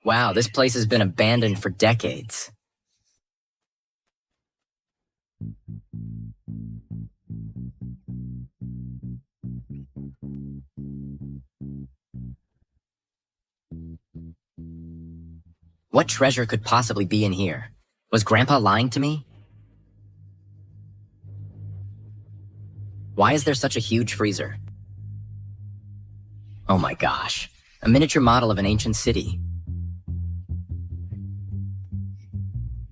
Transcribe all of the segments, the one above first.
Wow, this place has been abandoned for decades. What treasure could possibly be in here? Was Grandpa lying to me? Why is there such a huge freezer? Oh my gosh, a miniature model of an ancient city.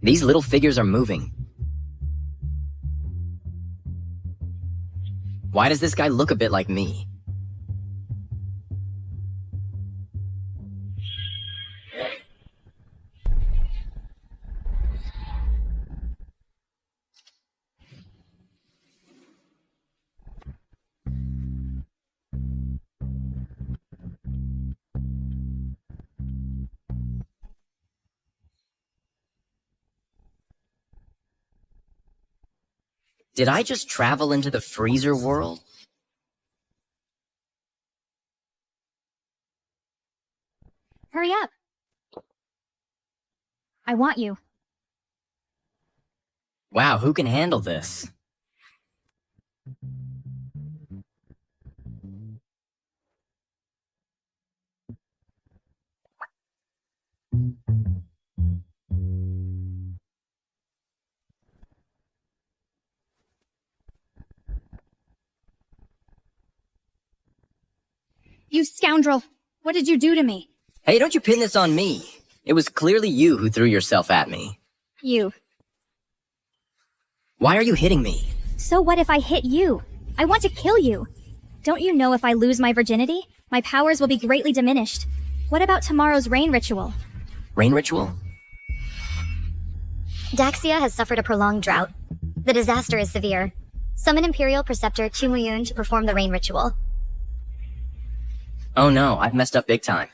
These little figures are moving. Why does this guy look a bit like me? Did I just travel into the freezer world? Hurry up! I want you. Wow, who can handle this? You scoundrel! What did you do to me? Hey, don't you pin this on me. It was clearly you who threw yourself at me. You. Why are you hitting me? So what if I hit you? I want to kill you. Don't you know if I lose my virginity, my powers will be greatly diminished? What about tomorrow's rain ritual? Rain ritual? Daxia has suffered a prolonged drought. The disaster is severe. Summon Imperial Preceptor Chumuyun to perform the rain ritual. Oh no, I've messed up big time.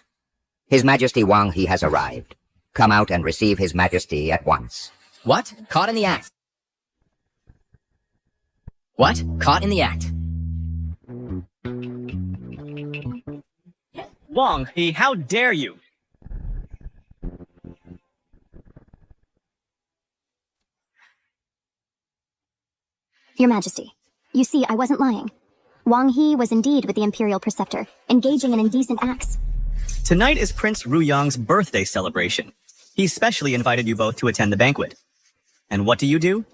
His Majesty Wang He has arrived. Come out and receive His Majesty at once. What? Caught in the act. What? Caught in the act. Wang He, how dare you? Your Majesty, you see, I wasn't lying. Wang He was indeed with the Imperial Preceptor, engaging in indecent acts. Tonight is Prince Ruyang's birthday celebration. He specially invited you both to attend the banquet. And what do?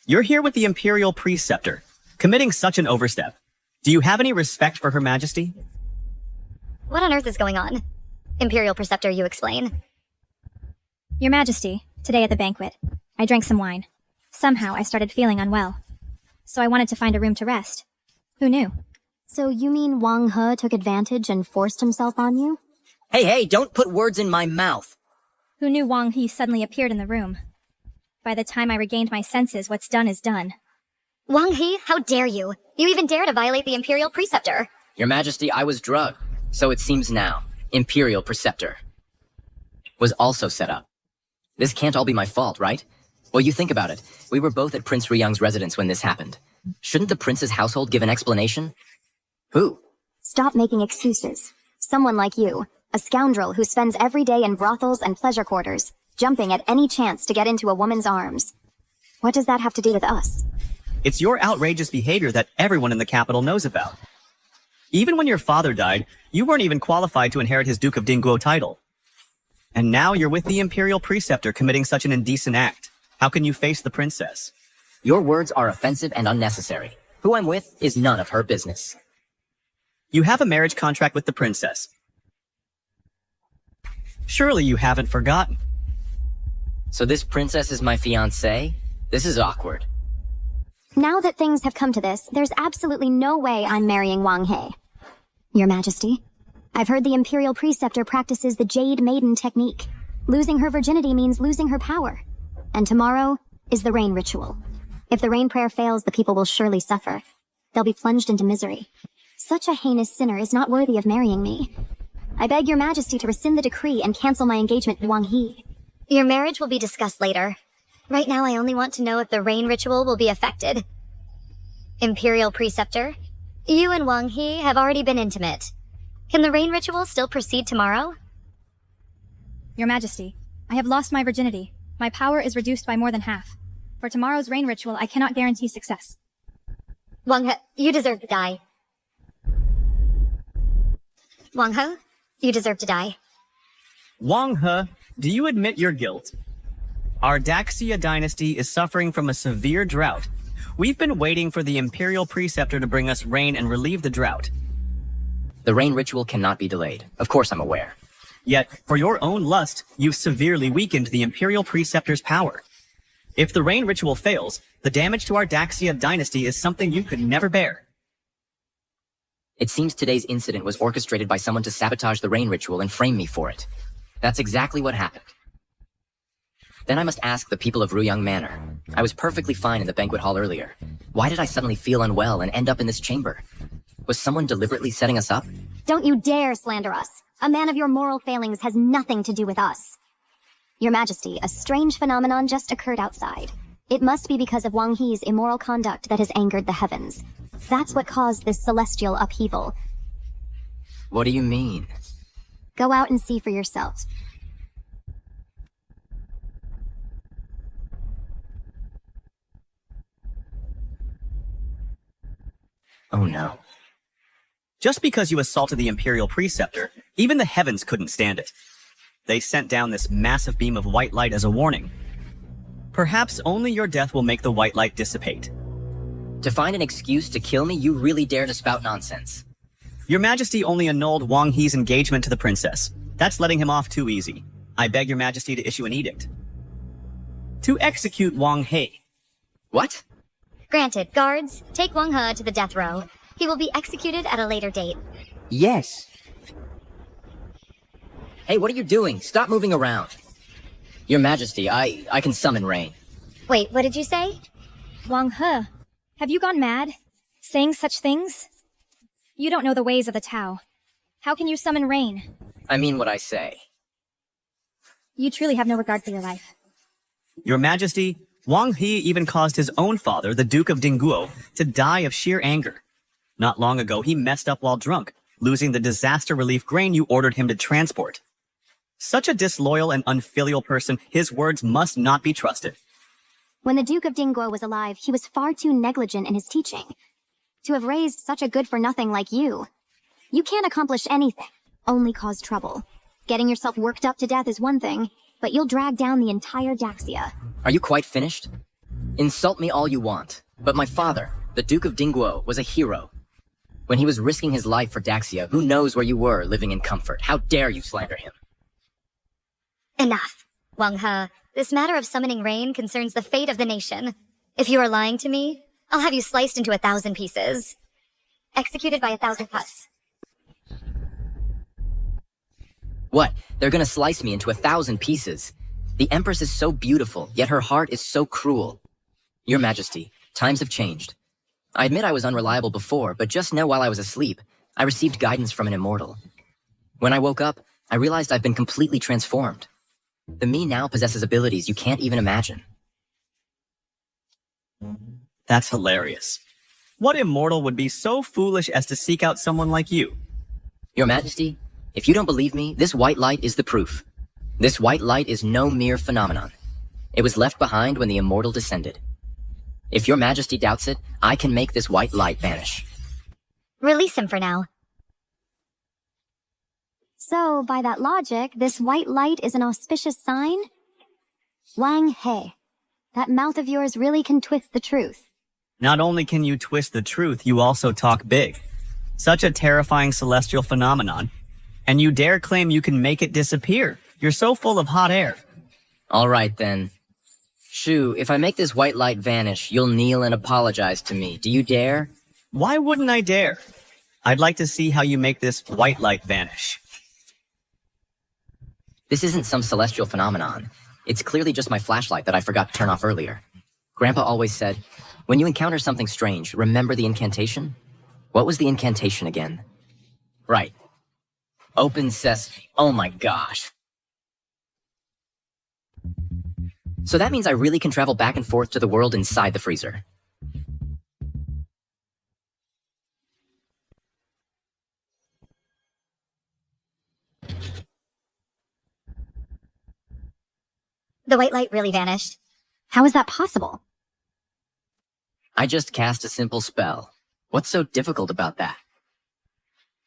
You're here with the Imperial Preceptor, committing such an overstep. Do you have any respect for Her Majesty? What on earth is going on? Imperial Preceptor, you explain. Your Majesty, today at the banquet, I drank some wine. Somehow I started feeling unwell. So I wanted to find a room to rest. Who knew? So you mean Wang He took advantage and forced himself on you? Hey, don't put words in my mouth. Who knew Wang He suddenly appeared in the room? By the time I regained my senses, what's done is done. Wang He, how dare you? You even dare to violate the Imperial Preceptor. Your Majesty, I was drugged. So it seems now, Imperial Preceptor was also set up. This can't all be my fault, right? Well, you think about it. We were both at Prince Ruyang's residence when this happened. Shouldn't the prince's household give an explanation? Who? Stop making excuses. Someone like you, a scoundrel who spends every day in brothels and pleasure quarters, jumping at any chance to get into a woman's arms. What does that have to do with us? It's your outrageous behavior that everyone in the capital knows about. Even when your father died, you weren't even qualified to inherit his Duke of Dingguo title. And now you're with the Imperial Preceptor committing such an indecent act. How can you face the princess? Your words are offensive and unnecessary. Who I'm with is none of her business. You have a marriage contract with the princess. Surely you haven't forgotten. So this princess is my fiancée? This is awkward. Now that things have come to this, there's absolutely no way I'm marrying Wang He. Your Majesty, I've heard the Imperial Preceptor practices the Jade Maiden technique. Losing her virginity means losing her power. And tomorrow is the rain ritual. If the rain prayer fails, the people will surely suffer. They'll be plunged into misery. Such a heinous sinner is not worthy of marrying me. I beg your majesty to rescind the decree and cancel my engagement with Wang He. Your marriage will be discussed later. Right now I only want to know if the rain ritual will be affected. Imperial Preceptor, you and Wang He have already been intimate. Can the rain ritual still proceed tomorrow? Your Majesty, I have lost my virginity. My power is reduced by more than half. For tomorrow's rain ritual, I cannot guarantee success. Wang He, you deserve to die. Wang He, you deserve to die. Wang He, do you admit your guilt? Our Daxia dynasty is suffering from a severe drought. We've been waiting for the Imperial Preceptor to bring us rain and relieve the drought. The rain ritual cannot be delayed. Of course I'm aware. Yet, for your own lust, you've severely weakened the Imperial Preceptor's power. If the rain ritual fails, the damage to our Daxia dynasty is something you could never bear. It seems today's incident was orchestrated by someone to sabotage the rain ritual and frame me for it. That's exactly what happened. Then I must ask the people of Ruyang Manor. I was perfectly fine in the banquet hall earlier. Why did I suddenly feel unwell and end up in this chamber? Was someone deliberately setting us up? Don't you dare slander us. A man of your moral failings has nothing to do with us. Your Majesty, a strange phenomenon just occurred outside. It must be because of Wang He's immoral conduct that has angered the heavens. That's what caused this celestial upheaval. What do you mean? Go out and see for yourself. Oh no. Just because you assaulted the Imperial Preceptor, even the heavens couldn't stand it. They sent down this massive beam of white light as a warning. Perhaps only your death will make the white light dissipate. To find an excuse to kill me, you really dare to spout nonsense. Your Majesty only annulled Wang He's engagement to the princess. That's letting him off too easy. I beg your Majesty to issue an edict. To execute Wang He. What? Granted, guards, take Wang He to the death row. He will be executed at a later date. Yes. Hey, what are you doing? Stop moving around. Your Majesty, I can summon rain. Wait, what did you say? Wang He, have you gone mad? Saying such things? You don't know the ways of the Tao. How can you summon rain? I mean what I say. You truly have no regard for your life. Your Majesty, Wang He even caused his own father, the Duke of Dingguo, to die of sheer anger. Not long ago, he messed up while drunk, losing the disaster relief grain you ordered him to transport. Such a disloyal and unfilial person, his words must not be trusted. When the Duke of Dingguo was alive, he was far too negligent in his teaching. To have raised such a good-for-nothing like you. You can't accomplish anything, only cause trouble. Getting yourself worked up to death is one thing, but you'll drag down the entire Daxia. Are you quite finished? Insult me all you want, but my father, the Duke of Dingguo, was a hero. When he was risking his life for Daxia, who knows where you were living in comfort? How dare you slander him? Enough. Wang He, this matter of summoning rain concerns the fate of the nation. If you are lying to me, I'll have you sliced into 1,000 pieces. Executed by 1,000 cuts. What? They're gonna slice me into 1,000 pieces. The Empress is so beautiful, yet her heart is so cruel. Your Majesty, times have changed. I admit I was unreliable before, but just now while I was asleep, I received guidance from an immortal. When I woke up, I realized I've been completely transformed. The me now possesses abilities you can't even imagine. That's hilarious. What immortal would be so foolish as to seek out someone like you? Your Majesty, if you don't believe me, this white light is the proof. This white light is no mere phenomenon. It was left behind when the immortal descended. If your Majesty doubts it, I can make this white light vanish. Release him for now. So, by that logic, this white light is an auspicious sign? Wang He, that mouth of yours really can twist the truth. Not only can you twist the truth, you also talk big. Such a terrifying celestial phenomenon. And you dare claim you can make it disappear. You're so full of hot air. All right, then. Shu, if I make this white light vanish, you'll kneel and apologize to me. Do you dare? Why wouldn't I dare? I'd like to see how you make this white light vanish. This isn't some celestial phenomenon. It's clearly just my flashlight that I forgot to turn off earlier. Grandpa always said, when you encounter something strange, remember the incantation? What was the incantation again? Right. Open sesame. Oh my gosh. So that means I really can travel back and forth to the world inside the freezer. The white light really vanished. How is that possible? I just cast a simple spell. What's so difficult about that?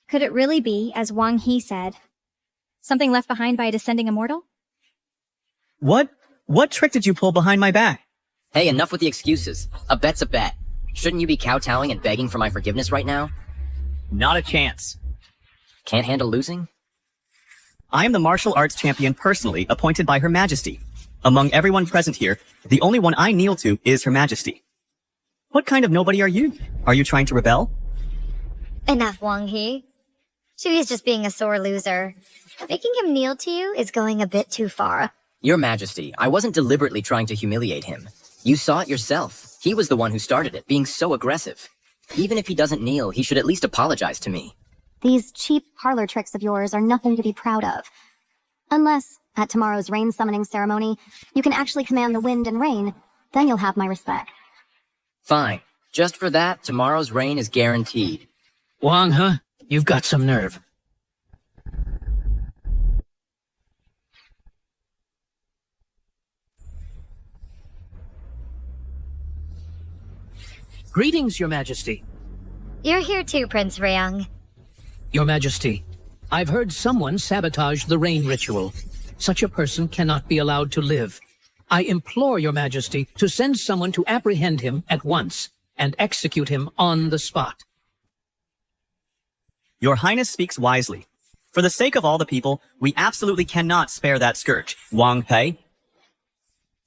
Could it really be, as Wang He said, something left behind by a descending immortal? What trick did you pull behind my back? Hey, enough with the excuses. A bet's a bet. Shouldn't you be kowtowing and begging for my forgiveness right now? Not a chance. Can't handle losing? I am the martial arts champion personally appointed by Her Majesty. Among everyone present here, the only one I kneel to is Her Majesty. What kind of nobody are you? Are you trying to rebel? Enough, Wang He. Shuyi's just being a sore loser. Making him kneel to you is going a bit too far. Your Majesty, I wasn't deliberately trying to humiliate him. You saw it yourself. He was the one who started it, being so aggressive. Even if he doesn't kneel, he should at least apologize to me. These cheap parlor tricks of yours are nothing to be proud of. Unless, at tomorrow's rain summoning ceremony, you can actually command the wind and rain, then you'll have my respect. Fine. Just for that, tomorrow's rain is guaranteed. Wang, huh? You've got some nerve. Greetings, Your Majesty. You're here too, Prince Ryung. Your Majesty, I've heard someone sabotage the rain ritual. Such a person cannot be allowed to live. I implore Your Majesty to send someone to apprehend him at once and execute him on the spot. Your Highness speaks wisely. For the sake of all the people, we absolutely cannot spare that scourge. Wang Pei?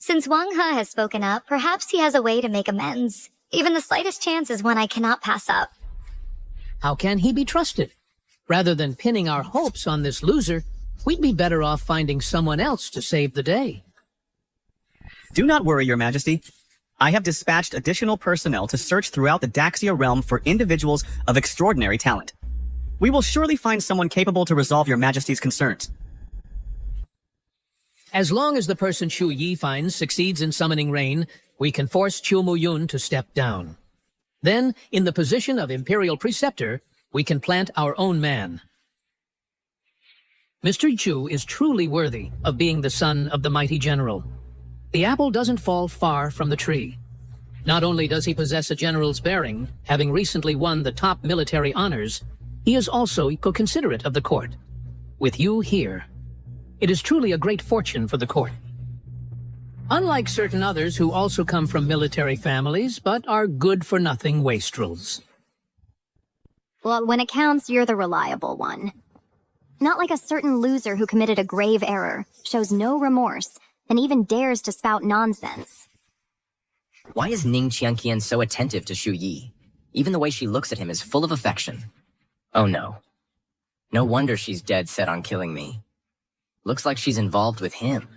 Since Wang He has spoken up, perhaps he has a way to make amends. Even the slightest chance is one I cannot pass up. How can he be trusted? Rather than pinning our hopes on this loser, we'd be better off finding someone else to save the day. Do not worry, Your Majesty. I have dispatched additional personnel to search throughout the Daxia realm for individuals of extraordinary talent. We will surely find someone capable to resolve Your Majesty's concerns. As long as the person Shu Yi finds succeeds in summoning rain, we can force Chu Mu-yun to step down. Then, in the position of Imperial Preceptor, we can plant our own man. Mr. Chu is truly worthy of being the son of the mighty general. The apple doesn't fall far from the tree. Not only does he possess a general's bearing, having recently won the top military honors, he is also considerate of the court. With you here, it is truly a great fortune for the court. Unlike certain others who also come from military families, but are good-for-nothing wastrels. Well, when it counts, you're the reliable one. Not like a certain loser who committed a grave error, shows no remorse, and even dares to spout nonsense. Why is Ning Qianqian so attentive to Shu Yi? Even the way she looks at him is full of affection. Oh no. No wonder she's dead set on killing me. Looks like she's involved with him.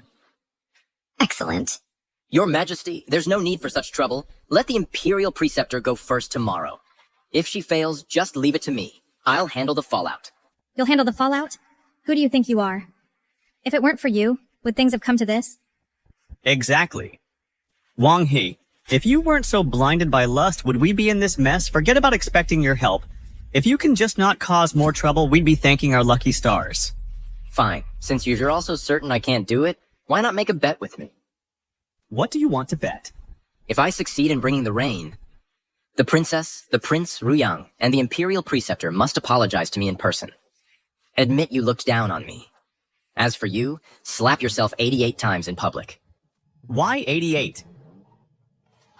Excellent. Your Majesty, there's no need for such trouble. Let the Imperial Preceptor go first tomorrow. If she fails, just leave it to me. I'll handle the fallout. You'll handle the fallout? Who do you think you are? If it weren't for you, would things have come to this? Exactly. Wang He, if you weren't so blinded by lust, would we be in this mess? Forget about expecting your help. If you can just not cause more trouble, we'd be thanking our lucky stars. Fine. Since you're also certain I can't do it, why not make a bet with me? What do you want to bet? If I succeed in bringing the rain, the princess, the prince Ryung, and the Imperial Preceptor must apologize to me in person. Admit you looked down on me. As for you, slap yourself 88 times in public. Why 88?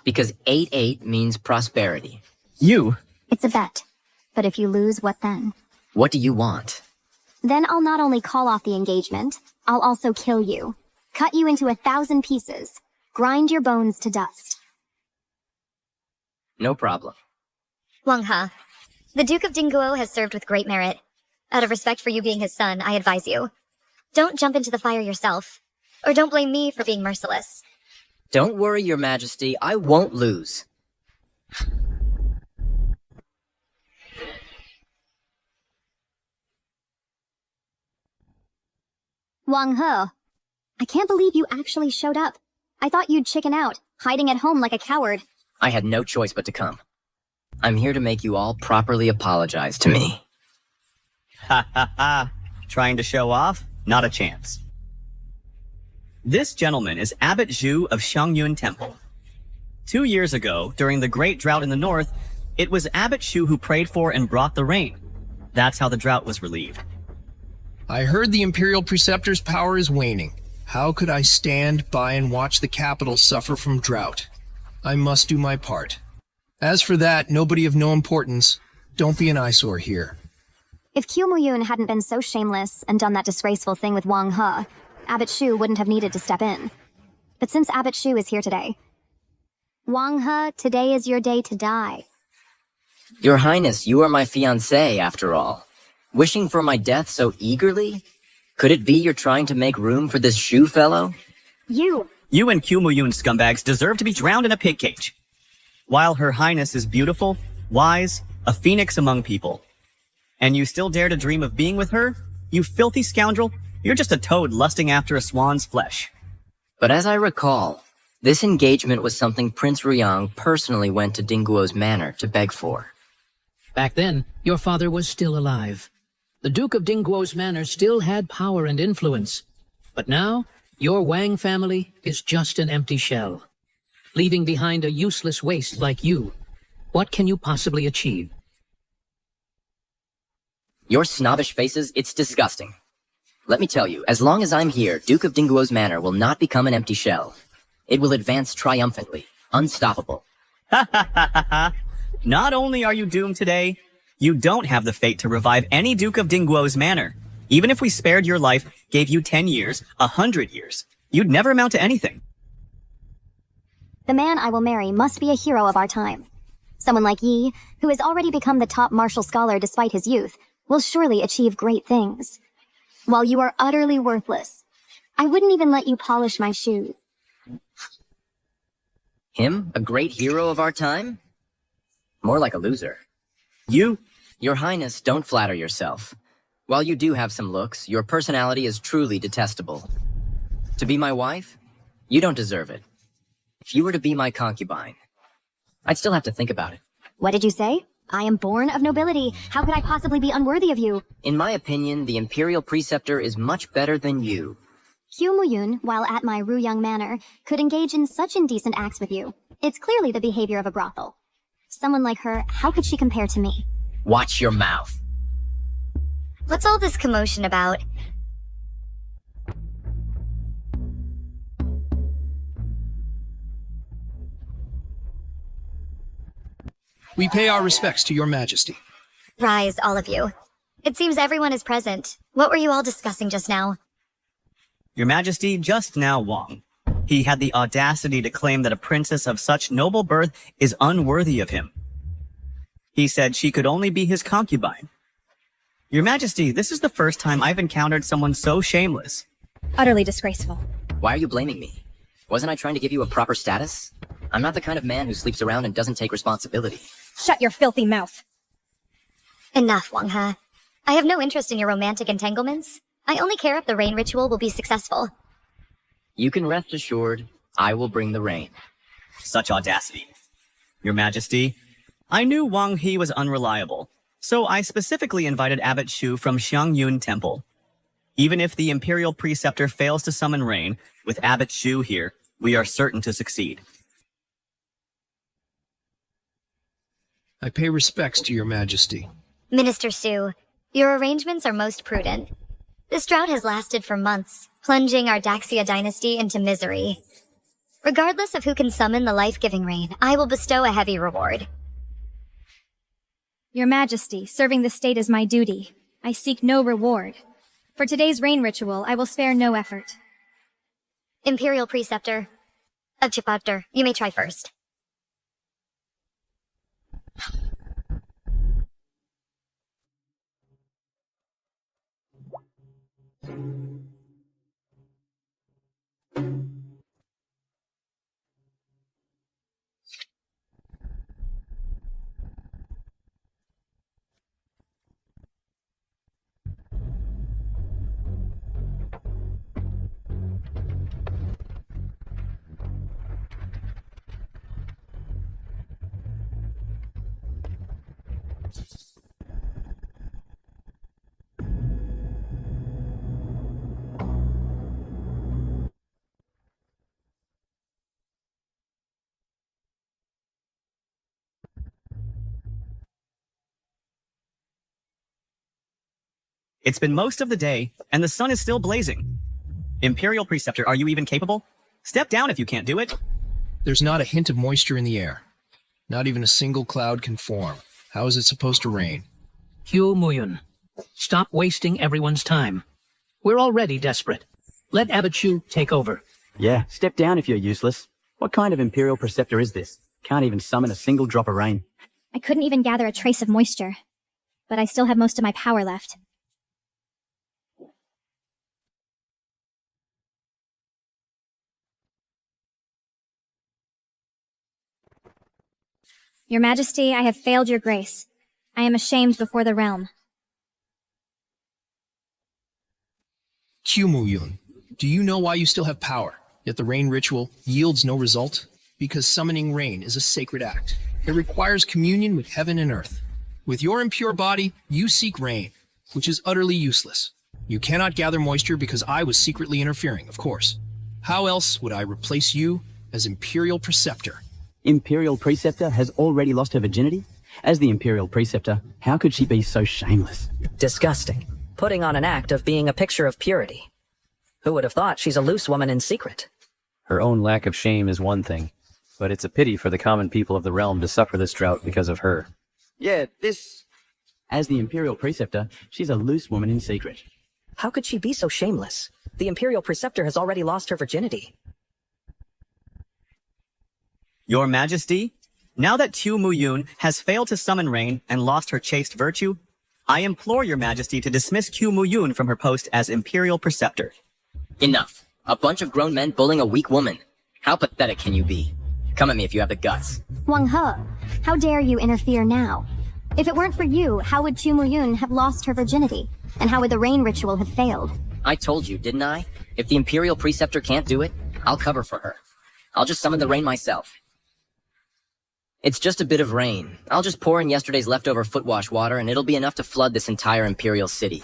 Because 88 means prosperity. You? It's a bet. But if you lose, what then? What do you want? Then I'll not only call off the engagement, I'll also kill you. Cut you into 1,000 pieces. Grind your bones to dust. No problem. Wang He, the Duke of Dingguo has served with great merit. Out of respect for you being his son, I advise you. Don't jump into the fire yourself. Or don't blame me for being merciless. Don't worry, Your Majesty, I won't lose. Wang He, I can't believe you actually showed up. I thought you'd chicken out, hiding at home like a coward. I had no choice but to come. I'm here to make you all properly apologize to me. Ha ha ha. Trying to show off? Not a chance. This gentleman is Abbot Zhu of Shangyun Temple. 2 years ago, during the Great Drought in the north, it was Abbot Zhu who prayed for and brought the rain. That's how the drought was relieved. I heard the Imperial Preceptor's power is waning. How could I stand by and watch the capital suffer from drought? I must do my part. As for that, nobody of no importance. Don't be an eyesore here. If Qiu Muyun hadn't been so shameless and done that disgraceful thing with Wang He, Abbot Shu wouldn't have needed to step in. But since Abbot Shu is here today, Wang He, today is your day to die. Your Highness, you are my fiancé, after all. Wishing for my death so eagerly? Could it be you're trying to make room for this Shu fellow? You and Qiu Muyun scumbags deserve to be drowned in a pig cage. While Her Highness is beautiful, wise, a phoenix among people, and you still dare to dream of being with her? You filthy scoundrel, you're just a toad lusting after a swan's flesh. But as I recall, this engagement was something Prince Ruyang personally went to Dingguo's manor to beg for. Back then, your father was still alive. The Duke of Dingguo's manor still had power and influence. But now, your Wang family is just an empty shell. Leaving behind a useless waste like you, what can you possibly achieve? Your snobbish faces, it's disgusting. Let me tell you, as long as I'm here, Duke of Dingguo's manor will not become an empty shell. It will advance triumphantly, unstoppable. Ha ha ha ha ha. Not only are you doomed today, you don't have the fate to revive any Duke of Dingguo's manor. Even if we spared your life, gave you 10 years, 100 years, you'd never amount to anything. The man I will marry must be a hero of our time. Someone like Yi, who has already become the top martial scholar despite his youth, will surely achieve great things. While you are utterly worthless, I wouldn't even let you polish my shoes. Him? A great hero of our time? More like a loser. You? Your Highness, don't flatter yourself. While you do have some looks, your personality is truly detestable. To be my wife? You don't deserve it. If you were to be my concubine, I'd still have to think about it. What did you say? I am born of nobility. How could I possibly be unworthy of you? In my opinion, the Imperial Preceptor is much better than you. Qiu Muyun, while at my Ruyang manor, could engage in such indecent acts with you. It's clearly the behavior of a brothel. Someone like her, how could she compare to me? Watch your mouth. What's all this commotion about? We pay our respects to your majesty. Rise, all of you. It seems everyone is present. What were you all discussing just now? Your Majesty, just now Wang. He had the audacity to claim that a princess of such noble birth is unworthy of him. He said she could only be his concubine. Your Majesty, this is the first time I've encountered someone so shameless. Utterly disgraceful. Why are you blaming me? Wasn't I trying to give you a proper status? I'm not the kind of man who sleeps around and doesn't take responsibility. Shut your filthy mouth. Enough, Wang He. I have no interest in your romantic entanglements. I only care if the rain ritual will be successful. You can rest assured, I will bring the rain. Such audacity. Your Majesty, I knew Wang He was unreliable, so I specifically invited Abbot Shu from Shangyun Temple. Even if the Imperial Preceptor fails to summon rain, with Abbot Shu here, we are certain to succeed. I pay respects to your majesty. Minister Su, your arrangements are most prudent. This drought has lasted for months, plunging our Daxia dynasty into misery. Regardless of who can summon the life-giving rain, I will bestow a heavy reward. Your Majesty, serving the state is my duty. I seek no reward. For today's rain ritual, I will spare no effort. Imperial Preceptor. Decapitating, you may try first. It's been most of the day, and the sun is still blazing. Imperial Preceptor, are you even capable? Step down if you can't do it. There's not a hint of moisture in the air. Not even a single cloud can form. How is it supposed to rain? Hugh Muyun, stop wasting everyone's time. We're already desperate. Let Abbot Shu take over. Yeah, step down if you're useless. What kind of Imperial Preceptor is this? Can't even summon a single drop of rain. I couldn't even gather a trace of moisture. But I still have most of my power left. Your Majesty, I have failed your grace. I am ashamed before the realm. Qumuyun, do you know why you still have power, yet the rain ritual yields no result? Because summoning rain is a sacred act. It requires communion with heaven and earth. With your impure body, you seek rain, which is utterly useless. You cannot gather moisture because I was secretly interfering, of course. How else would I replace you as Imperial Preceptor? Imperial Preceptor has already lost her virginity? As the Imperial Preceptor, how could she be so shameless? Disgusting. Putting on an act of being a picture of purity. Who would have thought she's a loose woman in secret? Her own lack of shame is one thing, but it's a pity for the common people of the realm to suffer this drought because of her. Yeah, As the Imperial Preceptor, she's a loose woman in secret. How could she be so shameless? The Imperial Preceptor has already lost her virginity. Your Majesty, now that Tu Muyun has failed to summon rain and lost her chaste virtue, I implore your Majesty to dismiss Tu Muyun from her post as Imperial Preceptor. Enough. A bunch of grown men bullying a weak woman. How pathetic can you be? Come at me if you have the guts. Wang He, how dare you interfere now? If it weren't for you, how would Chu Muyun have lost her virginity? And how would the rain ritual have failed? I told you, didn't I? If the Imperial Preceptor can't do it, I'll cover for her. I'll just summon the rain myself. It's just a bit of rain. I'll just pour in yesterday's leftover footwash water and it'll be enough to flood this entire Imperial city.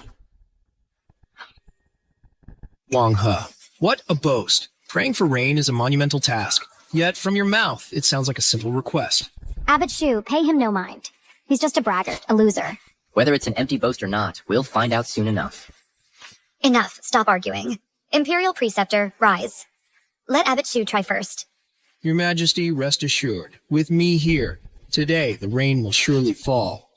Wang He, what a boast. Praying for rain is a monumental task. Yet, from your mouth, it sounds like a simple request. Abbot Shu, pay him no mind. He's just a braggart, a loser. Whether it's an empty boast or not, we'll find out soon enough. Enough, stop arguing. Imperial Preceptor, rise. Let Abbot Shu try first. Your Majesty, rest assured, with me here, today the rain will surely fall.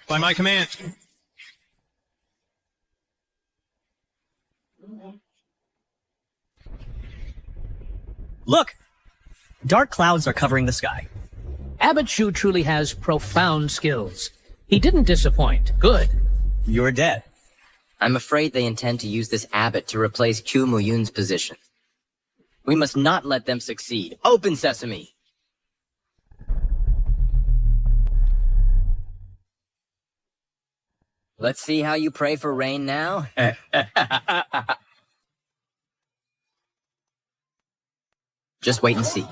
By my command. Look! Dark clouds are covering the sky. Abbot Shu truly has profound skills. He didn't disappoint. Good. You're dead. I'm afraid they intend to use this abbot to replace Chu Muyun's position. We must not let them succeed. Open sesame! Let's see how you pray for rain now. Just wait and see.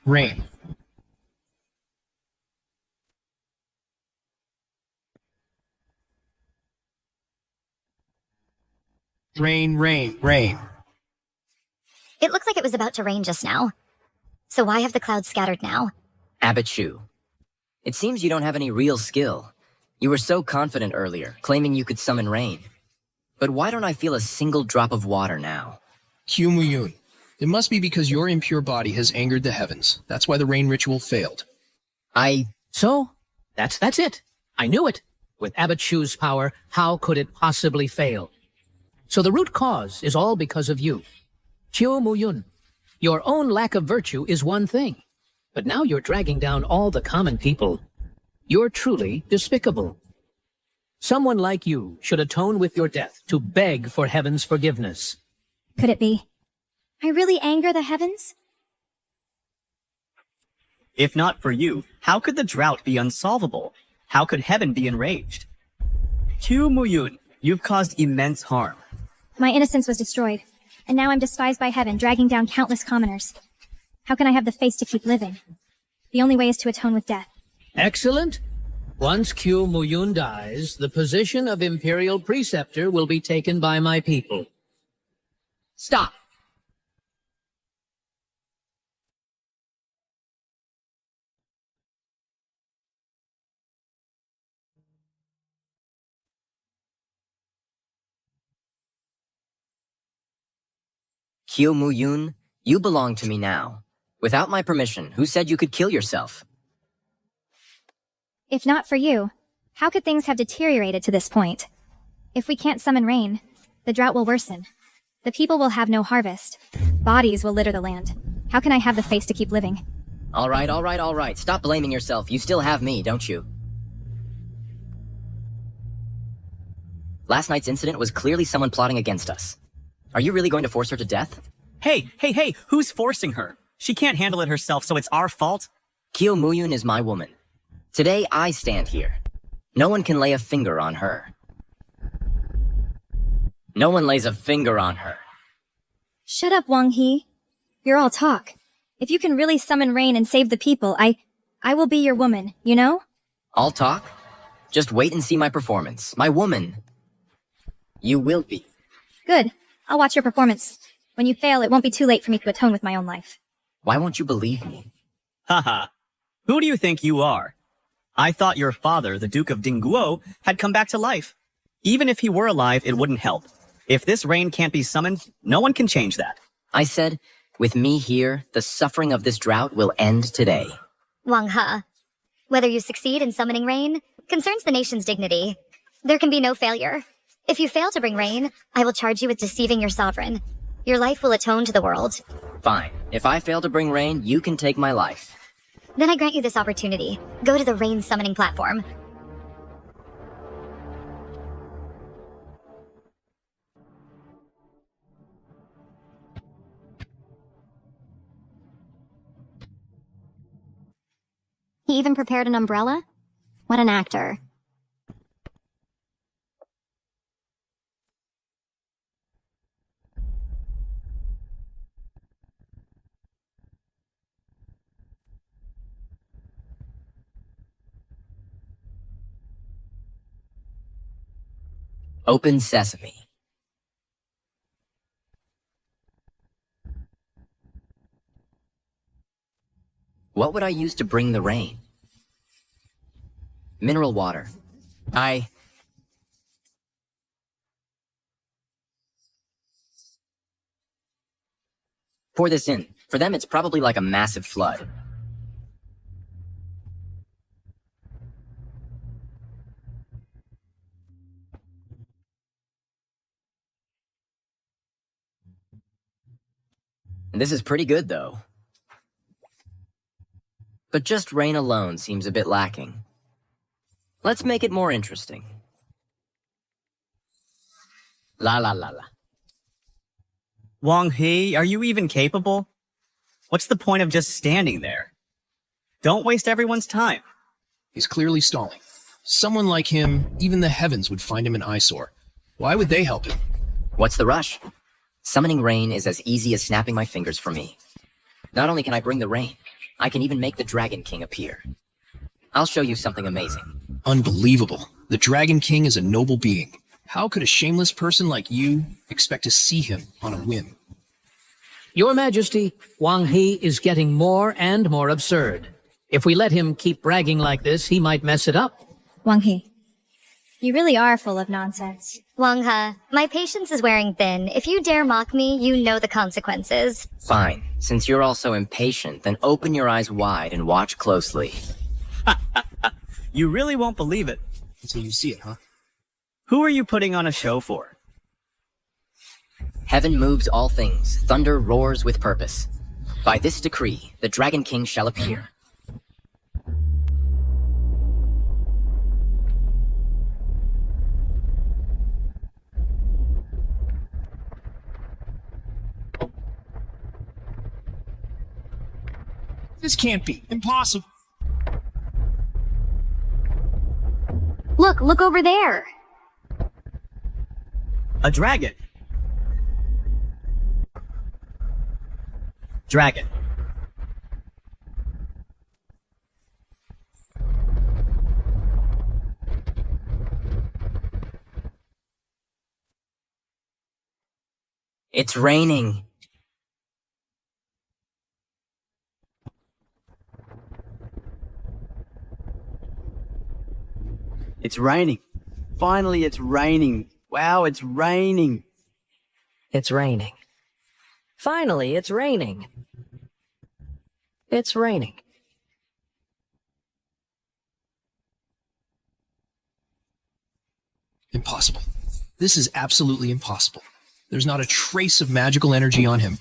Rain. Rain, rain, rain. It looked like it was about to rain just now. So why have the clouds scattered now? Abbot Shu, it seems you don't have any real skill. You were so confident earlier, claiming you could summon rain. But why don't I feel a single drop of water now? Qumuyun, it must be because your impure body has angered the heavens. That's why the rain ritual failed. So, that's it. I knew it. With Abbot Shu's power, how could it possibly fail? So the root cause is all because of you. Qiu Muyun, your own lack of virtue is one thing, but now you're dragging down all the common people. You're truly despicable. Someone like you should atone with your death to beg for heaven's forgiveness. Could it be? I really anger the heavens? If not for you, how could the drought be unsolvable? How could heaven be enraged? Qiu Muyun, you've caused immense harm. My innocence was destroyed, and now I'm despised by heaven, dragging down countless commoners. How can I have the face to keep living? The only way is to atone with death. Excellent. Once Qiu Muyun dies, the position of Imperial Preceptor will be taken by my people. Stop! Qiu Muyun, you belong to me now. Without my permission, who said you could kill yourself? If not for you, how could things have deteriorated to this point? If we can't summon rain, the drought will worsen. The people will have no harvest. Bodies will litter the land. How can I have the face to keep living? All right. Stop blaming yourself. You still have me, don't you? Last night's incident was clearly someone plotting against us. Are you really going to force her to death? Hey, who's forcing her? She can't handle it herself, so it's our fault? Qiu Muyun is my woman. Today I stand here. No one can lay a finger on her. No one lays a finger on her. Shut up, Wang He. You're all talk. If you can really summon rain and save the people, I will be your woman, you know? All talk? Just wait and see my performance. My woman. You will be. Good. I'll watch your performance. When you fail, it won't be too late for me to atone with my own life. Why won't you believe me? Haha. Who do you think you are? I thought your father, the Duke of Dingguo, had come back to life. Even if he were alive, it wouldn't help. If this rain can't be summoned, no one can change that. I said, with me here, the suffering of this drought will end today. Wang He, whether you succeed in summoning rain concerns the nation's dignity. There can be no failure. If you fail to bring rain, I will charge you with deceiving your sovereign. Your life will atone to the world. Fine. If I fail to bring rain, you can take my life. Then I grant you this opportunity. Go to the rain summoning platform. He even prepared an umbrella? What an actor. Open sesame. What would I use to bring the rain? Mineral water. Pour this in. For them, it's probably like a massive flood. This is pretty good, though. But just rain alone seems a bit lacking. Let's make it more interesting. La la la la. Wang He, are you even capable? What's the point of just standing there? Don't waste everyone's time. He's clearly stalling. Someone like him, even the heavens would find him an eyesore. Why would they help him? What's the rush? Summoning rain is as easy as snapping my fingers for me. Not only can I bring the rain, I can even make the Dragon King appear. I'll show you something amazing. Unbelievable. The Dragon King is a noble being. How could a shameless person like you expect to see him on a whim? Your Majesty, Wang He is getting more and more absurd. If we let him keep bragging like this, he might mess it up. Wang He, you really are full of nonsense. Wang He, my patience is wearing thin. If you dare mock me, you know the consequences. Fine. Since you're all so impatient, then open your eyes wide and watch closely. You really won't believe it. until you see it, huh? Who are you putting on a show for? Heaven moves all things, thunder roars with purpose. By this decree, the Dragon King shall appear. This can't be. Impossible. Look over there. A dragon. Dragon. It's raining. It's raining. Finally, it's raining. Wow, it's raining. It's raining. Finally, it's raining. It's raining. Impossible. This is absolutely impossible. There's not a trace of magical energy on him.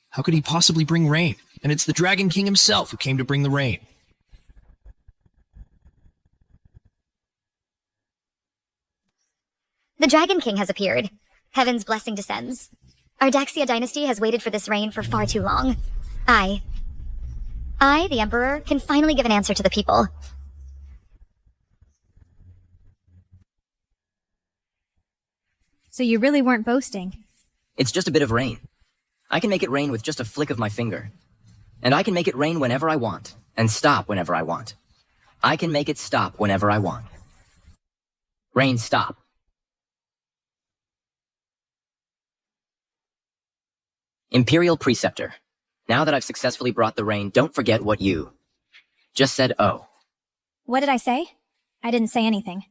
How could he possibly bring rain? And it's the Dragon King himself who came to bring the rain. The Dragon King has appeared. Heaven's blessing descends. Our Daxia dynasty has waited for this reign for far too long. I, the Emperor, can finally give an answer to the people. So you really weren't boasting. It's just a bit of rain. I can make it rain with just a flick of my finger. And I can make it rain whenever I want, and stop whenever I want. I can make it stop whenever I want. Rain, stop. Imperial Preceptor. Now that I've successfully brought the rain, don't forget what you just said. Oh. What did I say? I didn't say anything.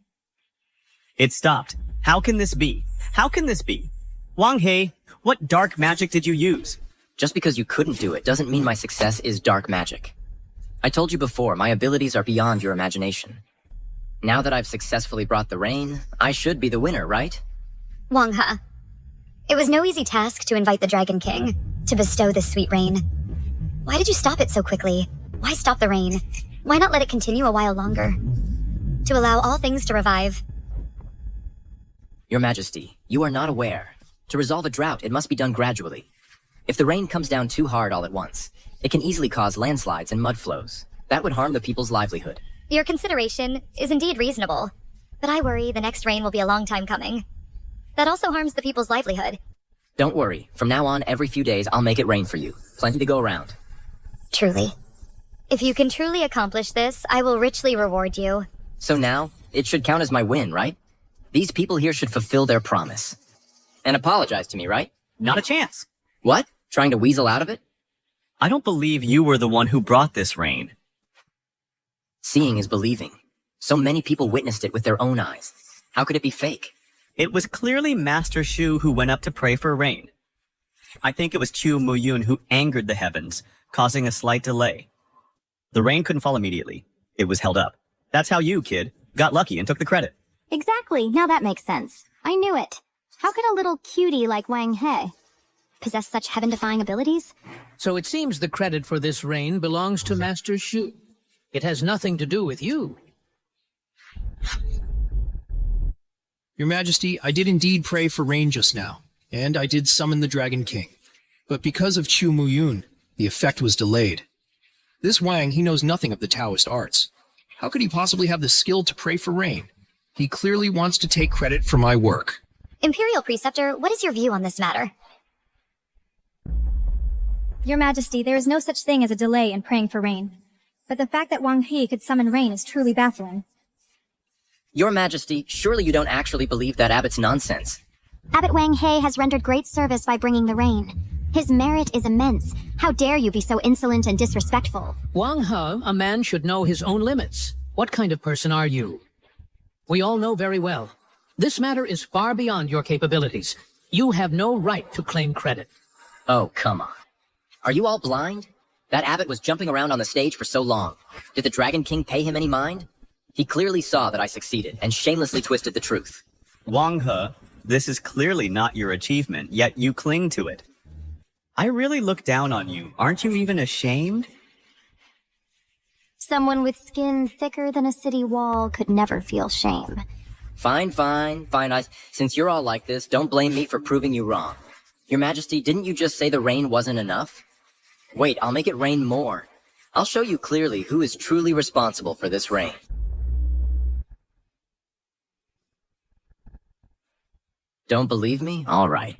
It stopped. How can this be? How can this be? Wang He, what dark magic did you use? Just because you couldn't do it doesn't mean my success is dark magic. I told you before, my abilities are beyond your imagination. Now that I've successfully brought the rain, I should be the winner, right? Wang He. It was no easy task to invite the Dragon King to bestow this sweet rain. Why did you stop it so quickly? Why stop the rain? Why not let it continue a while longer? To allow all things to revive. Your Majesty, you are not aware. To resolve a drought, it must be done gradually. If the rain comes down too hard all at once, it can easily cause landslides and mud flows. That would harm the people's livelihood. Your consideration is indeed reasonable, but I worry the next rain will be a long time coming. That also harms the people's livelihood. Don't worry. From now on, every few days, I'll make it rain for you. Plenty to go around. Truly. If you can truly accomplish this, I will richly reward you. So now, it should count as my win, right? These people here should fulfill their promise. And apologize to me, right? Not a chance. What? Trying to weasel out of it? I don't believe you were the one who brought this rain. Seeing is believing. So many people witnessed it with their own eyes. How could it be fake? It was clearly Master Shu who went up to pray for rain. I think it was Chu Muyun who angered the heavens, causing a slight delay. The rain couldn't fall immediately. It was held up. That's how you, kid, got lucky and took the credit. Exactly. Now that makes sense. I knew it. How could a little cutie like Wang He possess such heaven-defying abilities? So it seems the credit for this rain belongs to Master Shu. It has nothing to do with you. Your Majesty, I did indeed pray for rain just now, and I did summon the Dragon King. But because of Chu Muyun, the effect was delayed. This Wang, he knows nothing of the Taoist arts. How could he possibly have the skill to pray for rain? He clearly wants to take credit for my work. Imperial Preceptor, what is your view on this matter? Your Majesty, there is no such thing as a delay in praying for rain. But the fact that Wang He could summon rain is truly baffling. Your Majesty, surely you don't actually believe that abbot's nonsense. Abbot Wang He has rendered great service by bringing the rain. His merit is immense. How dare you be so insolent and disrespectful? Wang He, a man should know his own limits. What kind of person are you? We all know very well. This matter is far beyond your capabilities. You have no right to claim credit. Oh, come on. Are you all blind? That abbot was jumping around on the stage for so long. Did the Dragon King pay him any mind? He clearly saw that I succeeded and shamelessly twisted the truth. Wang He, this is clearly not your achievement, yet you cling to it. I really look down on you. Aren't you even ashamed? Someone with skin thicker than a city wall could never feel shame. Fine. Since you're all like this, don't blame me for proving you wrong. Your Majesty, didn't you just say the rain wasn't enough? Wait, I'll make it rain more. I'll show you clearly who is truly responsible for this rain. Don't believe me? All right.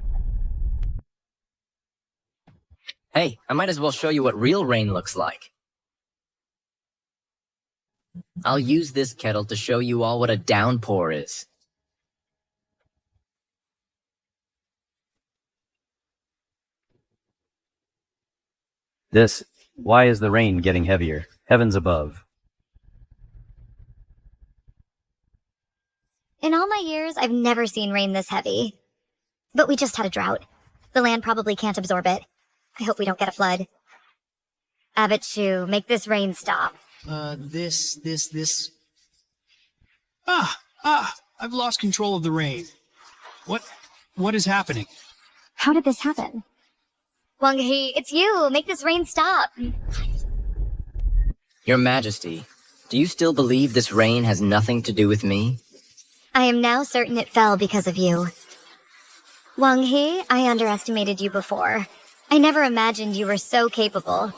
Hey, I might as well show you what real rain looks like. I'll use this kettle to show you all what a downpour is. Why is the rain getting heavier? Heavens above. In all my years, I've never seen rain this heavy. But we just had a drought. The land probably can't absorb it. I hope we don't get a flood. Abbot Shu, make this rain stop. This. I've lost control of the rain. What is happening? How did this happen? Wang He, it's you! Make this rain stop! Your Majesty, do you still believe this rain has nothing to do with me? I am now certain it fell because of you. Wang He, I underestimated you before. I never imagined you were so capable.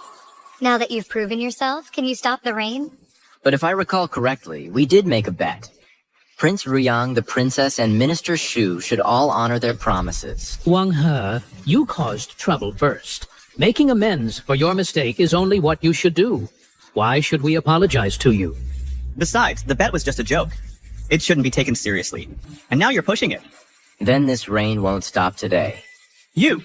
Now that you've proven yourself, can you stop the rain? But if I recall correctly, we did make a bet. Prince Ruyang, the princess, and Minister Shu should all honor their promises. Wang He, you caused trouble first. Making amends for your mistake is only what you should do. Why should we apologize to you? Besides, the bet was just a joke. It shouldn't be taken seriously. And now you're pushing it. Then this rain won't stop today. You!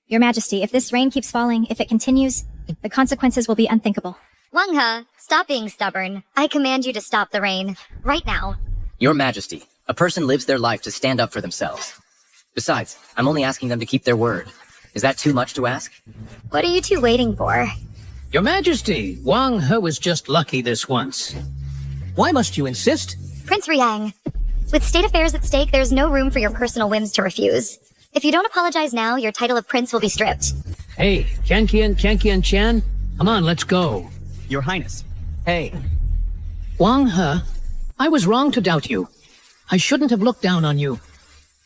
Your Majesty, if this rain keeps falling, if it continues, the consequences will be unthinkable. Wang He, stop being stubborn. I command you to stop the rain. Right now. Your Majesty, a person lives their life to stand up for themselves. Besides, I'm only asking them to keep their word. Is that too much to ask? What are you two waiting for? Your Majesty, Wang He was just lucky this once. Why must you insist? Prince Ruyang, with state affairs at stake, there's no room for your personal whims to refuse. If you don't apologize now, your title of prince will be stripped. Hey, Qian Chan, come on, let's go. Your Highness. Hey. Wang He, I was wrong to doubt you. I shouldn't have looked down on you.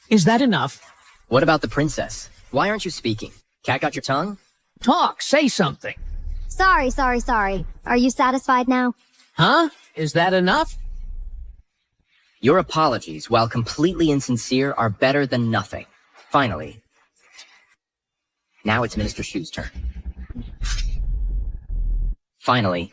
Is that enough? What about the princess? Why aren't you speaking? Cat got your tongue? Talk, say something. Sorry. Are you satisfied now? Huh? Is that enough? Your apologies, while completely insincere, are better than nothing. Finally. Now it's Minister Shu's turn. Finally.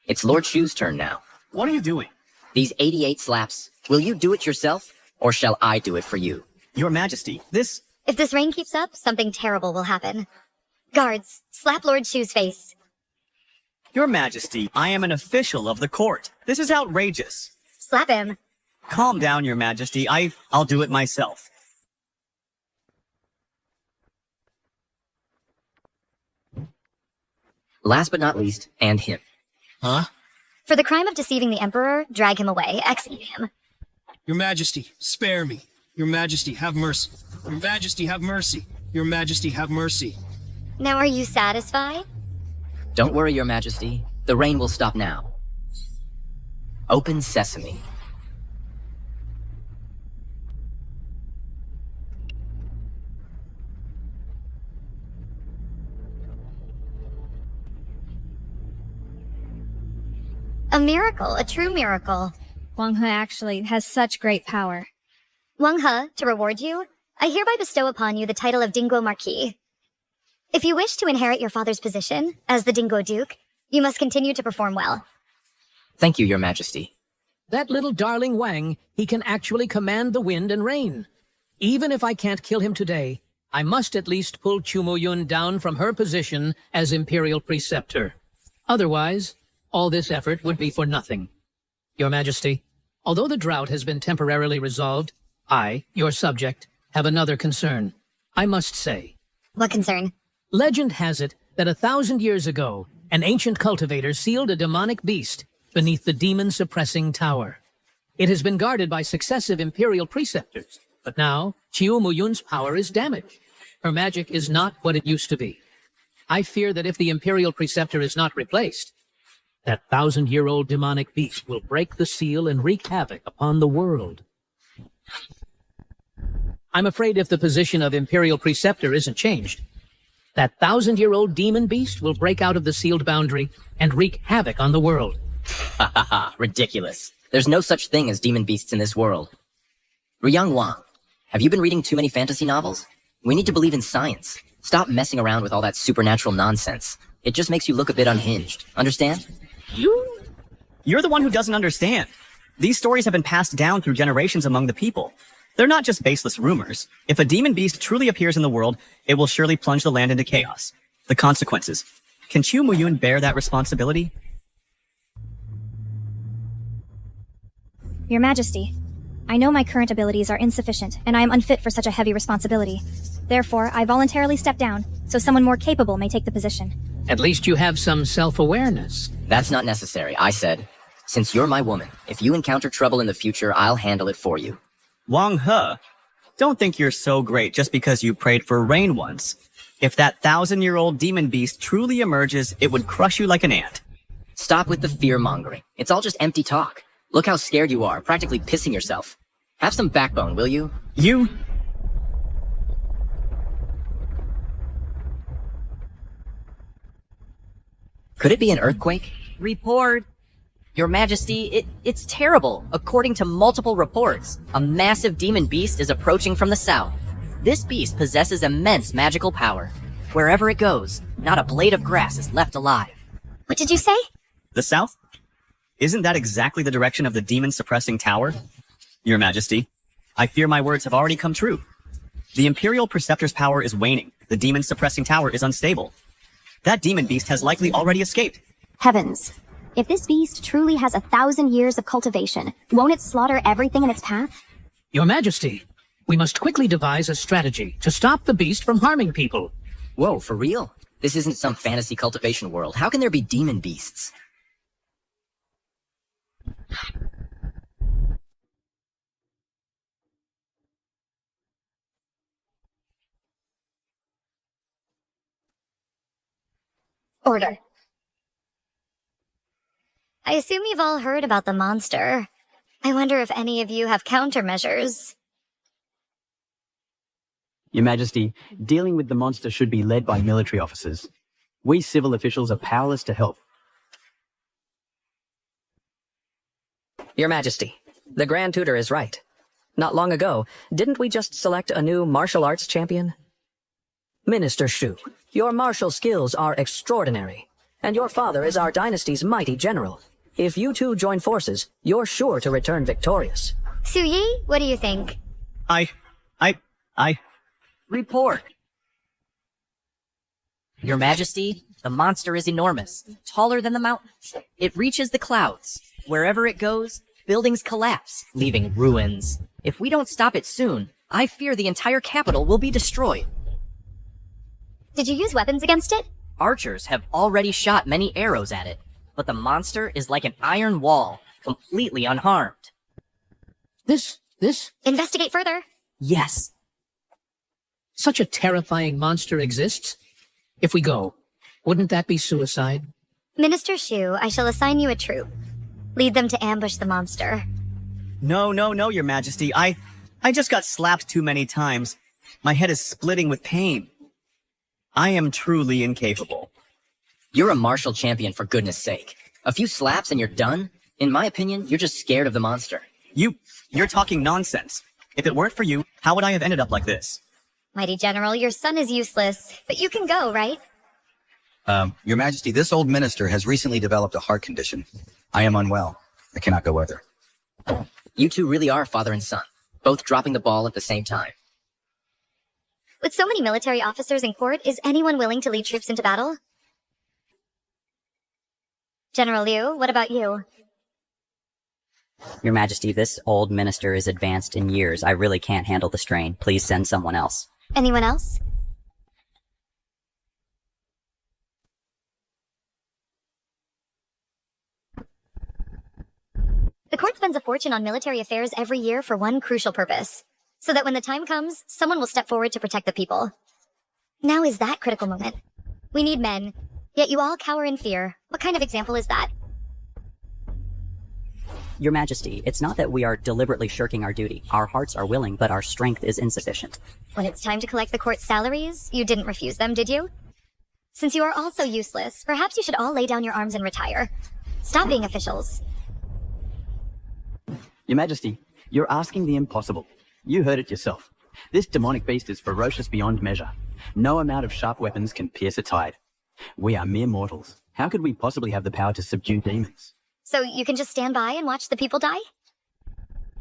It's Lord Shu's turn now. What are you doing? These 88 slaps, will you do it yourself, or shall I do it for you? Your Majesty, this... If this rain keeps up, something terrible will happen. Guards, slap Lord Shu's face. Your Majesty, I am an official of the court. This is outrageous. Slap him. Calm down, Your Majesty. I'll do it myself. Last but not least, and him. Huh? For the crime of deceiving the Emperor, drag him away, execute him. Your Majesty, spare me. Your Majesty, have mercy. Your Majesty, have mercy. Your Majesty, have mercy. Now are you satisfied? Don't worry, Your Majesty. The rain will stop now. Open sesame. A miracle, a true miracle. Wang He actually has such great power. Wang He, to reward you, I hereby bestow upon you the title of Dingo Marquis. If you wish to inherit your father's position as the Dingo Duke, you must continue to perform well. Thank you, Your Majesty. That little darling Wang, he can actually command the wind and rain. Even if I can't kill him today, I must at least pull Yun down from her position as Imperial Preceptor. Otherwise, all this effort would be for nothing. Your Majesty, although the drought has been temporarily resolved, I, your subject, have another concern. I must say. What concern? Legend has it that 1,000 years ago, an ancient cultivator sealed a demonic beast, beneath the demon-suppressing tower. It has been guarded by successive Imperial preceptors, but now Chiu Muyun's power is damaged. Her magic is not what it used to be. I fear that if the Imperial preceptor is not replaced, that 1,000-year-old demonic beast will break the seal and wreak havoc upon the world. I'm afraid if the position of Imperial preceptor isn't changed, that 1,000-year-old demon beast will break out of the sealed boundary and wreak havoc on the world. Ha ha ha, ridiculous. There's no such thing as demon beasts in this world. Ruyang Wang, have you been reading too many fantasy novels? We need to believe in science. Stop messing around with all that supernatural nonsense. It just makes you look a bit unhinged. Understand? You're the one who doesn't understand. These stories have been passed down through generations among the people. They're not just baseless rumors. If a demon beast truly appears in the world, it will surely plunge the land into chaos. The consequences. Can Chiu Muyun bear that responsibility? Your Majesty, I know my current abilities are insufficient, and I am unfit for such a heavy responsibility. Therefore, I voluntarily step down, so someone more capable may take the position. At least you have some self-awareness. That's not necessary, I said. Since you're my woman, if you encounter trouble in the future, I'll handle it for you. Wang He, don't think you're so great just because you prayed for rain once. If that 1,000-year-old demon beast truly emerges, it would crush you like an ant. Stop with the fear-mongering. It's all just empty talk. Look how scared you are, practically pissing yourself. Have some backbone, will you? You... Could it be an earthquake? Report. Your Majesty, it's terrible. According to multiple reports, a massive demon beast is approaching from the south. This beast possesses immense magical power. Wherever it goes, not a blade of grass is left alive. What did you say? The south? Isn't that exactly the direction of the demon-suppressing tower? Your Majesty, I fear my words have already come true. The Imperial Preceptor's power is waning. The demon-suppressing tower is unstable. That demon beast has likely already escaped. Heavens. If this beast truly has 1,000 years of cultivation, won't it slaughter everything in its path? Your Majesty, we must quickly devise a strategy to stop the beast from harming people. Whoa, for real? This isn't some fantasy cultivation world. How can there be demon beasts? Order. I assume you've all heard about the monster. I wonder if any of you have countermeasures. Your Majesty, dealing with the monster should be led by military officers. We civil officials are powerless to help. Your Majesty, the Grand Tutor is right. Not long ago, didn't we just select a new martial arts champion? Minister Shu, your martial skills are extraordinary, and your father is our dynasty's mighty general. If you two join forces, you're sure to return victorious. Su Yi, what do you think? Report. Your Majesty, the monster is enormous, taller than the mountains. It reaches the clouds. Wherever it goes, buildings collapse, leaving ruins. If we don't stop it soon, I fear the entire capital will be destroyed. Did you use weapons against it? Archers have already shot many arrows at it, but the monster is like an iron wall, completely unharmed. This? Investigate further. Yes. Such a terrifying monster exists? If we go, wouldn't that be suicide? Minister Shu, I shall assign you a troop. Lead them to ambush the monster. No, Your Majesty. I just got slapped too many times. My head is splitting with pain. I am truly incapable. You're a martial champion, for goodness sake. A few slaps and you're done? In my opinion, you're just scared of the monster. You're talking nonsense. If it weren't for you, how would I have ended up like this? Mighty General, your son is useless, but you can go, right? Your Majesty, this old minister has recently developed a heart condition. I am unwell. I cannot go with her. You two really are father and son, both dropping the ball at the same time. With so many military officers in court, is anyone willing to lead troops into battle? General Liu, what about you? Your Majesty, this old minister is advanced in years. I really can't handle the strain. Please send someone else. Anyone else? The court spends a fortune on military affairs every year for one crucial purpose, so that when the time comes, someone will step forward to protect the people. Now is that critical moment. We need men, yet you all cower in fear. What kind of example is that? Your Majesty, it's not that we are deliberately shirking our duty. Our hearts are willing, but our strength is insufficient. When it's time to collect the court's salaries, you didn't refuse them, did you? Since you are all so useless, perhaps you should all lay down your arms and retire. Stop being officials. Your Majesty, you're asking the impossible. You heard it yourself. This demonic beast is ferocious beyond measure. No amount of sharp weapons can pierce its hide. We are mere mortals. How could we possibly have the power to subdue demons? So you can just stand by and watch the people die?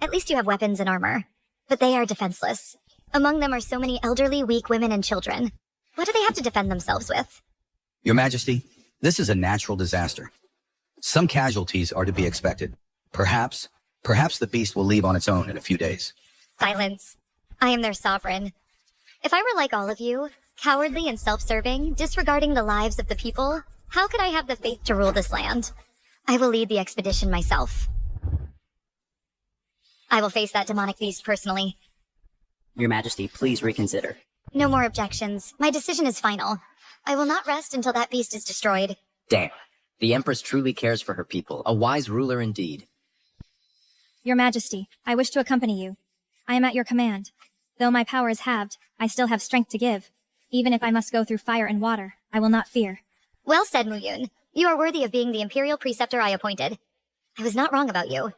At least you have weapons and armor. But they are defenseless. Among them are so many elderly, weak women and children. What do they have to defend themselves with? Your Majesty, this is a natural disaster. Some casualties are to be expected. Perhaps the beast will leave on its own in a few days. Silence. I am their sovereign. If I were like all of you, cowardly and self-serving, disregarding the lives of the people, how could I have the faith to rule this land? I will lead the expedition myself. I will face that demonic beast personally. Your Majesty, please reconsider. No more objections. My decision is final. I will not rest until that beast is destroyed. Damn. The Empress truly cares for her people. A wise ruler indeed. Your Majesty, I wish to accompany you. I am at your command. Though my power is halved, I still have strength to give. Even if I must go through fire and water, I will not fear. Well said, Muyun. You are worthy of being the Imperial Preceptor I appointed. I was not wrong about you.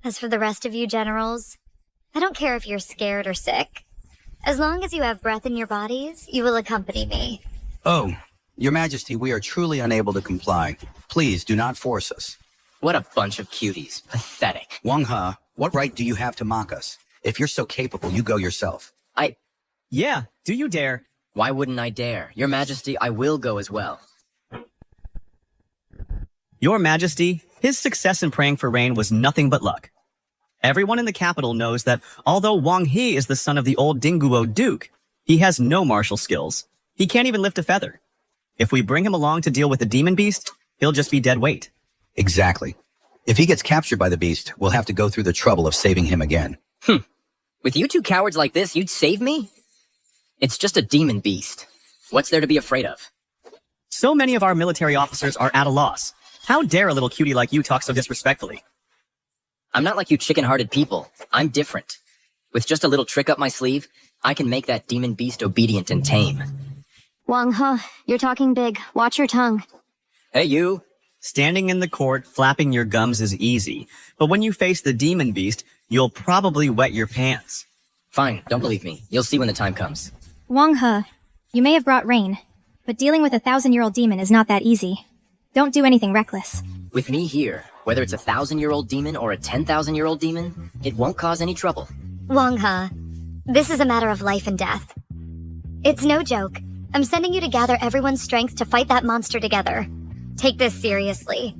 As for the rest of you generals, I don't care if you're scared or sick. As long as you have breath in your bodies, you will accompany me. Oh, Your Majesty, we are truly unable to comply. Please do not force us. What a bunch of cuties. Pathetic. Wang He, what right do you have to mock us? If you're so capable, you go yourself. Yeah, do you dare? Why wouldn't I dare? Your Majesty, I will go as well. Your Majesty, his success in praying for rain was nothing but luck. Everyone in the capital knows that although Wang He is the son of the old Dingguo Duke, he has no martial skills. He can't even lift a feather. If we bring him along to deal with the demon beast, he'll just be dead weight. Exactly. If he gets captured by the beast, we'll have to go through the trouble of saving him again. With you two cowards like this, you'd save me? It's just a demon beast. What's there to be afraid of? So many of our military officers are at a loss. How dare a little cutie like you talk so disrespectfully? I'm not like you chicken-hearted people. I'm different. With just a little trick up my sleeve, I can make that demon beast obedient and tame. Wang He, you're talking big. Watch your tongue. Hey, you. Standing in the court, flapping your gums is easy. But when you face the demon beast, you'll probably wet your pants. Fine, don't believe me. You'll see when the time comes. Wang He, you may have brought rain, but dealing with a 1,000-year-old demon is not that easy. Don't do anything reckless. With me here, whether it's a 1,000-year-old demon or a 10,000-year-old demon, it won't cause any trouble. Wang He, this is a matter of life and death. It's no joke. I'm sending you to gather everyone's strength to fight that monster together. Take this seriously.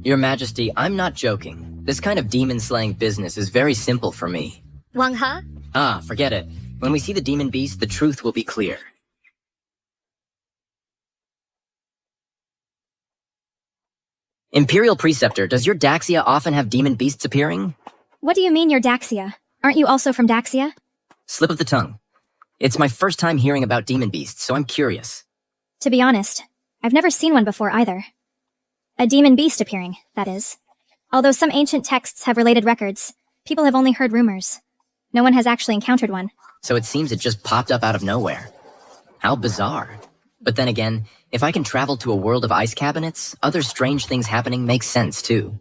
Your Majesty, I'm not joking. This kind of demon-slaying business is very simple for me. Wang He? Ah, forget it. When we see the demon beast, the truth will be clear. Imperial Preceptor, does your Daxia often have demon beasts appearing? What do you mean you're Daxia? Aren't you also from Daxia? Slip of the tongue. It's my first time hearing about demon beasts, so I'm curious. To be honest, I've never seen one before either. A demon beast appearing, that is. Although some ancient texts have related records, people have only heard rumors. No one has actually encountered one. So it seems it just popped up out of nowhere. How bizarre. But then again, if I can travel to a world of ice cabinets, other strange things happening makes sense too.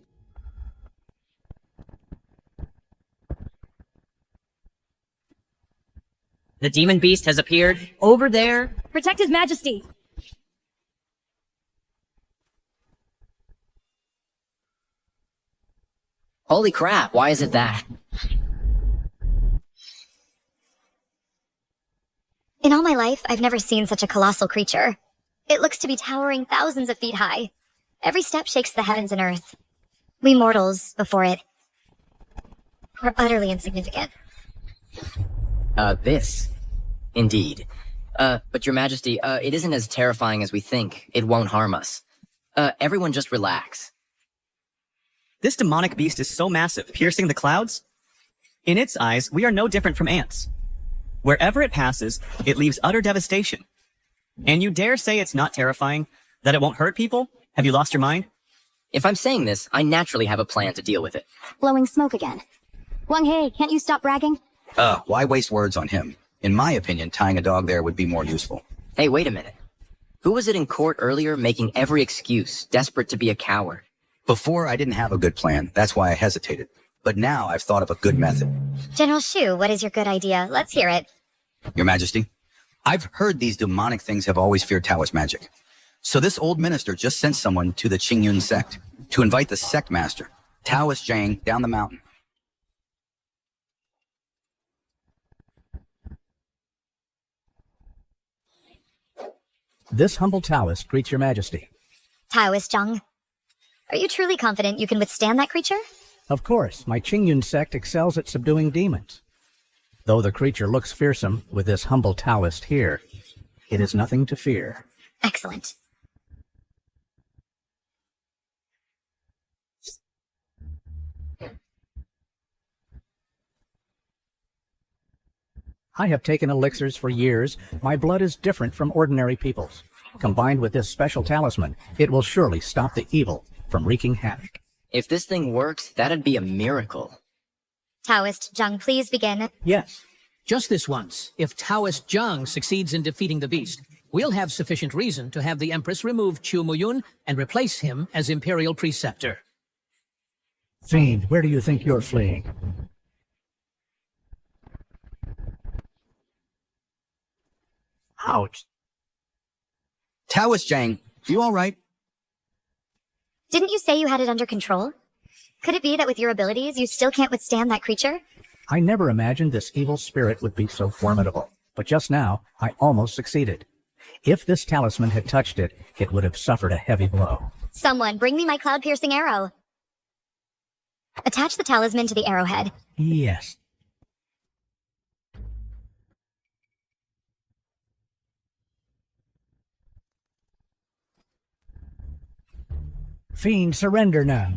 The demon beast has appeared over there. Protect His Majesty! Holy crap, why is it that? In all my life, I've never seen such a colossal creature. It looks to be towering thousands of feet high. Every step shakes the heavens and earth. We mortals, before it, are utterly insignificant. This. Indeed. But Your Majesty, it isn't as terrifying as we think. It won't harm us. Everyone just relax. This demonic beast is so massive, piercing the clouds. In its eyes, we are no different from ants. Wherever it passes, it leaves utter devastation. And you dare say it's not terrifying? That it won't hurt people? Have you lost your mind? If I'm saying this, I naturally have a plan to deal with it. Blowing smoke again. Wang He, can't you stop bragging? Why waste words on him? In my opinion, tying a dog there would be more useful. Hey, wait a minute. Who was it in court earlier making every excuse, desperate to be a coward? Before, I didn't have a good plan. That's why I hesitated. But now I've thought of a good method. General Shu, what is your good idea? Let's hear it. Your Majesty, I've heard these demonic things have always feared Taoist magic. So this old minister just sent someone to the Qingyun sect to invite the sect master, Taoist Zhang, down the mountain. This humble Taoist greets your Majesty. Taoist Zhang, are you truly confident you can withstand that creature? Of course, my Qingyun sect excels at subduing demons. Though the creature looks fearsome with this humble Taoist here, it is nothing to fear. Excellent. I have taken elixirs for years. My blood is different from ordinary people's. Combined with this special talisman, it will surely stop the evil from wreaking havoc. If this thing works, that'd be a miracle. Taoist Zhang, please begin. Yes. Just this once, if Taoist Zhang succeeds in defeating the beast, we'll have sufficient reason to have the Empress remove Chu Muyun and replace him as Imperial Preceptor. Fiend, where do you think you're fleeing? Ouch. Taoist Zhang, you all right? Didn't you say you had it under control? Could it be that with your abilities, you still can't withstand that creature? I never imagined this evil spirit would be so formidable, but just now, I almost succeeded. If this talisman had touched it, it would have suffered a heavy blow. Someone, bring me my cloud-piercing arrow. Attach the talisman to the arrowhead. Yes. Fiend, surrender now.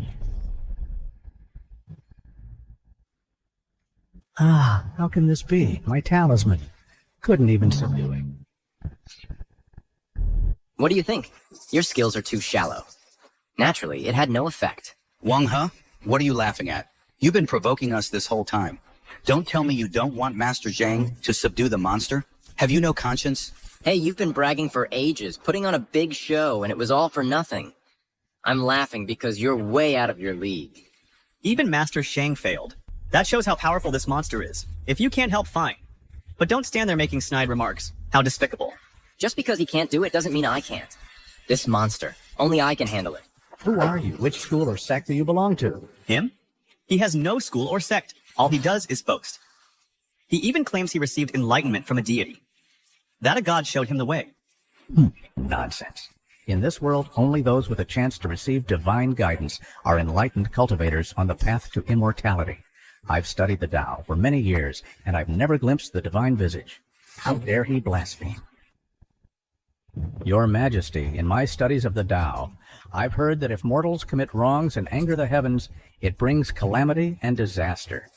Ah, how can this be? My talisman. Couldn't even subdue it. What do you think? Your skills are too shallow. Naturally, it had no effect. Wang He, what are you laughing at? You've been provoking us this whole time. Don't tell me you don't want Master Zhang to subdue the monster. Have you no conscience? Hey, you've been bragging for ages, putting on a big show, and it was all for nothing. I'm laughing because you're way out of your league. Even Master Shang failed. That shows how powerful this monster is. If you can't help, fine. But don't stand there making snide remarks. How despicable. Just because he can't do it doesn't mean I can't. This monster, only I can handle it. Who are you? Which school or sect do you belong to? Him? He has no school or sect. All he does is boast. He even claims he received enlightenment from a deity. That a god showed him the way. Nonsense. In this world, only those with a chance to receive divine guidance are enlightened cultivators on the path to immortality. I've studied the Tao for many years, and I've never glimpsed the divine visage. How dare he blaspheme? Your Majesty, in my studies of the Tao, I've heard that if mortals commit wrongs and anger the heavens, it brings calamity and disaster.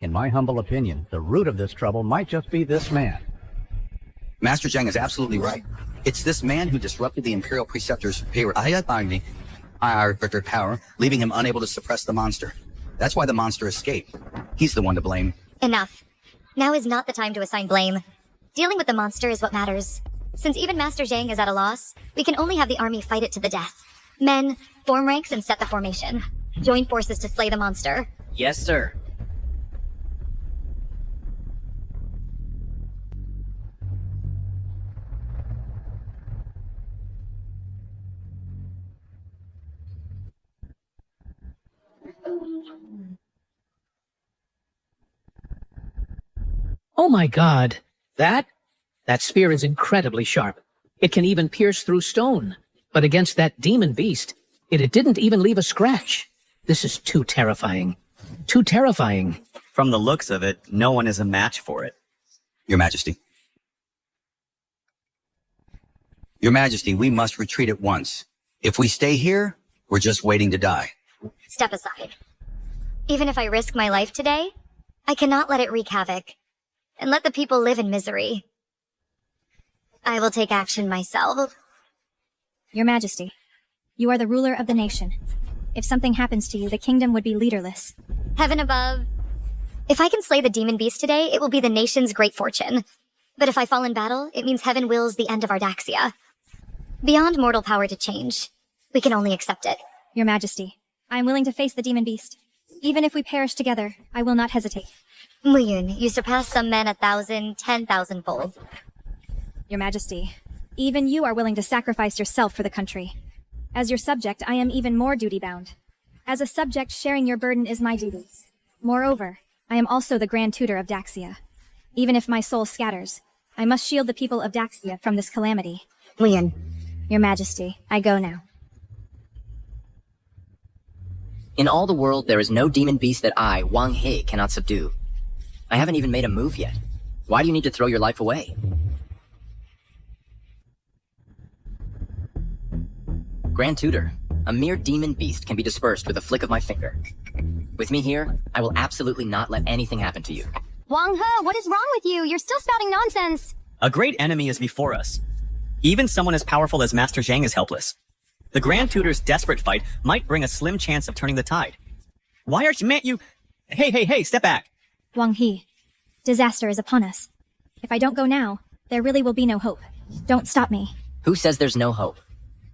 In my humble opinion, the root of this trouble might just be this man. Master Zhang is absolutely right. It's this man who disrupted the Imperial Preceptor's power, leaving him unable to suppress the monster. That's why the monster escaped. He's the one to blame. Enough. Now is not the time to assign blame. Dealing with the monster is what matters. Since even Master Zhang is at a loss, we can only have the army fight it to the death. Men, form ranks and set the formation. Join forces to slay the monster. Yes, sir. Oh my god. That spear is incredibly sharp. It can even pierce through stone. But against that demon beast, it didn't even leave a scratch. This is too terrifying. Too terrifying. From the looks of it, no one is a match for it. Your Majesty. Your Majesty, we must retreat at once. If we stay here, we're just waiting to die. step aside. Even if I risk my life today, I cannot let it wreak havoc, and let the people live in misery. I will take action myself. Your Majesty, you are the ruler of the nation. If something happens to you, the kingdom would be leaderless. Heaven above. If I can slay the demon beast today, it will be the nation's great fortune. But if I fall in battle, it means heaven wills the end of Ardaxia. Beyond mortal power to change, we can only accept it. Your Majesty, I am willing to face the demon beast. Even if we perish together, I will not hesitate. Muyun, you surpass some men 1,000, 10,000-fold. Your Majesty, even you are willing to sacrifice yourself for the country. As your subject, I am even more duty-bound. As a subject, sharing your burden is my duty. Moreover, I am also the Grand Tutor of Daxia. Even if my soul scatters, I must shield the people of Daxia from this calamity. Muyun. Your Majesty, I go now. In all the world, there is no demon beast that I, Wang He, cannot subdue. I haven't even made a move yet. Why do you need to throw your life away? Grand Tutor, a mere demon beast can be dispersed with a flick of my finger. With me here, I will absolutely not let anything happen to you. Wang He, what is wrong with you? You're still spouting nonsense. A great enemy is before us. Even someone as powerful as Master Zhang is helpless. The Grand Tutor's desperate fight might bring a slim chance of turning the tide. Why aren't you— Hey, step back! Wang He, disaster is upon us. If I don't go now, there really will be no hope. Don't stop me. Who says there's no hope?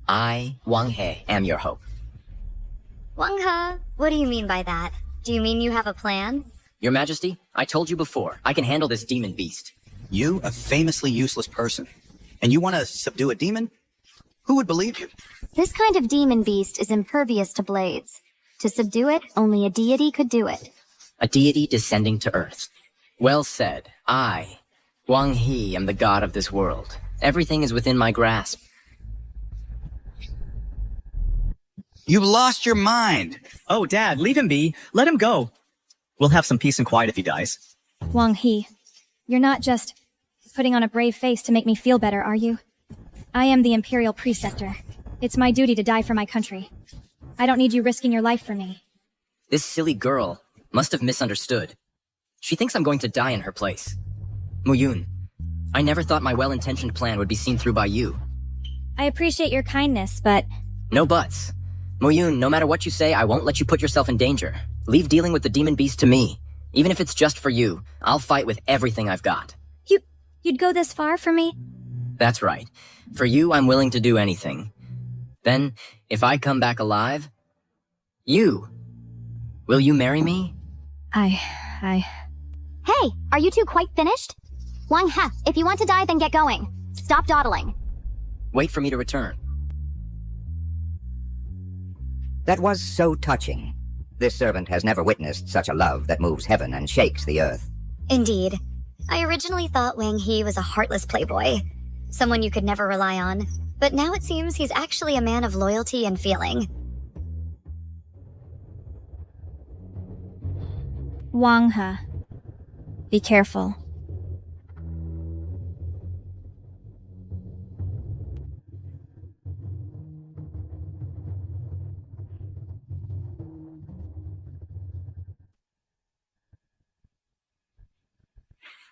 I, Wang He, am your hope. Wang He, what do you mean by that? Do you mean you have a plan? Your Majesty, I told you before, I can handle this demon beast. You, a famously useless person, and you want to subdue a demon? Who would believe you? This kind of demon beast is impervious to blades. To subdue it, only a deity could do it. A deity descending to Earth. Well said. I, Wang He, am the god of this world. Everything is within my grasp. You've lost your mind. Oh, Dad, leave him be. Let him go. We'll have some peace and quiet if he dies. Wang He, you're not just putting on a brave face to make me feel better, are you? I am the Imperial Preceptor. It's my duty to die for my country. I don't need you risking your life for me. This silly girl must have misunderstood. She thinks I'm going to die in her place. Muyun, I never thought my well-intentioned plan would be seen through by you. I appreciate your kindness, but... No buts. Muyun, no matter what you say, I won't let you put yourself in danger. Leave dealing with the demon beast to me. Even if it's just for you, I'll fight with everything I've got. You'd go this far for me? That's right. For you, I'm willing to do anything. Then, if I come back alive, will you marry me? Hey, are you two quite finished? Wang He, if you want to die, then get going. Stop dawdling. Wait for me to return. That was so touching. This servant has never witnessed such a love that moves heaven and shakes the earth. Indeed. I originally thought Wang He was a heartless playboy. Someone you could never rely on. But now it seems he's actually a man of loyalty and feeling. Wang He, be careful.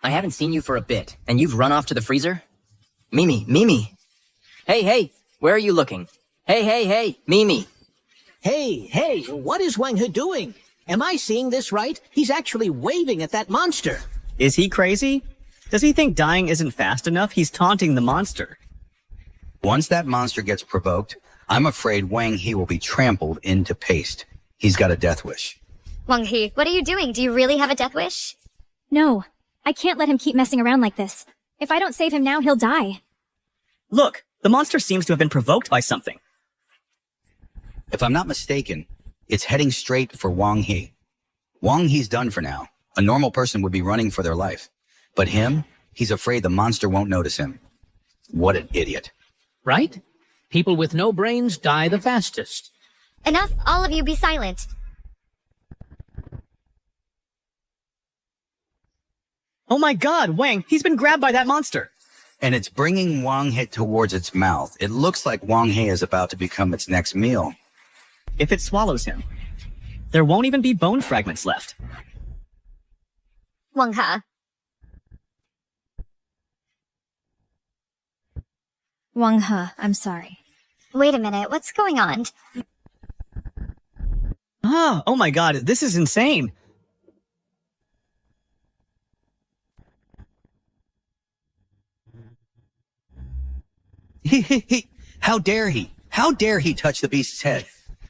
I haven't seen you for a bit, and you've run off to the freezer? Mimi! Hey, where are you looking? Hey, Mimi! Hey, what is Wang He doing? Am I seeing this right? He's actually waving at that monster. Is he crazy? Does he think dying isn't fast enough? He's taunting the monster. Once that monster gets provoked, I'm afraid Wang He will be trampled into paste. He's got a death wish. Wang He, what are you doing? Do you really have a death wish? No, I can't let him keep messing around like this. If I don't save him now, he'll die. Look, the monster seems to have been provoked by something. If I'm not mistaken, it's heading straight for Wang He. Wang He's done for now. A normal person would be running for their life. But him, he's afraid the monster won't notice him. What an idiot. Right? People with no brains die the fastest. Enough, all of you be silent. Oh my god, Wang, he's been grabbed by that monster. And it's bringing Wang He towards its mouth. It looks like Wang He is about to become its next meal. If it swallows him, There won't even be bone fragments left. Wang He. Wang He, I'm sorry. Wait a minute, what's going on? Oh my god, this is insane. How dare he? How dare he touch the beast's head?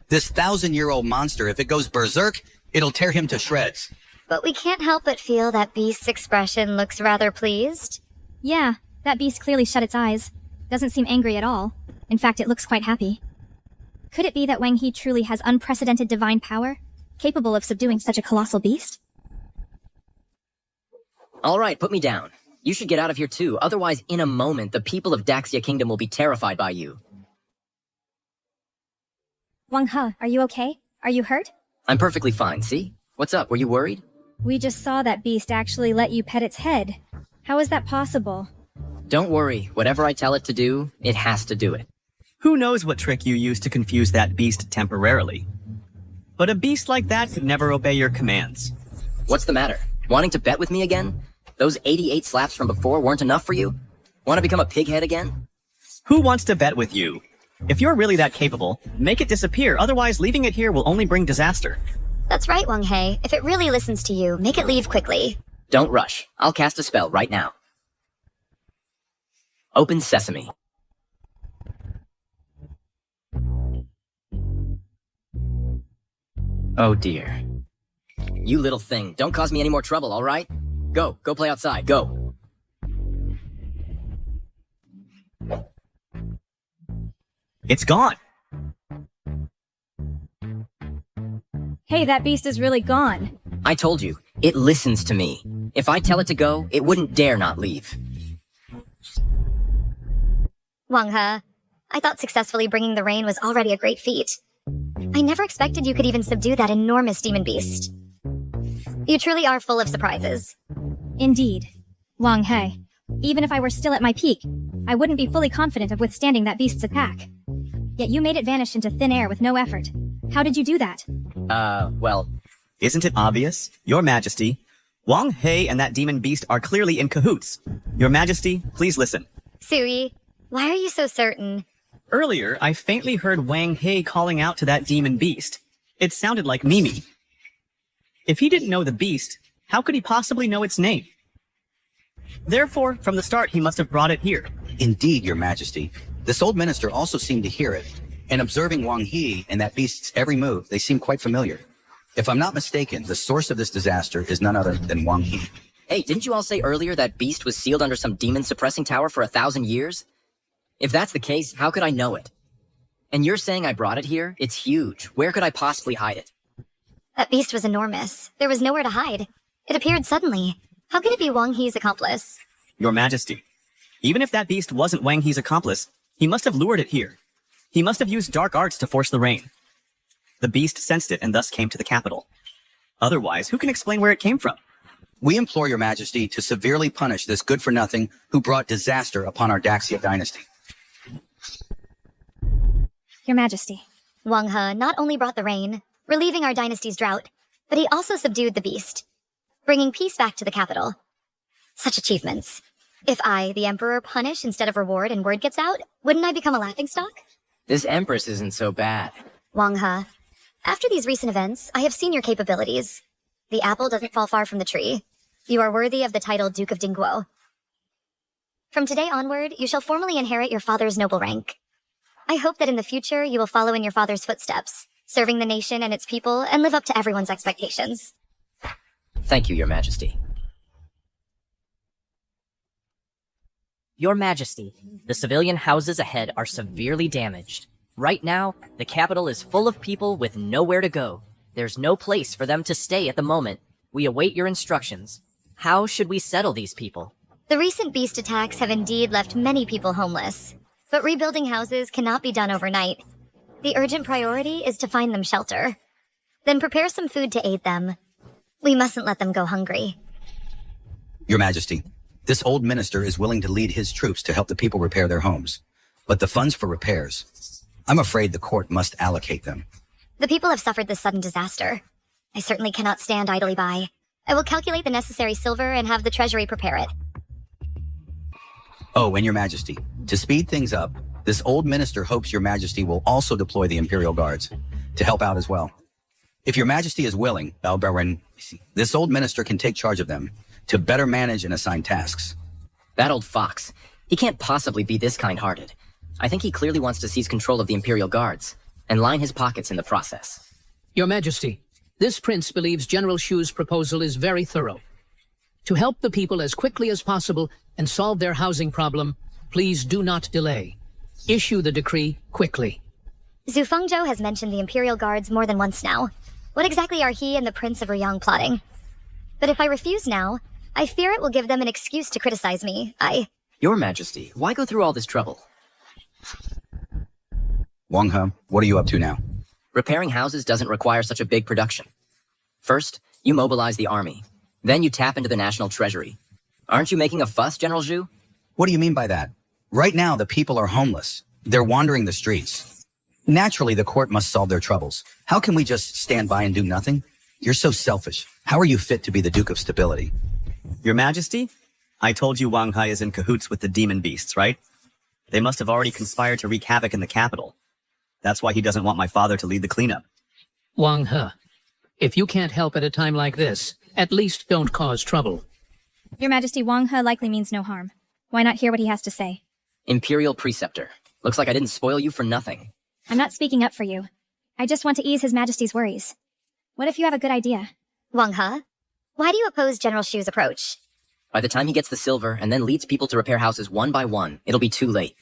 This 1,000-year-old monster, if it goes berserk, it'll tear him to shreds. But we can't help but feel that beast's expression looks rather pleased. Yeah, that beast clearly shut its eyes. Doesn't seem angry at all. In fact, it looks quite happy. Could it be that Wang He truly has unprecedented divine power, capable of subduing such a colossal beast? All right, put me down. You should get out of here too, otherwise in a moment the people of Daxia Kingdom will be terrified by you. Wang He, are you okay? Are you hurt? I'm perfectly fine, see? What's up, were you worried? We just saw that beast actually let you pet its head. How is that possible? Don't worry, whatever I tell it to do, it has to do it. Who knows what trick you used to confuse that beast temporarily? But a beast like that could never obey your commands. What's the matter? Wanting to bet with me again? Those 88 slaps from before weren't enough for you? Want to become a pighead again? Who wants to bet with you? If you're really that capable, make it disappear, otherwise leaving it here will only bring disaster. That's right, Wang He. If it really listens to you, make it leave quickly. Don't rush. I'll cast a spell right now. Open sesame. Oh dear. You little thing, don't cause me any more trouble, alright? Go play outside, go. It's gone. Hey, that beast is really gone. I told you, it listens to me. If I tell it to go, it wouldn't dare not leave. Wang He, I thought successfully bringing the rain was already a great feat. I never expected you could even subdue that enormous demon beast. You truly are full of surprises. Indeed. Wang He, even if I were still at my peak, I wouldn't be fully confident of withstanding that beast's attack. Yet you made it vanish into thin air with no effort. How did you do that? Well... Isn't it obvious? Your Majesty, Wang He and that demon beast are clearly in cahoots. Your Majesty, please listen. Sui, why are you so certain? Earlier, I faintly heard Wang He calling out to that demon beast. It sounded like Mimi. If he didn't know the beast, how could he possibly know its name? Therefore, from the start, he must have brought it here. Indeed, Your Majesty. This old minister also seemed to hear it, and observing Wang He and that beast's every move, they seem quite familiar. If I'm not mistaken, the source of this disaster is none other than Wang He. Hey, didn't you all say earlier that beast was sealed under some demon-suppressing tower for 1,000 years? If that's the case, how could I know it? And you're saying I brought it here? It's huge. Where could I possibly hide it? That beast was enormous. There was nowhere to hide. It appeared suddenly. How could it be Wang He's accomplice? Your Majesty, even if that beast wasn't Wang He's accomplice, he must have lured it here. He must have used dark arts to force the rain. The beast sensed it and thus came to the capital. Otherwise, who can explain where it came from? We implore Your Majesty to severely punish this good-for-nothing who brought disaster upon our Daxia dynasty. Your Majesty. Wang He not only brought the rain, relieving our dynasty's drought, but he also subdued the beast, bringing peace back to the capital. Such achievements. If I, the Emperor, punish instead of reward and word gets out, wouldn't I become a laughingstock? This Empress isn't so bad. Wang He, after these recent events, I have seen your capabilities. The apple doesn't fall far from the tree. You are worthy of the title Duke of Dingguo. From today onward, you shall formally inherit your father's noble rank. I hope that in the future you will follow in your father's footsteps, serving the nation and its people, and live up to everyone's expectations. Thank you, Your Majesty. Your Majesty, the civilian houses ahead are severely damaged. Right now, the capital is full of people with nowhere to go. There's no place for them to stay at the moment. We await your instructions. How should we settle these people? The recent beast attacks have indeed left many people homeless. But rebuilding houses cannot be done overnight. The urgent priority is to find them shelter. Then prepare some food to aid them. We mustn't let them go hungry. Your Majesty, this old minister is willing to lead his troops to help the people repair their homes. But the funds for repairs, I'm afraid the court must allocate them. The people have suffered this sudden disaster. I certainly cannot stand idly by. I will calculate the necessary silver and have the treasury prepare it. Oh, and your majesty, to speed things up, this old minister hopes your majesty will also deploy the Imperial Guards to help out as well. If your majesty is willing, Baron, this old minister can take charge of them to better manage and assign tasks. That old fox. He can't possibly be this kind-hearted. I think he clearly wants to seize control of the Imperial Guards and line his pockets in the process. Your Majesty, this prince believes General Shu's proposal is very thorough. To help the people as quickly as possible and solve their housing problem, please do not delay. Issue the decree quickly. Zhu Fengzhou has mentioned the Imperial Guards more than once now. What exactly are he and the Prince of Ruyang plotting? But if I refuse now, I fear it will give them an excuse to criticize me. Your Majesty, why go through all this trouble? Wang He, what are you up to now? Repairing houses doesn't require such a big production. First, you mobilize the army. Then you tap into the national treasury. Aren't you making a fuss, General Zhu? What do you mean by that? Right now, the people are homeless. They're wandering the streets. Naturally, the court must solve their troubles. How can we just stand by and do nothing? You're so selfish. How are you fit to be the Duke of Stability? Your Majesty, I told you Wang He is in cahoots with the demon beasts, right? They must have already conspired to wreak havoc in the capital. That's why he doesn't want my father to lead the cleanup. Wang He, if you can't help at a time like this, at least don't cause trouble. Your Majesty, Wang He likely means no harm. Why not hear what he has to say? Imperial Preceptor. Looks like I didn't spoil you for nothing. I'm not speaking up for you. I just want to ease His Majesty's worries. What if you have a good idea? Wang He, why do you oppose General Shu's approach? By the time he gets the silver and then leads people to repair houses one by one, it'll be too late.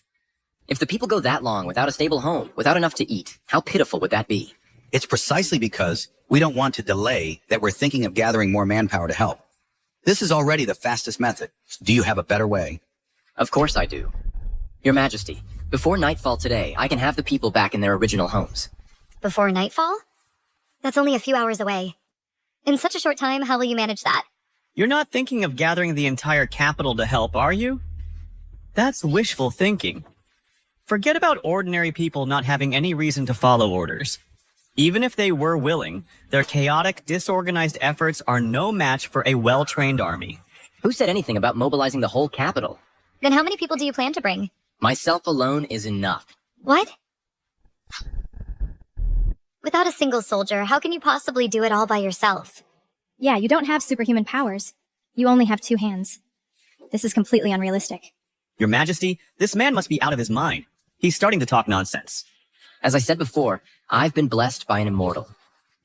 If the people go that long without a stable home, without enough to eat, how pitiful would that be? It's precisely because we don't want to delay that we're thinking of gathering more manpower to help. This is already the fastest method. Do you have a better way? Of course I do. Your Majesty, before nightfall today, I can have the people back in their original homes. Before nightfall? That's only a few hours away. In such a short time, how will you manage that? You're not thinking of gathering the entire capital to help, are you? That's wishful thinking. Forget about ordinary people not having any reason to follow orders. Even if they were willing, their chaotic, disorganized efforts are no match for a well-trained army. Who said anything about mobilizing the whole capital? Then how many people do you plan to bring? Myself alone is enough. What? Without a single soldier, how can you possibly do it all by yourself? Yeah, you don't have superhuman powers. You only have 2 hands. This is completely unrealistic. Your Majesty, this man must be out of his mind. He's starting to talk nonsense. As I said before, I've been blessed by an immortal.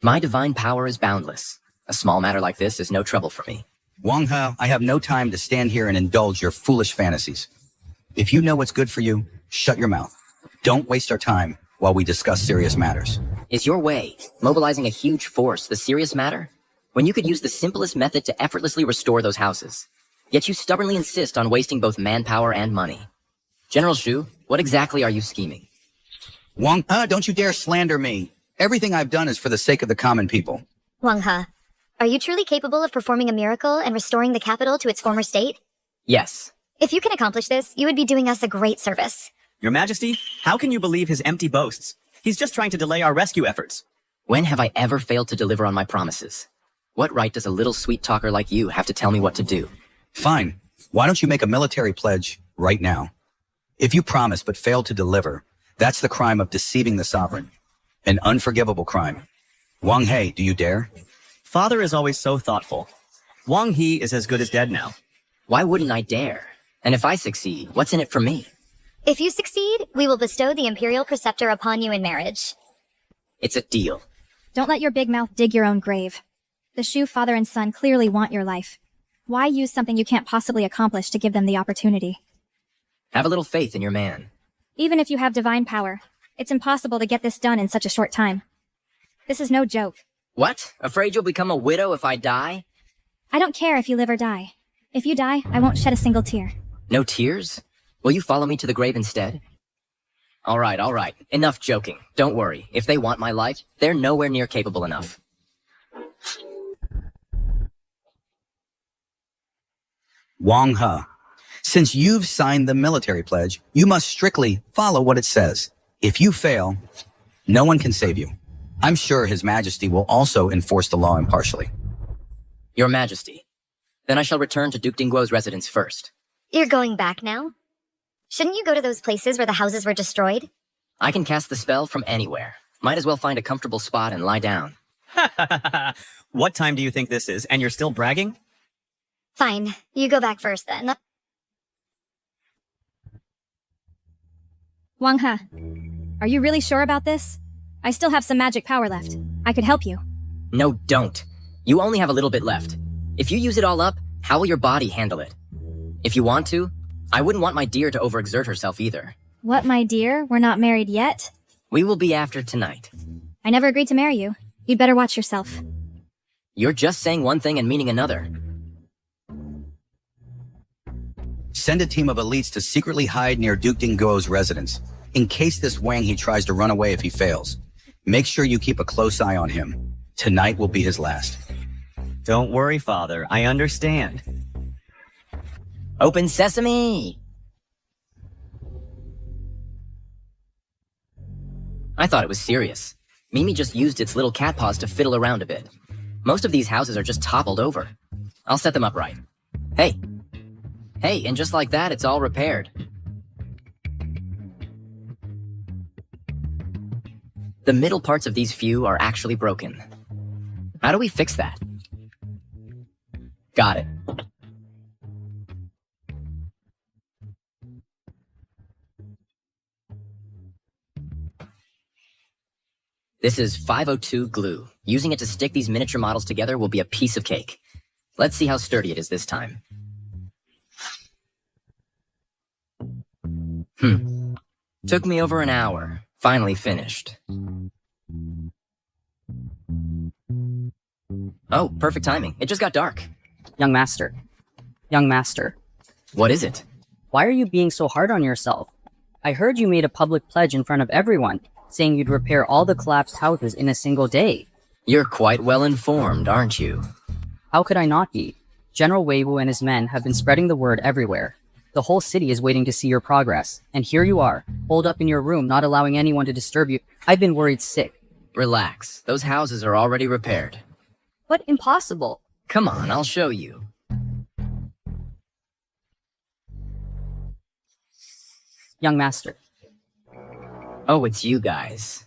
My divine power is boundless. A small matter like this is no trouble for me. Wang He, I have no time to stand here and indulge your foolish fantasies. If you know what's good for you, shut your mouth. Don't waste our time while we discuss serious matters. Is your way, mobilizing a huge force, the serious matter? When you could use the simplest method to effortlessly restore those houses. Yet you stubbornly insist on wasting both manpower and money. General Shu, what exactly are you scheming? Wang He, don't you dare slander me. Everything I've done is for the sake of the common people. Wang He, are you truly capable of performing a miracle and restoring the capital to its former state? Yes. If you can accomplish this, you would be doing us a great service. Your Majesty, how can you believe his empty boasts? He's just trying to delay our rescue efforts. When have I ever failed to deliver on my promises? What right does a little sweet talker like you have to tell me what to do? Fine. Why don't you make a military pledge right now? If you promise but fail to deliver, that's the crime of deceiving the sovereign. An unforgivable crime. Wang He, do you dare? Father is always so thoughtful. Wang He is as good as dead now. Why wouldn't I dare? And if I succeed, what's in it for me? If you succeed, we will bestow the Imperial Preceptor upon you in marriage. It's a deal. Don't let your big mouth dig your own grave. The Shu father and son clearly want your life. Why use something you can't possibly accomplish to give them the opportunity? Have a little faith in your man. Even if you have divine power, it's impossible to get this done in such a short time. This is no joke. What? Afraid you'll become a widow if I die? I don't care if you live or die. If you die, I won't shed a single tear. No tears? Will you follow me to the grave instead? All right. Enough joking. Don't worry. If they want my life, they're nowhere near capable enough. Wang He, since you've signed the military pledge, you must strictly follow what it says. If you fail, no one can save you. I'm sure His Majesty will also enforce the law impartially. Your Majesty. Then I shall return to Duke Dingguo's residence first. You're going back now? Shouldn't you go to those places where the houses were destroyed? I can cast the spell from anywhere. Might as well find a comfortable spot and lie down. What time do you think this is, and you're still bragging? Fine, you go back first then. Wang He, are you really sure about this? I still have some magic power left. I could help you. No, don't. You only have a little bit left. If you use it all up, how will your body handle it? If you want to, I wouldn't want my dear to overexert herself either. What, my dear? We're not married yet? We will be after tonight. I never agreed to marry you. You'd better watch yourself. You're just saying one thing and meaning another. Send a team of elites to secretly hide near Duke Dingguo's residence, in case this Wang He tries to run away if he fails. Make sure you keep a close eye on him. Tonight will be his last. Don't worry, Father. I understand. Open sesame! I thought it was serious. Mimi just used its little cat paws to fiddle around a bit. Most of these houses are just toppled over. I'll set them up right. Hey. Hey, and just like that, it's all repaired. The middle parts of these few are actually broken. How do we fix that? Got it. This is 502 glue. Using it to stick these miniature models together will be a piece of cake. Let's see how sturdy it is this time. Took me over an hour. Finally finished. Oh, perfect timing. It just got dark. Young master. Young master. What is it? Why are you being so hard on yourself? I heard you made a public pledge in front of everyone, saying you'd repair all the collapsed houses in a single day. You're quite well informed, aren't you? How could I not be? General Weiwu and his men have been spreading the word everywhere. The whole city is waiting to see your progress, and here you are, holed up in your room, not allowing anyone to disturb you. I've been worried sick. Relax. Those houses are already repaired. What? Impossible. Come on, I'll show you. Young master. Oh, it's you guys.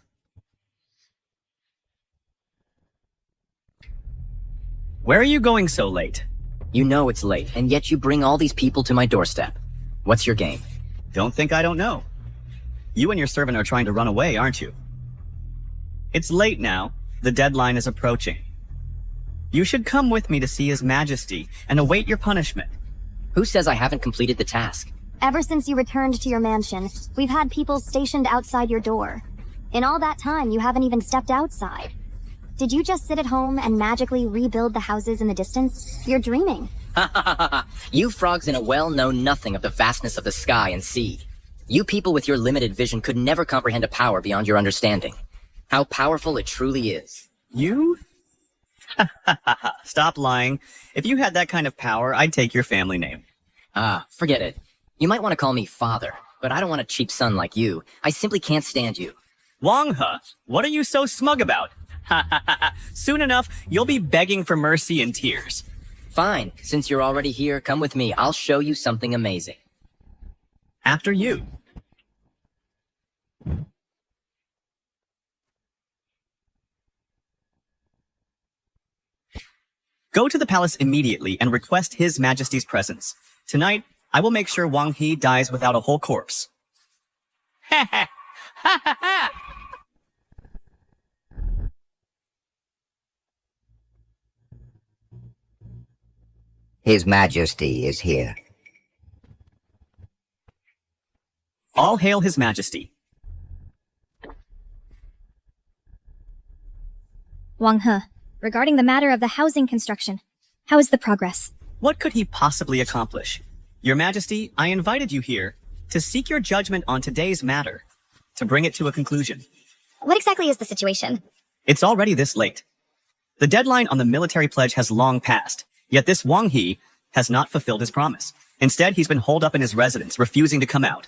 Where are you going so late? You know it's late, and yet you bring all these people to my doorstep. What's your game? Don't think I don't know. You and your servant are trying to run away, aren't you? It's late now. The deadline is approaching. You should come with me to see His Majesty and await your punishment. Who says I haven't completed the task? Ever since you returned to your mansion, we've had people stationed outside your door. In all that time, you haven't even stepped outside. Did you just sit at home and magically rebuild the houses in the distance? You're dreaming. You frogs in a well know nothing of the vastness of the sky and sea. You people with your limited vision could never comprehend a power beyond your understanding. How powerful it truly is. You? Stop lying. If you had that kind of power, I'd take your family name. Forget it. You might want to call me father, but I don't want a cheap son like you. I simply can't stand you. Wang He, what are you so smug about? Soon enough, you'll be begging for mercy in tears. Fine. Since you're already here, come with me. I'll show you something amazing. After you. Go to the palace immediately and request His Majesty's presence. Tonight, I will make sure Wang He dies without a whole corpse. Ha ha! Ha ha ha! His Majesty is here. All hail His Majesty. Wang He, regarding the matter of the housing construction, how is the progress? What could he possibly accomplish? Your Majesty, I invited you here to seek your judgment on today's matter, to bring it to a conclusion. What exactly is the situation? It's already this late. The deadline on the military pledge has long passed, yet this Wang He has not fulfilled his promise. Instead, he's been holed up in his residence, refusing to come out.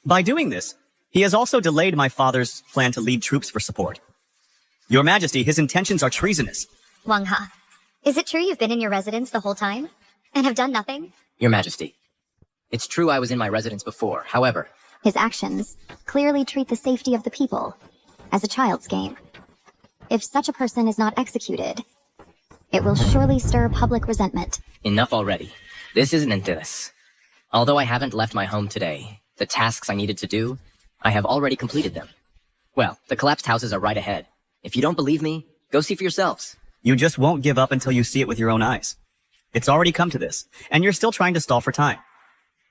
By doing this, he has also delayed my father's plan to lead troops for support. Your Majesty, his intentions are treasonous. Wang He, is it true you've been in your residence the whole time? And have done nothing? Your Majesty, it's true I was in my residence before. However, His actions clearly treat the safety of the people as a child's game. If such a person is not executed, it will surely stir public resentment. enough already. This isn't Antilles. Although I haven't left my home today, the tasks I needed to do, I have already completed them. Well, the collapsed houses are right ahead. If you don't believe me, go see for yourselves. You just won't give up until you see it with your own eyes. It's already come to this, and you're still trying to stall for time.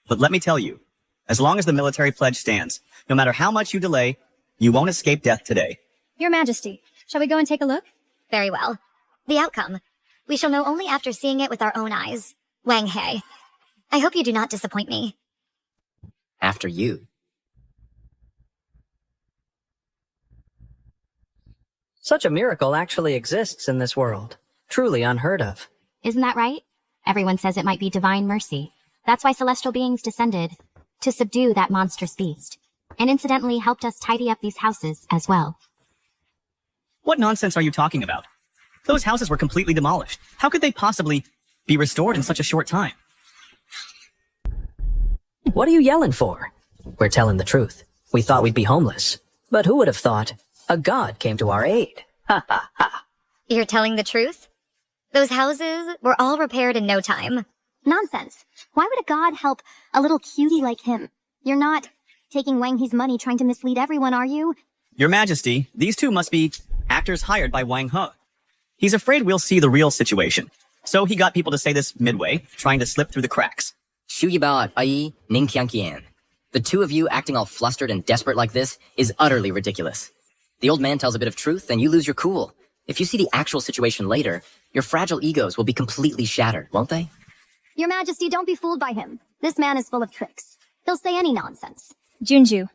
But let me tell you, as long as the military pledge stands, no matter how much you delay, you won't escape death today. Your Majesty, shall we go and take a look? Very well. The outcome. We shall know only after seeing it with our own eyes. Wang He, I hope you do not disappoint me. After you. Such a miracle actually exists in this world. Truly unheard of. Isn't that right? Everyone says it might be divine mercy. That's why celestial beings descended, to subdue that monstrous beast. And incidentally helped us tidy up these houses as well. What nonsense are you talking about? Those houses were completely demolished. How could they possibly be restored in such a short time? What are you yelling for? We're telling the truth. We thought we'd be homeless. But who would have thought a god came to our aid? Ha ha ha. You're telling the truth? Those houses were all repaired in no time. Nonsense. Why would a god help a little cutie like him? You're not taking Wang He's money trying to mislead everyone, are you? Your Majesty, these two must be actors hired by Wang He. He's afraid we'll see the real situation. So he got people to say this midway, trying to slip through the cracks. Shu Yibao at Ai, Ning Qianqian. The two of you acting all flustered and desperate like this is utterly ridiculous. The old man tells a bit of truth and you lose your cool. If you see the actual situation later, your fragile egos will be completely shattered, won't they? Your Majesty, don't be fooled by him. This man is full of tricks. He'll say any nonsense. Junju,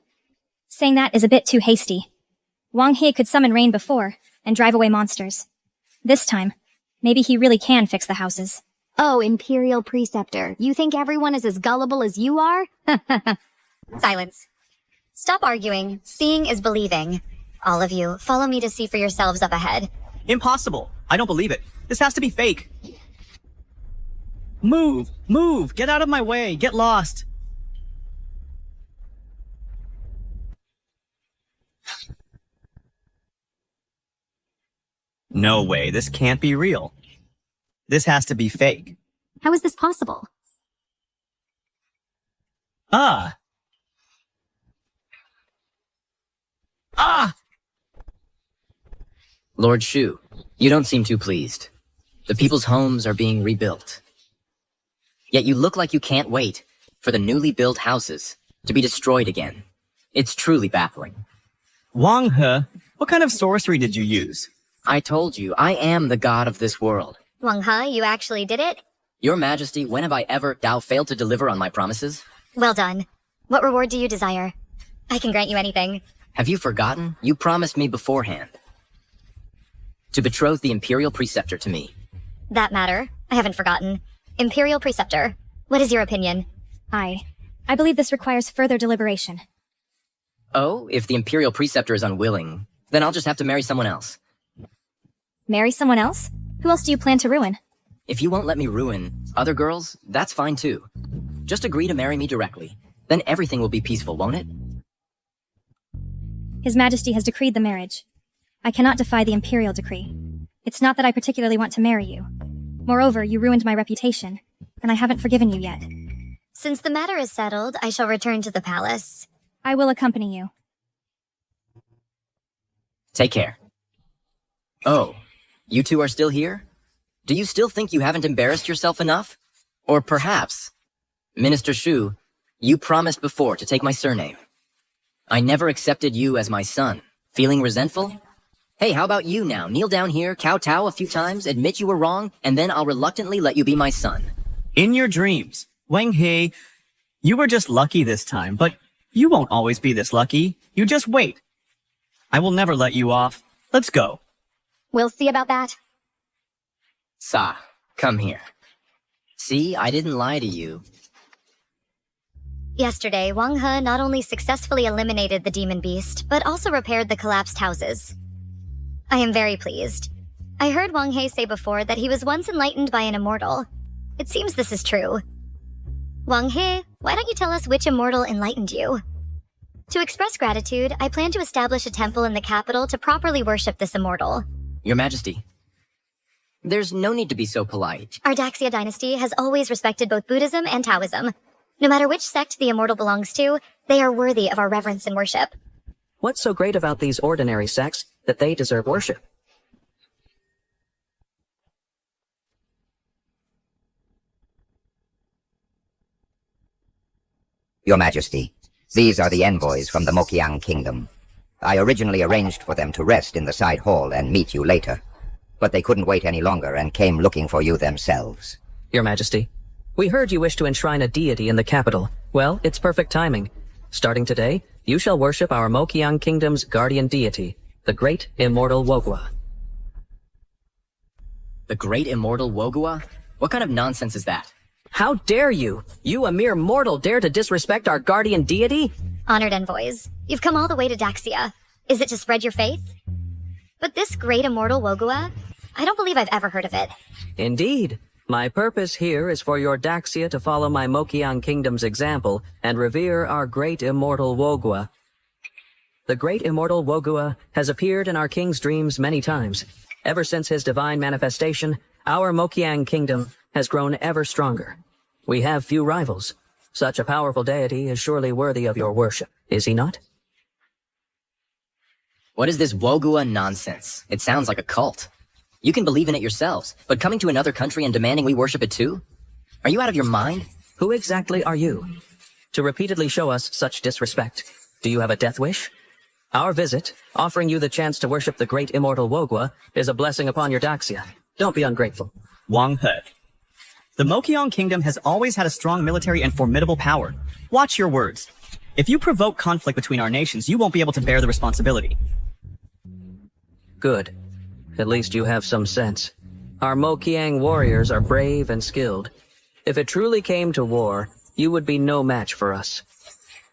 saying that is a bit too hasty. Wang He could summon rain before and drive away monsters. This time, maybe he really can fix the houses. Oh, Imperial Preceptor, you think everyone is as gullible as you are? Silence. Stop arguing. Seeing is believing. All of you, follow me to see for yourselves up ahead. Impossible. I don't believe it. This has to be fake. Move! Move! Get out of my way! Get lost! No way. This can't be real. This has to be fake. How is this possible? Ah! Ah! Lord Shu, you don't seem too pleased. The people's homes are being rebuilt. Yet you look like you can't wait for the newly built houses to be destroyed again. It's truly baffling. Wang He, what kind of sorcery did you use? I told you, I am the god of this world. Wang He, you actually did it? Your Majesty, when have I ever failed to deliver on my promises? Well done. What reward do you desire? I can grant you anything. Have you forgotten? You promised me beforehand to betroth the Imperial Preceptor to me. That matter, I haven't forgotten. Imperial Preceptor, what is your opinion? I believe this requires further deliberation. Oh, if the Imperial Preceptor is unwilling, then I'll just have to marry someone else. Marry someone else? Who else do you plan to ruin? If you won't let me ruin other girls, that's fine too. Just agree to marry me directly. Then everything will be peaceful, won't it? His Majesty has decreed the marriage. I cannot defy the Imperial decree. It's not that I particularly want to marry you. Moreover, you ruined my reputation, and I haven't forgiven you yet. Since the matter is settled, I shall return to the palace. I will accompany you. Take care. Oh, you two are still here? Do you still think you haven't embarrassed yourself enough? Or perhaps, Minister Shu, you promised before to take my surname. I never accepted you as my son. Feeling resentful? Hey, how about you now? Kneel down here, kowtow a few times, admit you were wrong, and then I'll reluctantly let you be my son. In your dreams. Wang He, you were just lucky this time, but you won't always be this lucky. You just wait. I will never let you off. Let's go. We'll see about that. Sa, come here. See, I didn't lie to you. Yesterday, Wang He not only successfully eliminated the demon beast, but also repaired the collapsed houses. I am very pleased. I heard Wang He say before that he was once enlightened by an immortal. It seems this is true. Wang He, why don't you tell us which immortal enlightened you? To express gratitude, I plan to establish a temple in the capital to properly worship this immortal. Your Majesty, there's no need to be so polite. Our Daxia dynasty has always respected both Buddhism and Taoism. No matter which sect the immortal belongs to, they are worthy of our reverence and worship. What's so great about these ordinary sects that they deserve worship? Your Majesty, these are the envoys from the Mokiang Kingdom. I originally arranged for them to rest in the side hall and meet you later, but they couldn't wait any longer and came looking for you themselves. Your Majesty, we heard you wish to enshrine a deity in the capital. Well, it's perfect timing. Starting today, you shall worship our Mokiang Kingdom's guardian deity, the great immortal Wogua. The great immortal Wogua? What kind of nonsense is that? How dare you? You, a mere mortal, dare to disrespect our guardian deity? Honored envoys, you've come all the way to Daxia. Is it to spread your faith? But this great immortal Wogua, I don't believe I've ever heard of it. Indeed. My purpose here is for your Daxia to follow my Mokiang Kingdom's example and revere our great immortal Wogua. The great immortal Wogua has appeared in our king's dreams many times. Ever since his divine manifestation, our Mokiang Kingdom has grown ever stronger. We have few rivals. Such a powerful deity is surely worthy of your worship, is he not? What is this Wogua nonsense? It sounds like a cult. You can believe in it yourselves, but coming to another country and demanding we worship it too? Are you out of your mind? Who exactly are you? To repeatedly show us such disrespect, do you have a death wish? Our visit, offering you the chance to worship the great immortal Wogua, is a blessing upon your Daxia. Don't be ungrateful. Wang He. The Mokiang Kingdom has always had a strong military and formidable power. Watch your words. If you provoke conflict between our nations, you won't be able to bear the responsibility. Good. At least you have some sense. Our Mokiang warriors are brave and skilled. If it truly came to war, you would be no match for us.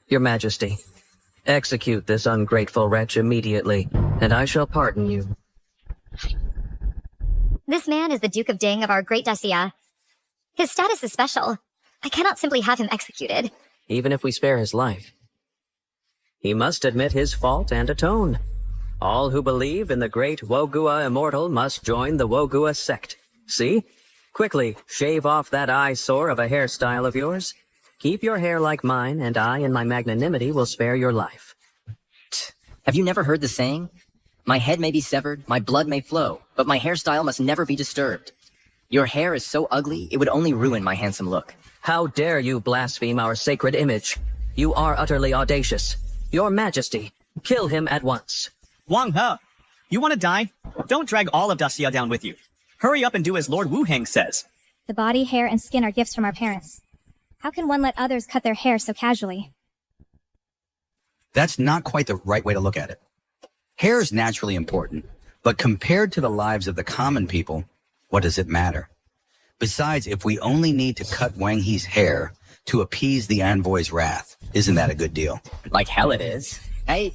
Your Majesty, execute this ungrateful wretch immediately, and I shall pardon you. This man is the Duke of Ding of our great Daxia. His status is special. I cannot simply have him executed. Even if we spare his life, he must admit his fault and atone. All who believe in the great Wogua immortal must join the Wogua sect. See? Quickly, shave off that eyesore of a hairstyle of yours. Keep your hair like mine, and I, in my magnanimity, will spare your life. Have you never heard the saying? My head may be severed, my blood may flow, but my hairstyle must never be disturbed. Your hair is so ugly, it would only ruin my handsome look. How dare you blaspheme our sacred image? You are utterly audacious. Your Majesty, kill him at once. Wang He, you want to die? Don't drag all of Daxia down with you. Hurry up and do as Lord Wuhang says. The body, hair, and skin are gifts from our parents. How can one let others cut their hair so casually? That's not quite the right way to look at it. Hair is naturally important, but compared to the lives of the common people, what does it matter? Besides, if we only need to cut Wang He's hair to appease the envoy's wrath, isn't that a good deal? Like hell it is. Hey,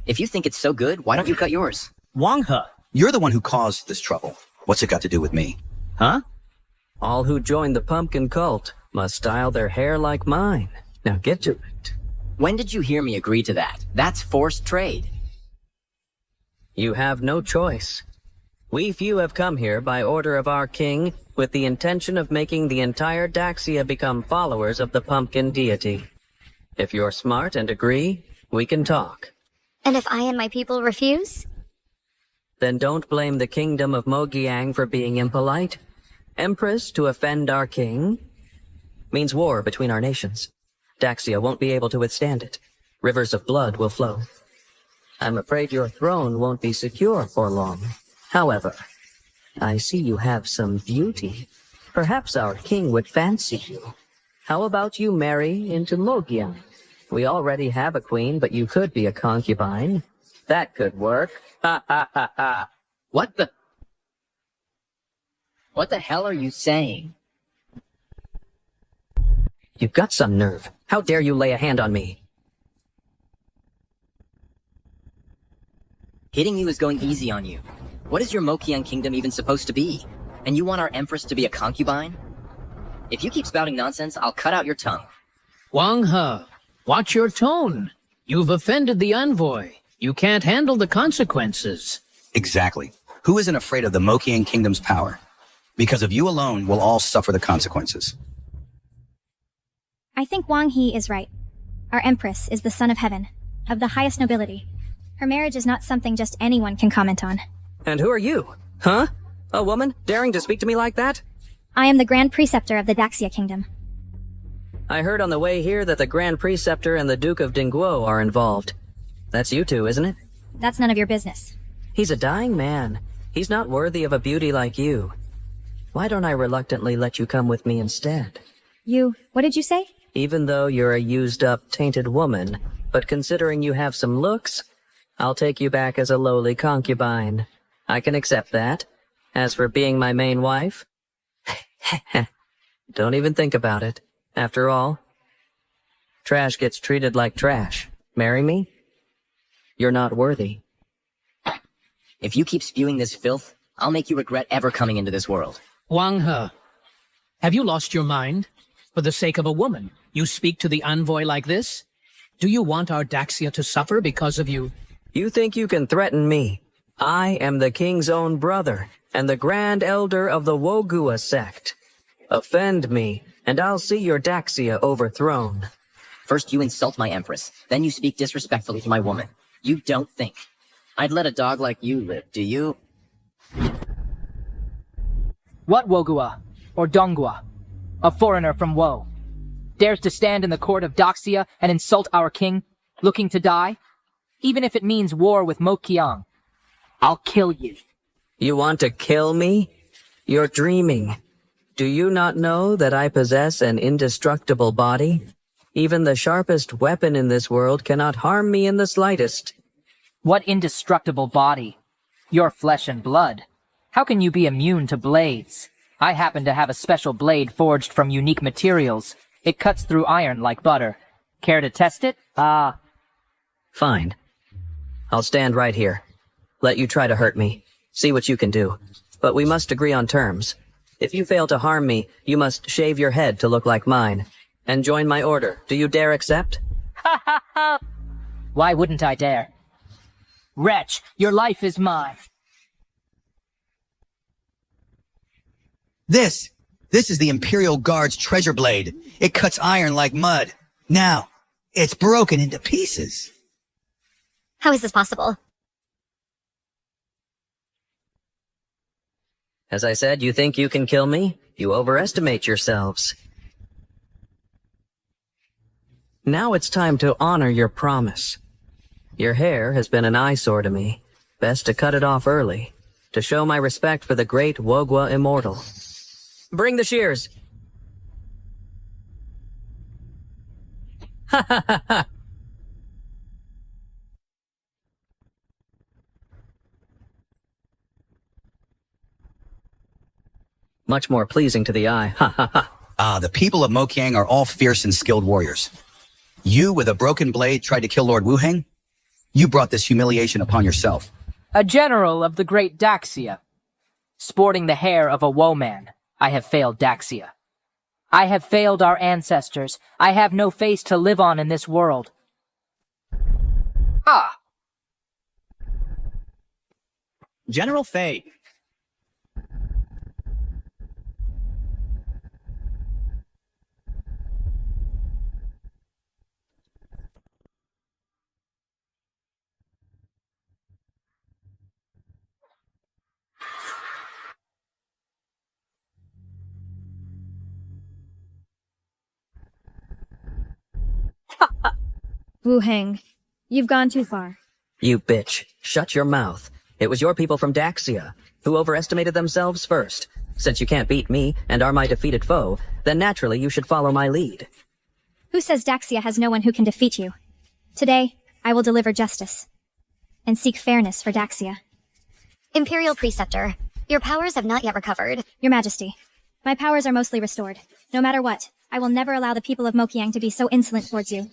if you think it's so good, why don't you cut yours? Wang He, you're the one who caused this trouble. What's it got to do with me? Huh? All who join the pumpkin cult must style their hair like mine. Now get to it. When did you hear me agree to that? That's forced trade. You have no choice. We few have come here by order of our king with the intention of making the entire Daxia become followers of the pumpkin deity. If you're smart and agree, we can talk. And if I and my people refuse? Then don't blame the kingdom of Mogiang for being impolite. Empress, to offend our king means war between our nations. Daxia won't be able to withstand it. Rivers of blood will flow. I'm afraid your throne won't be secure for long. However, I see you have some beauty. Perhaps our king would fancy you. How about you marry into Mogiang? We already have a queen, but you could be a concubine. That could work. Ha ha ha ha. What the hell are you saying? You've got some nerve. How dare you lay a hand on me? Hitting you is going easy on you. What is your Mokiang kingdom even supposed to be? And you want our empress to be a concubine? If you keep spouting nonsense, I'll cut out your tongue. Wang He, watch your tone. You've offended the envoy. You can't handle the consequences. Exactly. Who isn't afraid of the Mokiang kingdom's power? Because of you alone, we'll all suffer the consequences. I think Wang He is right. Our empress is the son of heaven, of the highest nobility. Her marriage is not something just anyone can comment on. And who are you? Huh? A woman daring to speak to me like that? I am the Grand Preceptor of the Daxia Kingdom. I heard on the way here that the Grand Preceptor and the Duke of Dingguo are involved. That's you two, isn't it? That's none of your business. He's a dying man. He's not worthy of a beauty like you. Why don't I reluctantly let you come with me instead? What did you say? Even though you're a used-up, tainted woman, but considering you have some looks, I'll take you back as a lowly concubine. I can accept that. As for being my main wife, don't even think about it. After all, trash gets treated like trash. Marry me? You're not worthy. If you keep spewing this filth, I'll make you regret ever coming into this world. Wang He, have you lost your mind? For the sake of a woman, you speak to the envoy like this? Do you want our Daxia to suffer because of you? You think you can threaten me? I am the king's own brother, and the grand elder of the Wogua sect. Offend me, and I'll see your Daxia overthrown. First you insult my empress, then you speak disrespectfully to my woman. You don't think. I'd let a dog like you live, do you? What Wogua? Or Donghua? A foreigner from Wo. Dares to stand in the court of Daxia and insult our king, looking to die? Even if it means war with Mokiang. I'll kill you. You want to kill me? You're dreaming. Do you not know that I possess an indestructible body? Even the sharpest weapon in this world cannot harm me in the slightest. What indestructible body? Your flesh and blood. How can you be immune to blades? I happen to have a special blade forged from unique materials. It cuts through iron like butter. Care to test it? Fine. I'll stand right here. Let you try to hurt me. See what you can do. But we must agree on terms. If you fail to harm me, you must shave your head to look like mine. And join my order. Do you dare accept? Ha ha ha! Why wouldn't I dare? Wretch, your life is mine. This is the Imperial Guard's treasure blade. It cuts iron like mud. Now, it's broken into pieces. How is this possible? As I said, you think you can kill me? You overestimate yourselves. Now it's time to honor your promise. Your hair has been an eyesore to me. Best to cut it off early, to show my respect for the great Wogua immortal. Bring the shears! Ha ha ha ha! Much more pleasing to the eye, ha ha ha. The people of Mokiang are all fierce and skilled warriors. You, with a broken blade, tried to kill Lord Wuhang? You brought this humiliation upon yourself. A general of the great Daxia. Sporting the hair of a woe-man, I have failed Daxia. I have failed our ancestors. I have no face to live on in this world. General Fei. Wuhang, you've gone too far. You bitch. Shut your mouth. It was your people from Daxia who overestimated themselves first. Since you can't beat me and are my defeated foe, then naturally you should follow my lead. Who says Daxia has no one who can defeat you? Today, I will deliver justice. And seek fairness for Daxia. Imperial Preceptor, your powers have not yet recovered. Your Majesty, my powers are mostly restored. No matter what, I will never allow the people of Mokiang to be so insolent towards you.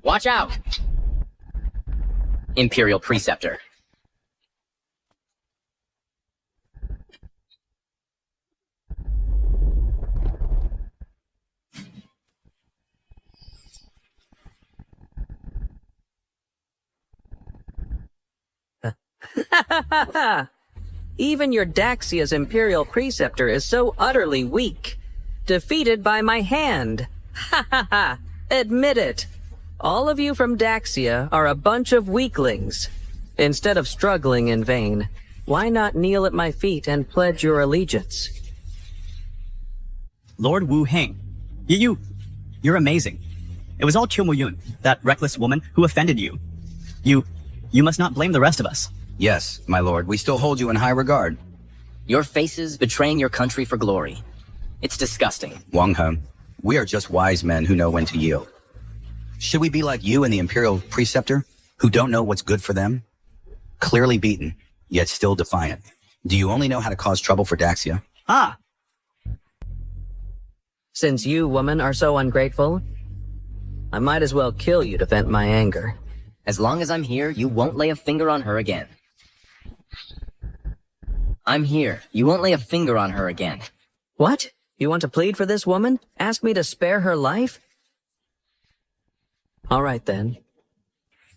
Watch out! Imperial Preceptor. Even your Daxia's Imperial Preceptor is so utterly weak. Defeated by my hand. Ha ha ha! Admit it. All of you from Daxia are a bunch of weaklings. Instead of struggling in vain, why not kneel at my feet and pledge your allegiance? Lord Wuhang, you're amazing. It was all Yun, that reckless woman, who offended you. You must not blame the rest of us. Yes, my lord, we still hold you in high regard. Your faces betraying your country for glory. It's disgusting. Wang He, we are just wise men who know when to yield. Should we be like you and the Imperial Preceptor, who don't know what's good for them? Clearly beaten, yet still defiant. Do you only know how to cause trouble for Daxia? Ah! Since you, woman, are so ungrateful, I might as well kill you to vent my anger. As long as I'm here, you won't lay a finger on her again. I'm here. You won't lay a finger on her again. What? You want to plead for this woman? Ask me to spare her life? All right, then.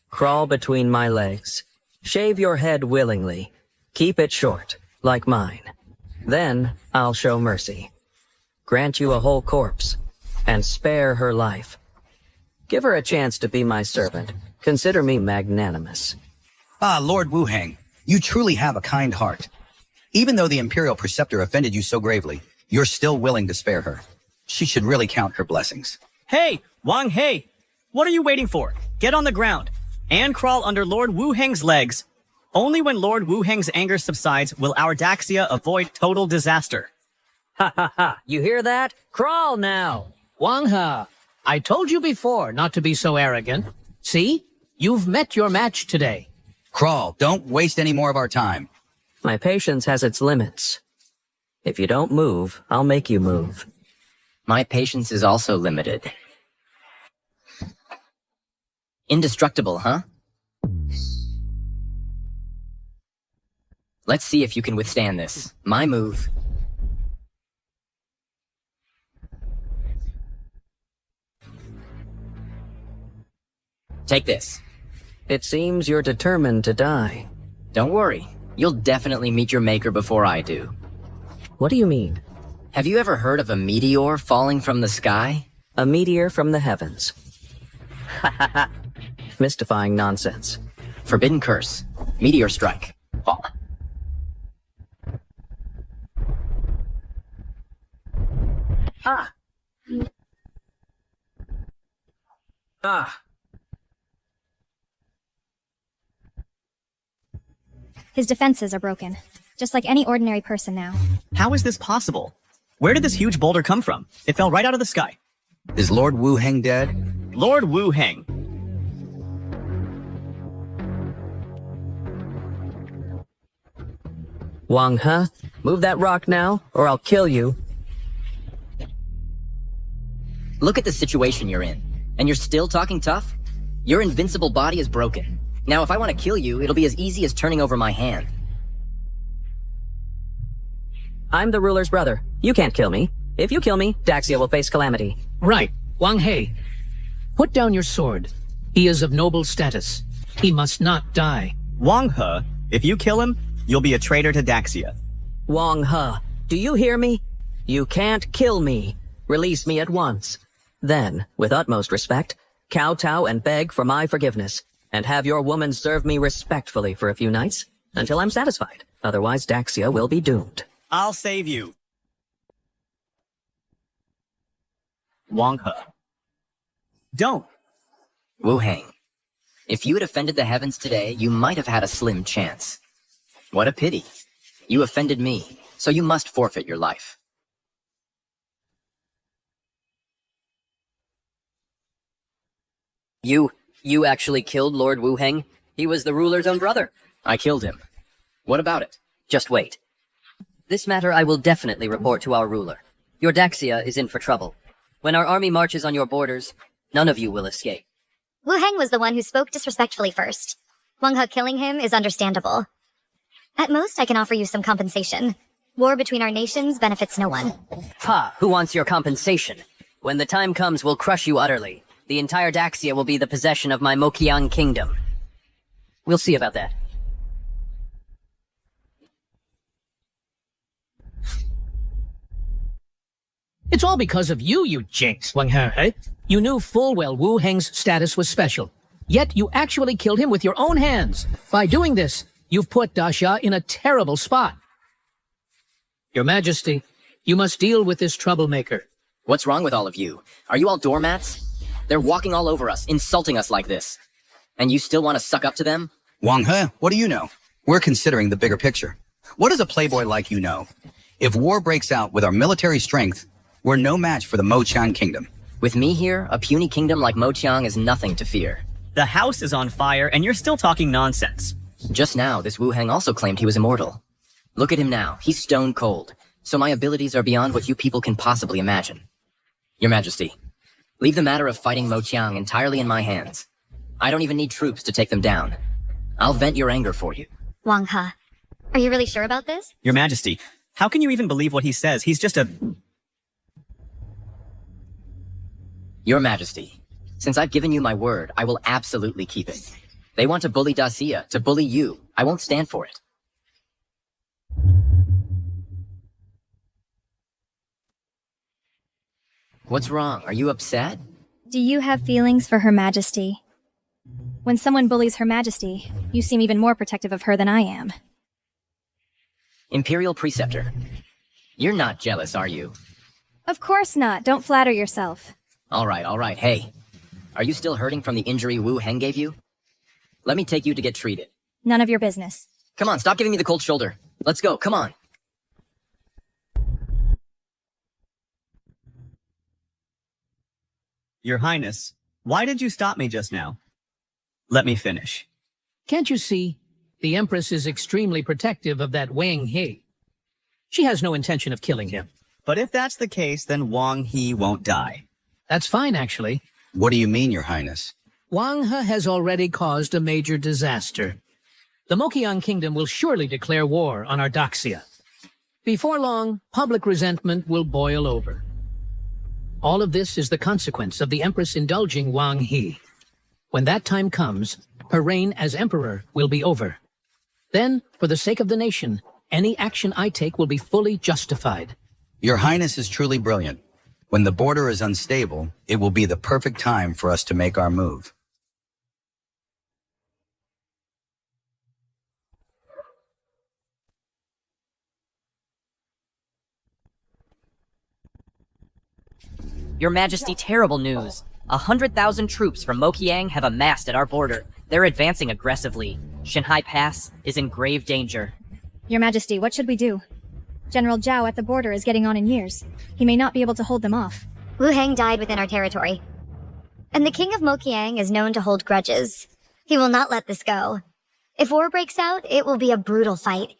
Crawl between my legs. Shave your head willingly. Keep it short, like mine. Then I'll show mercy. Grant you a whole corpse, and spare her life. Give her a chance to be my servant. Consider me magnanimous. Ah, Lord Wuhang, you truly have a kind heart. Even though the Imperial Preceptor offended you so gravely, you're still willing to spare her. She should really count her blessings. Hey, Wang He! What are you waiting for? Get on the ground, and crawl under Lord Wuhang's legs. Only when Lord Wuhang's anger subsides will our Daxia avoid total disaster. Ha ha ha! You hear that? Crawl now! Wang He, I told you before not to be so arrogant. See? You've met your match today. Crawl, don't waste any more of our time. My patience has its limits. If you don't move, I'll make you move. My patience is also limited. Indestructible, huh? Let's see if you can withstand this. My move. Take this. It seems you're determined to die. Don't worry. You'll definitely meet your maker before I do. What do you mean? Have you ever heard of a meteor falling from the sky? A meteor from the heavens. Ha ha ha. Mystifying nonsense. Forbidden curse. Meteor strike. Fall. Ah. Ah. His defenses are broken, just like any ordinary person now. How is this possible? Where did this huge boulder come from? It fell right out of the sky. Is Lord Wuhang dead? Lord Wuhang. Wang He, move that rock now, or I'll kill you. Look at the situation you're in. And you're still talking tough? Your invincible body is broken. Now, if I want to kill you, it'll be as easy as turning over my hand. I'm the ruler's brother. You can't kill me. If you kill me, Daxia will face calamity. Right. Wang He, put down your sword. He is of noble status. He must not die. Wang He, if you kill him, you'll be a traitor to Daxia. Wang He, do you hear me? You can't kill me. Release me at once. Then, with utmost respect, kowtow and beg for my forgiveness, and have your woman serve me respectfully for a few nights, until I'm satisfied. Otherwise, Daxia will be doomed. I'll save you. Wang He. Don't. Wuhang. If you had offended the heavens today, you might have had a slim chance. What a pity. You offended me, so you must forfeit your life. You actually killed Lord Wuhang? He was the ruler's own brother. I killed him. What about it? Just wait. This matter I will definitely report to our ruler. Your Daxia is in for trouble. When our army marches on your borders, none of you will escape. Wuhang was the one who spoke disrespectfully first. Wang He killing him is understandable. At most, I can offer you some compensation. War between our nations benefits no one. Ha! Who wants your compensation? When the time comes, we'll crush you utterly. The entire Daxia will be the possession of my Moqiang kingdom. We'll see about that. It's all because of you, you jinx, Wang He, eh? You knew full well Wu Heng's status was special. Yet you actually killed him with your own hands. By doing this, you've put Daxia in a terrible spot. Your Majesty, you must deal with this troublemaker. What's wrong with all of you? Are you all doormats? They're walking all over us, insulting us like this. And you still want to suck up to them? Wang He, what do you know? We're considering the bigger picture. What does a playboy like you know? If war breaks out with our military strength, we're no match for the Moqiang kingdom. With me here, a puny kingdom like Moqiang is nothing to fear. The house is on fire, and you're still talking nonsense. Just now, this Wuhang also claimed he was immortal. Look at him now. He's stone cold. So my abilities are beyond what you people can possibly imagine. Your Majesty, leave the matter of fighting Moqiang entirely in my hands. I don't even need troops to take them down. I'll vent your anger for you. Wang He, are you really sure about this? Your Majesty, how can you even believe what he says? He's just a... Your Majesty, since I've given you my word, I will absolutely keep it. They want to bully Daxia, to bully you. I won't stand for it. What's wrong? Are you upset? Do you have feelings for Her Majesty? When someone bullies Her Majesty, you seem even more protective of her than I am. Imperial Preceptor, you're not jealous, are you? Of course not. Don't flatter yourself. All right. Hey, are you still hurting from the injury Wu Heng gave you? Let me take you to get treated. None of your business. Come on, stop giving me the cold shoulder. Let's go, come on. Your Highness, why did you stop me just now? Let me finish. Can't you see? The Empress is extremely protective of that Wang He. She has no intention of killing him. But if that's the case, then Wang He won't die. That's fine, actually. What do you mean, Your Highness? Wang He has already caused a major disaster. The Moqiang kingdom will surely declare war on our Daxia. Before long, public resentment will boil over. All of this is the consequence of the Empress indulging Wang He. When that time comes, her reign as emperor will be over. Then, for the sake of the nation, any action I take will be fully justified. Your Highness is truly brilliant. When the border is unstable, it will be the perfect time for us to make our move. Your Majesty, terrible news. 100,000 troops from Moqiang have amassed at our border. They're advancing aggressively. Shanghai Pass is in grave danger. Your Majesty, what should we do? General Zhao at the border is getting on in years. He may not be able to hold them off. Wuhang died within our territory. And the King of Moqiang is known to hold grudges. He will not let this go. If war breaks out, it will be a brutal fight.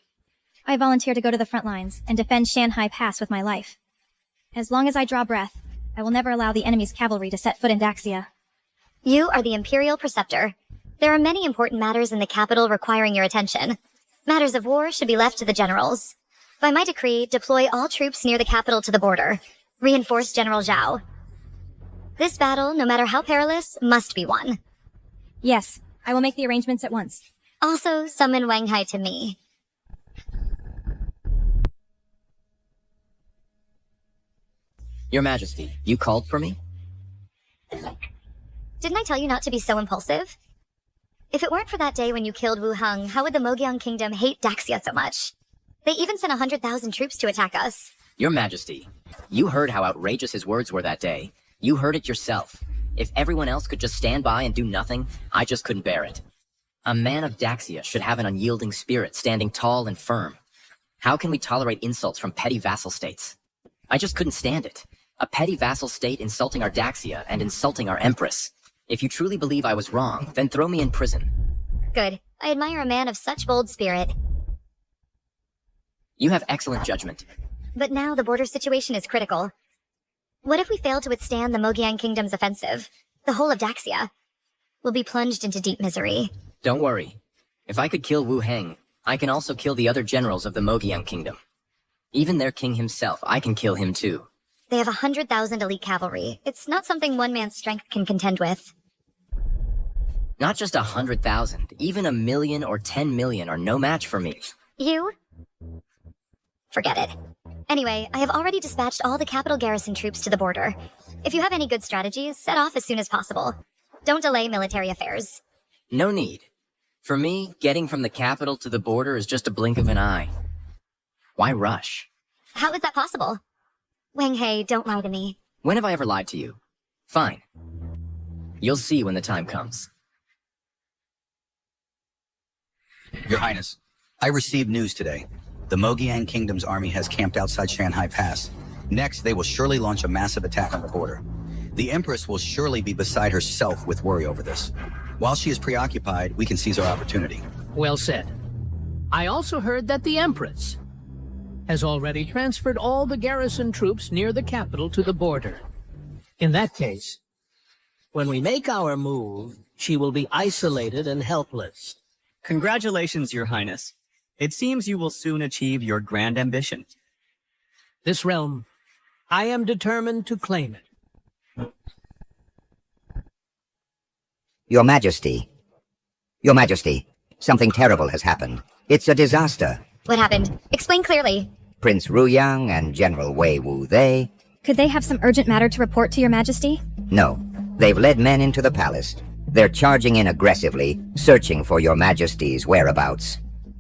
I volunteer to go to the front lines and defend Shanghai Pass with my life. As long as I draw breath, I will never allow the enemy's cavalry to set foot in Daxia. You are the Imperial Preceptor. There are many important matters in the capital requiring your attention. Matters of war should be left to the generals. By my decree, deploy all troops near the capital to the border. Reinforce General Zhao. This battle, no matter how perilous, must be won. Yes, I will make the arrangements at once. Also, summon Wang He to me. Your Majesty, you called for me? Didn't I tell you not to be so impulsive? If it weren't for that day when you killed Wuhang, how would the Moqiang kingdom hate Daxia so much? They even sent 100,000 troops to attack us. Your Majesty, you heard how outrageous his words were that day. You heard it yourself. If everyone else could just stand by and do nothing, I just couldn't bear it. A man of Daxia should have an unyielding spirit, standing tall and firm. How can we tolerate insults from petty vassal states? I just couldn't stand it. A petty vassal state insulting our Daxia and insulting our Empress. If you truly believe I was wrong, then throw me in prison. Good. I admire a man of such bold spirit. You have excellent judgment. But now the border situation is critical. What if we fail to withstand the Moqiang kingdom's offensive? The whole of Daxia? will be plunged into deep misery. Don't worry. If I could kill Wuhang, I can also kill the other generals of the Mogiang Kingdom. Even their king himself, I can kill him too. They have 100,000 elite cavalry. It's not something one man's strength can contend with. Not just 100,000, even 1 million or 10 million are no match for me. You? Forget it. Anyway, I have already dispatched all the capital garrison troops to the border. If you have any good strategies, set off as soon as possible. Don't delay military affairs. No need. For me, getting from the capital to the border is just a blink of an eye. Why rush? How is that possible? Wang He, don't lie to me. When have I ever lied to you? Fine. You'll see when the time comes. Your Highness, I received news today. The Mogiang Kingdom's army has camped outside Shanghai Pass. Next, they will surely launch a massive attack on the border. The Empress will surely be beside herself with worry over this. While she is preoccupied, we can seize our opportunity. Well said. I also heard that the Empress has already transferred all the garrison troops near the capital to the border. In that case, when we make our move, she will be isolated and helpless. Congratulations, Your Highness. It seems you will soon achieve your grand ambition. This realm, I am determined to claim it. Your Majesty, something terrible has happened. It's a disaster. What happened? Explain clearly. Prince Ruyang and General Wei Wu, Could they have some urgent matter to report to your Majesty? No. They've led men into the palace. They're charging in aggressively, searching for your Majesty's whereabouts.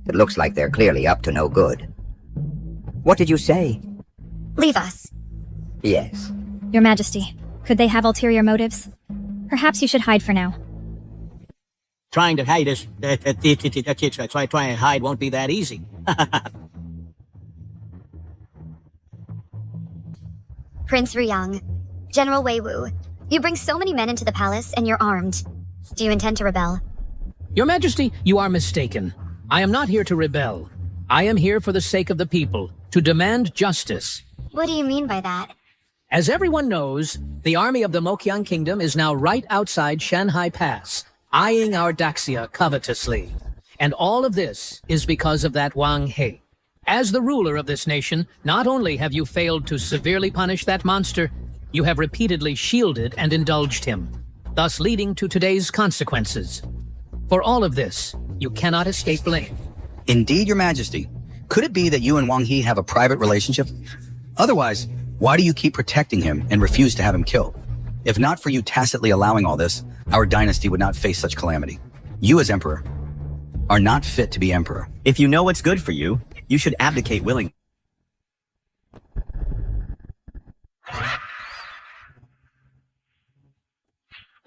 It looks like they're clearly up to no good. What did you say? Leave us. Yes. Your Majesty, could they have ulterior motives? Perhaps you should hide for now. Trying to hide us, try and hide won't be that easy. Prince Ruyang, General Wei Wu, you bring so many men into the palace and you're armed. Do you intend to rebel? Your Majesty, you are mistaken. I am not here to rebel. I am here for the sake of the people, to demand justice. What do you mean by that? As everyone knows, the army of the Mogiang Kingdom is now right outside Shanghai Pass, eyeing our Daxia covetously. And all of this is because of that Wang He. As the ruler of this nation, not only have you failed to severely punish that monster, you have repeatedly shielded and indulged him, thus leading to today's consequences. For all of this, you cannot escape blame. Indeed, Your Majesty. Could it be that you and Wang He have a private relationship? Otherwise, why do you keep protecting him and refuse to have him killed? If not for you tacitly allowing all this, our dynasty would not face such calamity. You as emperor are not fit to be emperor. If you know what's good for you, you should abdicate willingly.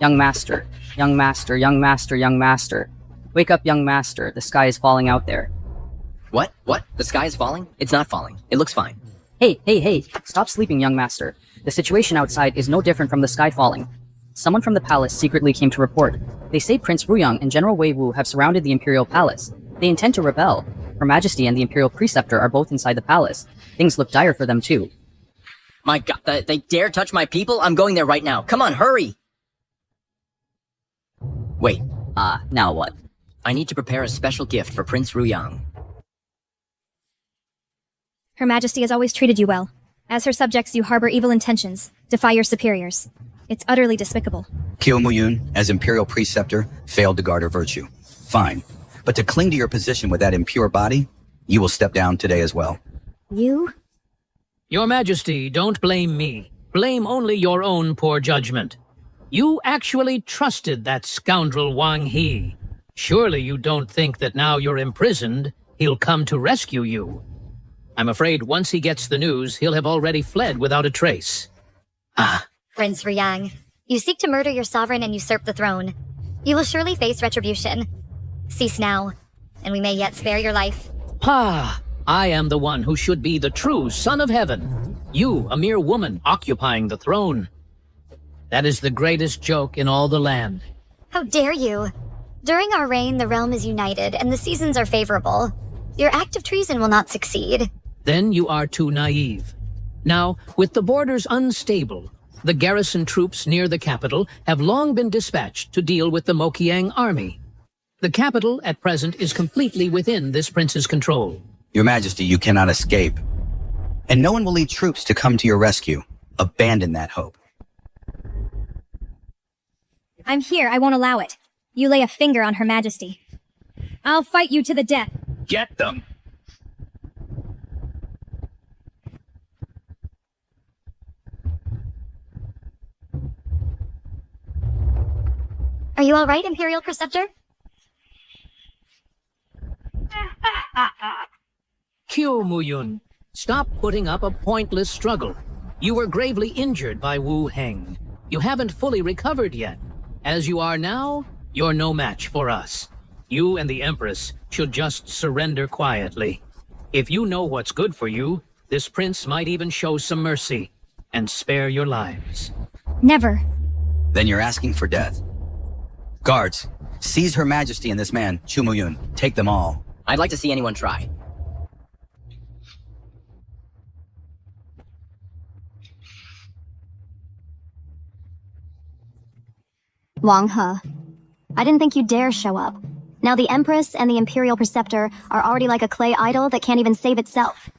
Young master, young master, young master, young master. Wake up, young master. The sky is falling out there. What? What? The sky is falling? It's not falling. It looks fine. Hey. Stop sleeping, young master. The situation outside is no different from the sky falling. Someone from the palace secretly came to report. They say Prince Ruyang and General Wei Wu have surrounded the Imperial Palace. They intend to rebel. Her Majesty and the Imperial Preceptor are both inside the palace. Things look dire for them too. My God, they dare touch my people? I'm going there right now. Come on, hurry! Wait. Now what? I need to prepare a special gift for Prince Ruyang. Her Majesty has always treated you well. As her subjects, you harbor evil intentions, defy your superiors. It's utterly despicable. Kyo Muyun, as Imperial Preceptor, failed to guard her virtue. Fine. But to cling to your position with that impure body, you will step down today as well. You? Your Majesty, don't blame me. Blame only your own poor judgment. You actually trusted that scoundrel Wang He. Surely you don't think that now you're imprisoned, he'll come to rescue you. I'm afraid once he gets the news, he'll have already fled without a trace. Prince Ruyang, you seek to murder your sovereign and usurp the throne. You will surely face retribution. Cease now, and we may yet spare your life. I am the one who should be the true son of heaven. You, a mere woman, occupying the throne. That is the greatest joke in all the land. How dare you? During our reign, the realm is united, and the seasons are favorable. Your act of treason will not succeed. Then you are too naive. Now, with the borders unstable, The garrison troops near the capital have long been dispatched to deal with the Mokiang army. The capital, at present, is completely within this prince's control. Your Majesty, you cannot escape. And no one will lead troops to come to your rescue. Abandon that hope. I'm here. I won't allow it. You lay a finger on Her Majesty. I'll fight you to the death. Get them! Are you all right, Imperial Preceptor? Q, Muyun. Stop putting up a pointless struggle. You were gravely injured by Wuhang. You haven't fully recovered yet. As you are now, you're no match for us. You and the Empress should just surrender quietly. If you know what's good for you, this prince might even show some mercy and spare your lives. Never. Then you're asking for death. Guards, seize Her Majesty and this man, Chu Muyun. Take them all. I'd like to see anyone try. Wang He, I didn't think you'd dare show up. Now the Empress and the Imperial Preceptor are already like a clay idol that can't even save itself.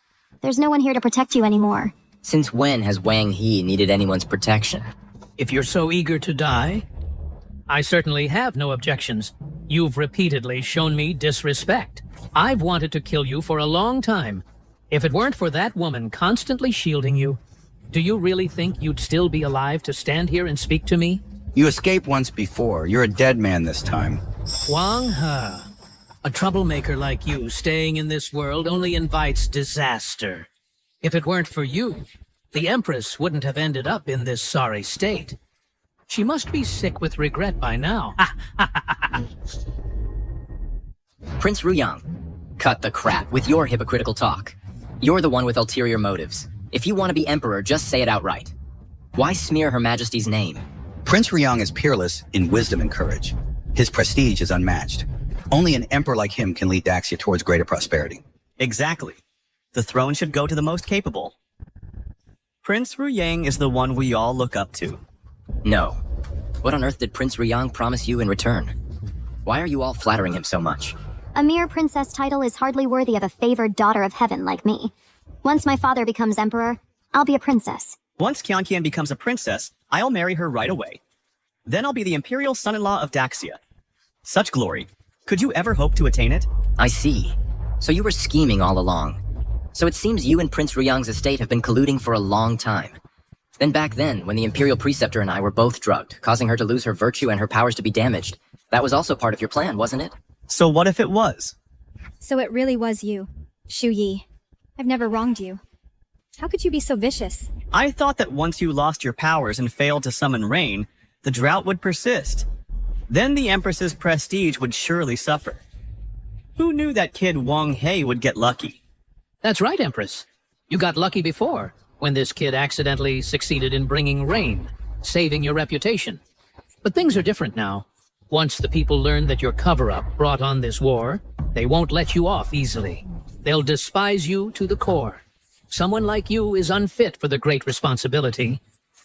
There's no one here to protect you anymore. Since when has Wang He needed anyone's protection? If you're so eager to die, I certainly have no objections. You've repeatedly shown me disrespect. I've wanted to kill you for a long time. If it weren't for that woman constantly shielding you, do you really think you'd still be alive to stand here and speak to me? You escaped once before. You're a dead man this time. Wang He, a troublemaker like you staying in this world only invites disaster. If it weren't for you, the Empress wouldn't have ended up in this sorry state. She must be sick with regret by now. Prince Ruyang, cut the crap with your hypocritical talk. You're the one with ulterior motives. If you want to be emperor, just say it outright. Why smear Her Majesty's name? Prince Ruyang is peerless in wisdom and courage. His prestige is unmatched. Only an emperor like him can lead Daxia towards greater prosperity. Exactly. The throne should go to the most capable. Prince Ruyang is the one we all look up to. No. What on earth did Prince Ruyang promise you in return? Why are you all flattering him so much? A mere princess title is hardly worthy of a favored daughter of heaven like me. Once my father becomes emperor, I'll be a princess. Once Qianqian becomes a princess, I'll marry her right away. Then I'll be the imperial son-in-law of Daxia. Such glory. Could you ever hope to attain it? I see. So you were scheming all along. So it seems you and Prince Ruyang's estate have been colluding for a long time. Then back then, when the Imperial Preceptor and I were both drugged, causing her to lose her virtue and her powers to be damaged, that was also part of your plan, wasn't it? So what if it was? So it really was you, Shu Yi. I've never wronged you. How could you be so vicious? I thought that once you lost your powers and failed to summon rain, the drought would persist. Then the Empress's prestige would surely suffer. Who knew that kid Wang He would get lucky? That's right, Empress. You got lucky before, when this kid accidentally succeeded in bringing rain, saving your reputation. But things are different now. Once the people learn that your cover-up brought on this war, they won't let you off easily. They'll despise you to the core. Someone like you is unfit for the great responsibility.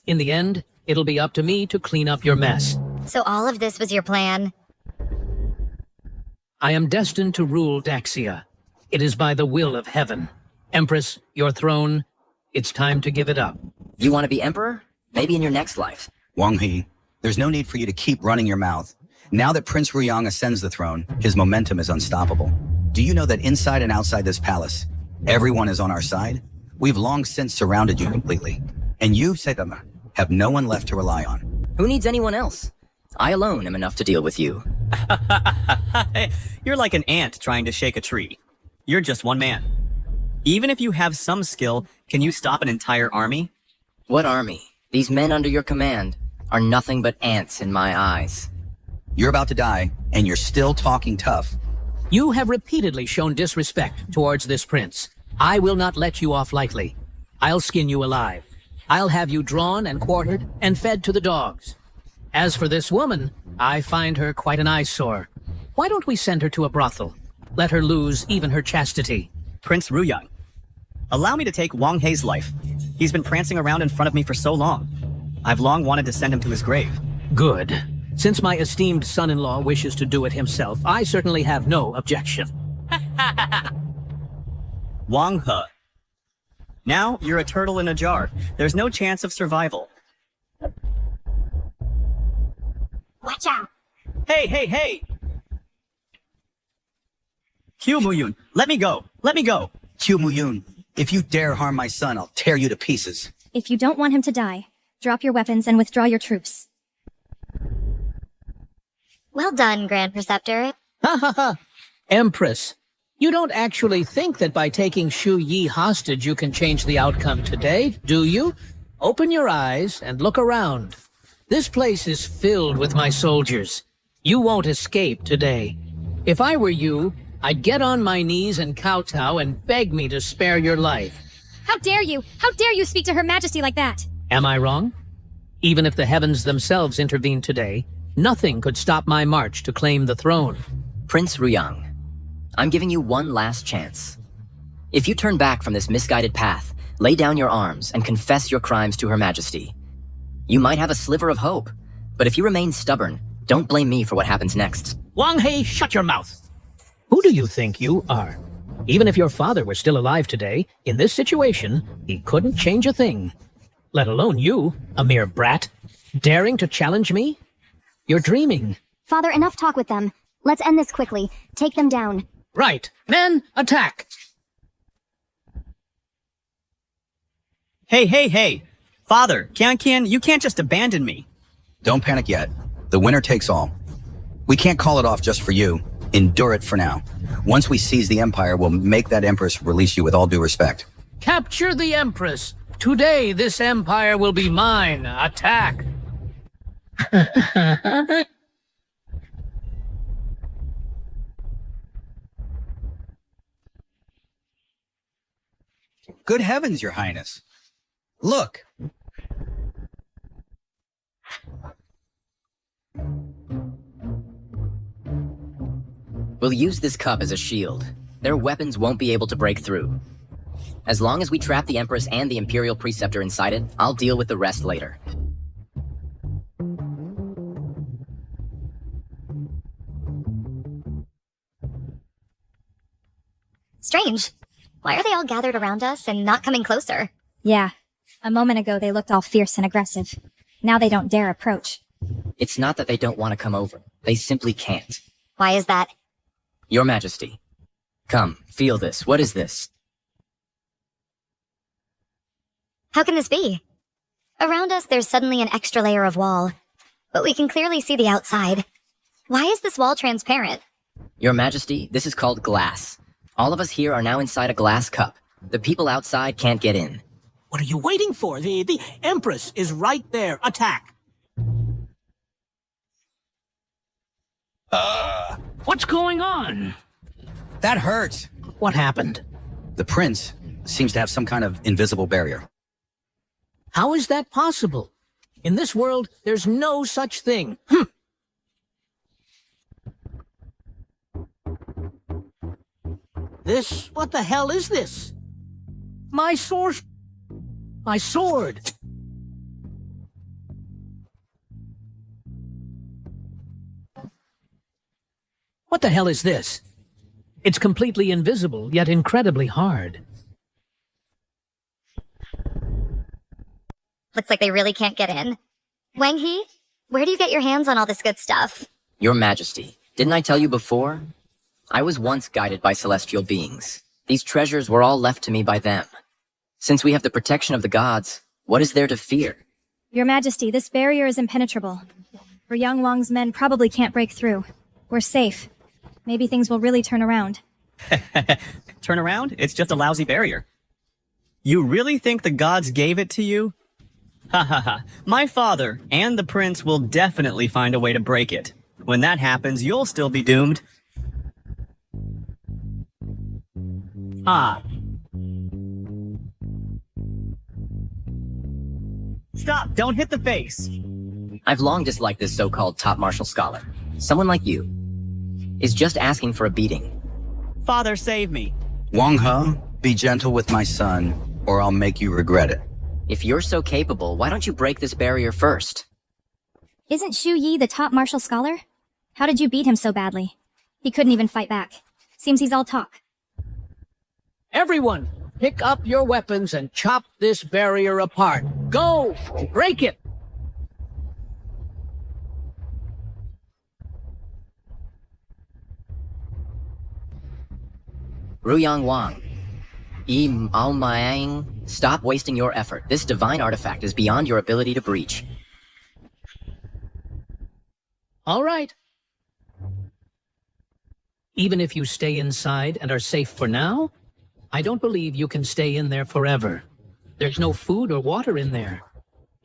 In the end, it'll be up to me to clean up your mess. So all of this was your plan? I am destined to rule Daxia. It is by the will of heaven. Empress, your throne, it's time to give it up. You want to be emperor? Maybe in your next life. Wang He, there's no need for you to keep running your mouth. Now that Prince Ruyang ascends the throne, his momentum is unstoppable. Do you know that inside and outside this palace, everyone is on our side? We've long since surrounded you completely. And you, Setama, have no one left to rely on. Who needs anyone else? I alone am enough to deal with you. You're like an ant trying to shake a tree. You're just one man. Even if you have some skill, can you stop an entire army? What army? These men under your command are nothing but ants in my eyes. You're about to die, and you're still talking tough. You have repeatedly shown disrespect towards this prince. I will not let you off lightly. I'll skin you alive. I'll have you drawn and quartered and fed to the dogs. As for this woman, I find her quite an eyesore. Why don't we send her to a brothel? Let her lose even her chastity. Prince Ruyang, allow me to take Wang He's life. He's been prancing around in front of me for so long. I've long wanted to send him to his grave. Good. Since my esteemed son-in-law wishes to do it himself, I certainly have no objection. Wang He. Now you're a turtle in a jar. There's no chance of survival. Watch out! Hey, hey, hey! Q Muyun, let me go! Let me go! Q Muyun, if you dare harm my son, I'll tear you to pieces. If you don't want him to die, drop your weapons and withdraw your troops. Well done, Grand Preceptor. Ha ha ha! Empress, you don't actually think that by taking Shu Yi hostage you can change the outcome today, do you? Open your eyes and look around. This place is filled with my soldiers. You won't escape today. If I were you, I'd get on my knees and kowtow and beg me to spare your life. How dare you? How dare you speak to Her Majesty like that? Am I wrong? Even if the heavens themselves intervened today, nothing could stop my march to claim the throne. Prince Ruyang, I'm giving you one last chance. If you turn back from this misguided path, lay down your arms and confess your crimes to Her Majesty, you might have a sliver of hope. But if you remain stubborn, don't blame me for what happens next. Wang He, shut your mouth! Who do you think you are? Even if your father were still alive today, in this situation, he couldn't change a thing. Let alone you, a mere brat, daring to challenge me? You're dreaming. Father, enough talk with them. Let's end this quickly. Take them down. Right. Men, attack! Hey, hey, hey! Father, Qian, you can't just abandon me. Don't panic yet. The winner takes all. We can't call it off just for you. Endure it for now. Once we seize the Empire, we'll make that Empress release you with all due respect. Capture the Empress! Today this Empire will be mine. Attack! Good heavens, Your Highness. Look! We'll use this cup as a shield. Their weapons won't be able to break through. As long as we trap the Empress and the Imperial Preceptor inside it, I'll deal with the rest later. Strange. Why are they all gathered around us and not coming closer? Yeah. A moment ago they looked all fierce and aggressive. Now they don't dare approach. It's not that they don't want to come over. They simply can't. Why is that? Your Majesty. Come, feel this. What is this? How can this be? Around us there's suddenly an extra layer of wall, but we can clearly see the outside. Why is this wall transparent? Your Majesty, this is called glass. All of us here are now inside a glass cup. The people outside can't get in. What are you waiting for? The Empress is right there. Attack! What's going on? That hurts. What happened? The prince seems to have some kind of invisible barrier. How is that possible? In this world, there's no such thing. What the hell is this? My sword! My sword! What the hell is this? It's completely invisible, yet incredibly hard. Looks like they really can't get in. Wang He, where do you get your hands on all this good stuff? Your Majesty, didn't I tell you before? I was once guided by celestial beings. These treasures were all left to me by them. Since we have the protection of the gods, what is there to fear? Your Majesty, this barrier is impenetrable. Yang Wang's men probably can't break through. We're safe. Maybe things will really turn around. Turn around? It's just a lousy barrier. You really think the gods gave it to you? Ha ha ha. My father and the prince will definitely find a way to break it. When that happens, you'll still be doomed. Ah. Stop! Don't hit the face! I've long disliked this so-called top martial scholar. Someone like you is just asking for a beating. Father, save me. Wang He, be gentle with my son, or I'll make you regret it. If you're so capable, why don't you break this barrier first? Isn't Shu Yi the top martial scholar? How did you beat him so badly? He couldn't even fight back. Seems he's all talk. Everyone, pick up your weapons and chop this barrier apart. Go! Break it! Ruyang Wang. Maang, stop wasting your effort. This divine artifact is beyond your ability to breach. All right. Even if you stay inside and are safe for now, I don't believe you can stay in there forever. There's no food or water in there.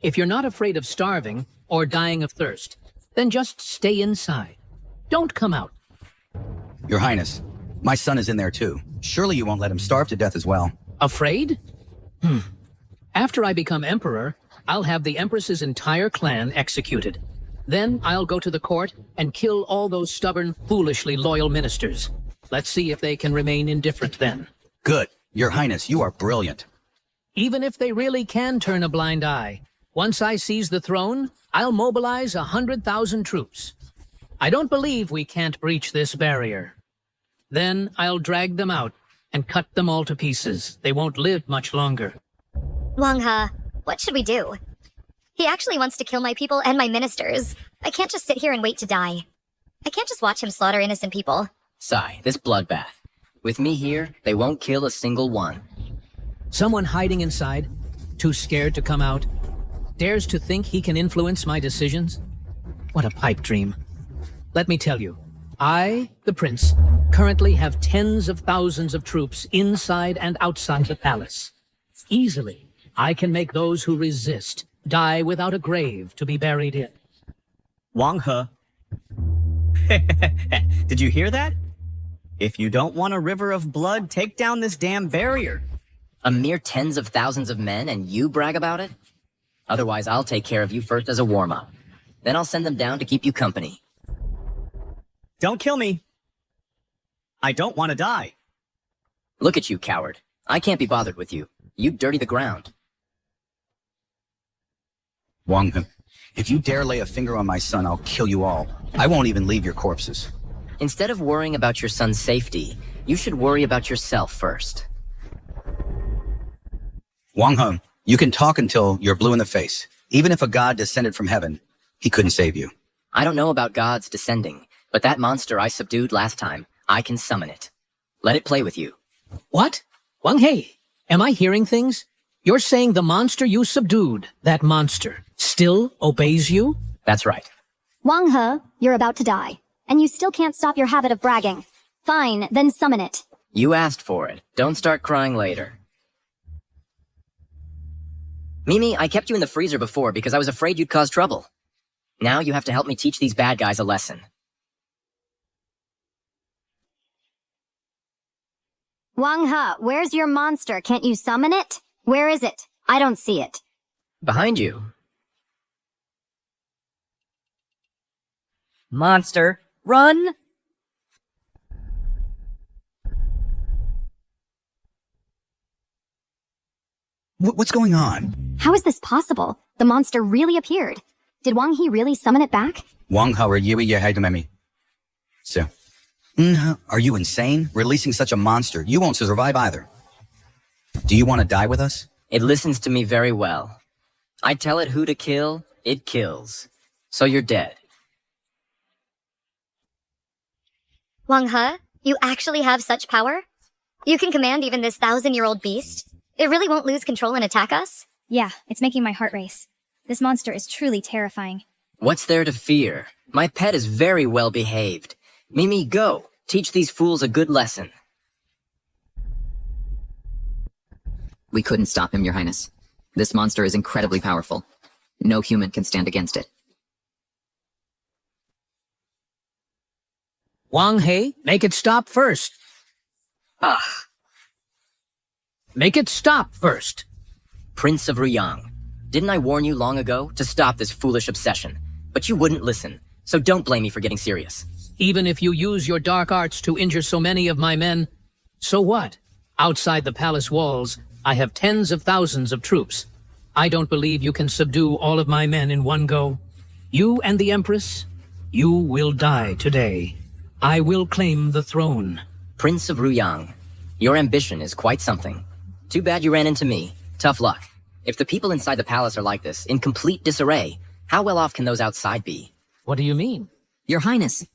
If you're not afraid of starving or dying of thirst, then just stay inside. Don't come out. Your Highness, my son is in there too. Surely you won't let him starve to death as well. Afraid? After I become emperor, I'll have the Empress's entire clan executed. Then I'll go to the court and kill all those stubborn, foolishly loyal ministers. Let's see if they can remain indifferent then. Good. Your Highness, you are brilliant. Even if they really can turn a blind eye, once I seize the throne, I'll mobilize 100,000 troops. I don't believe we can't breach this barrier. Then I'll drag them out and cut them all to pieces. They won't live much longer. Wang He, what should we do? He actually wants to kill my people and my ministers. I can't just sit here and wait to die. I can't just watch him slaughter innocent people. Sigh, this bloodbath. With me here, they won't kill a single one. Someone hiding inside, too scared to come out, dares to think he can influence my decisions? What a pipe dream. Let me tell you, I, the prince, currently have tens of thousands of troops inside and outside the palace. Easily, I can make those who resist die without a grave to be buried in. Wang He. Did you hear that? If you don't want a river of blood, take down this damn barrier. A mere tens of thousands of men and you brag about it? Otherwise, I'll take care of you first as a warm-up. Then I'll send them down to keep you company. Don't kill me. I don't want to die. Look at you, coward. I can't be bothered with you. You dirty the ground. Wang He, if you dare lay a finger on my son, I'll kill you all. I won't even leave your corpses. Instead of worrying about your son's safety, you should worry about yourself first. Wang He, you can talk until you're blue in the face. Even if a god descended from heaven, he couldn't save you. I don't know about gods descending, but that monster I subdued last time, I can summon it. Let it play with you. What? Wang He, am I hearing things? You're saying the monster you subdued, that monster, still obeys you? That's right. Wang He, you're about to die, and you still can't stop your habit of bragging. Fine, then summon it. You asked for it. Don't start crying later. Mimi, I kept you in the freezer before because I was afraid you'd cause trouble. Now you have to help me teach these bad guys a lesson. Wang He, where's your monster? Can't you summon it? Where is it? I don't see it. Behind you. Monster, run! What's going on? How is this possible? The monster really appeared. Did Wang He really summon it back? Wang He, So, are you insane? Releasing such a monster, you won't survive either. Do you want to die with us? It listens to me very well. I tell it who to kill, it kills. So you're dead. Wang He, you actually have such power? You can command even this 1,000-year-old beast? It really won't lose control and attack us? Yeah, it's making my heart race. This monster is truly terrifying. What's there to fear? My pet is very well behaved. Mimi, go. Teach these fools a good lesson. We couldn't stop him, Your Highness. This monster is incredibly powerful. No human can stand against it. Wang He, make it stop first. Make it stop first. Prince of Ruyang, didn't I warn you long ago to stop this foolish obsession? But you wouldn't listen, so don't blame me for getting serious. Even if you use your dark arts to injure so many of my men, so what? Outside the palace walls, I have tens of thousands of troops. I don't believe you can subdue all of my men in one go. You and the Empress, you will die today. I will claim the throne. Prince of Ruyang, your ambition is quite something. Too bad you ran into me. Tough luck. If the people inside the palace are like this, in complete disarray, how well off can those outside be? What do you mean? Your Highness,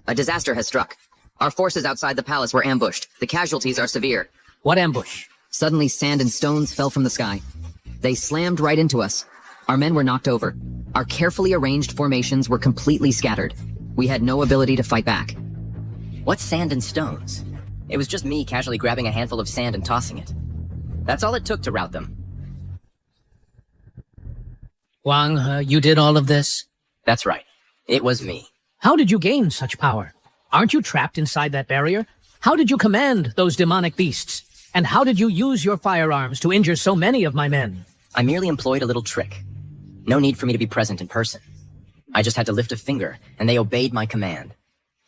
a disaster has struck. Our forces outside the palace were ambushed. The casualties are severe. What ambush? Suddenly, sand and stones fell from the sky. They slammed right into us. Our men were knocked over. Our carefully arranged formations were completely scattered. We had no ability to fight back. What sand and stones? It was just me casually grabbing a handful of sand and tossing it. That's all it took to rout them. Wang, you did all of this? That's right. It was me. How did you gain such power? Aren't you trapped inside that barrier? How did you command those demonic beasts? And how did you use your firearms to injure so many of my men? I merely employed a little trick. No need for me to be present in person. I just had to lift a finger, and they obeyed my command.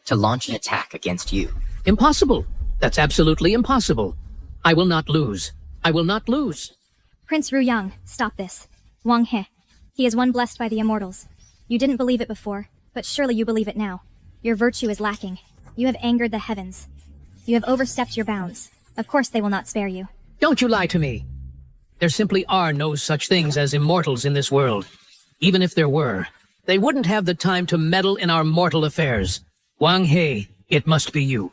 To launch an attack against you. Impossible. That's absolutely impossible. I will not lose. I will not lose. Prince Ruyang, stop this. Wang He. He is one blessed by the immortals. You didn't believe it before, but surely you believe it now. Your virtue is lacking. You have angered the heavens. You have overstepped your bounds. Of course they will not spare you. Don't you lie to me. There simply are no such things as immortals in this world. Even if there were, they wouldn't have the time to meddle in our mortal affairs. Wang He, it must be you.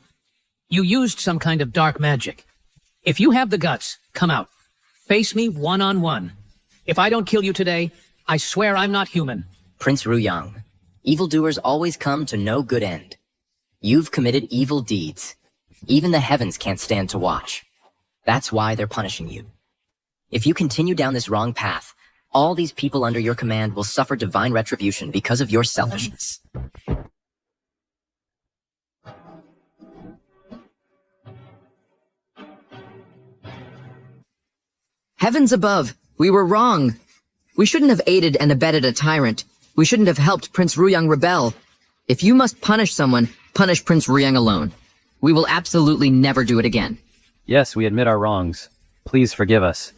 You used some kind of dark magic. If you have the guts, come out. Face me one-on-one. If I don't kill you today, I swear I'm not human. Prince Ruyang, evildoers always come to no good end. You've committed evil deeds. Even the heavens can't stand to watch. That's why they're punishing you. If you continue down this wrong path, all these people under your command will suffer divine retribution because of your selfishness. Heavens above, we were wrong. We shouldn't have aided and abetted a tyrant. We shouldn't have helped Prince Ruyang rebel. If you must punish someone, punish Prince Ruyang alone. We will absolutely never do it again. Yes, we admit our wrongs. Please forgive us.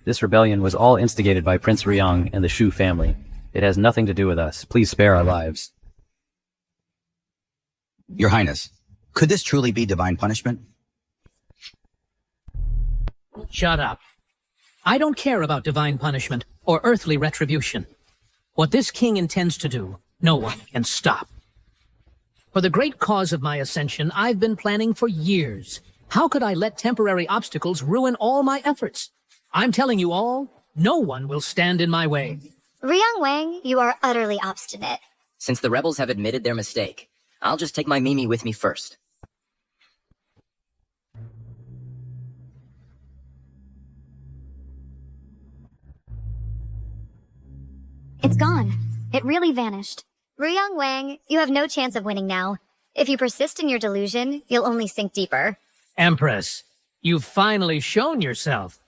This rebellion was all instigated by Prince Ruyang and the Shu family. It has nothing to do with us. Please spare our lives. Your Highness, could this truly be divine punishment? Shut up. I don't care about divine punishment or earthly retribution. What this king intends to do, no one can stop. For the great cause of my ascension, I've been planning for years. How could I let temporary obstacles ruin all my efforts? I'm telling you all, no one will stand in my way. Ruyang Wang, you are utterly obstinate. Since the rebels have admitted their mistake, I'll just take my Mimi with me first. It's gone. It really vanished. Ruyang Wang, you have no chance of winning now. If you persist in your delusion, you'll only sink deeper. Empress, you've finally shown yourself.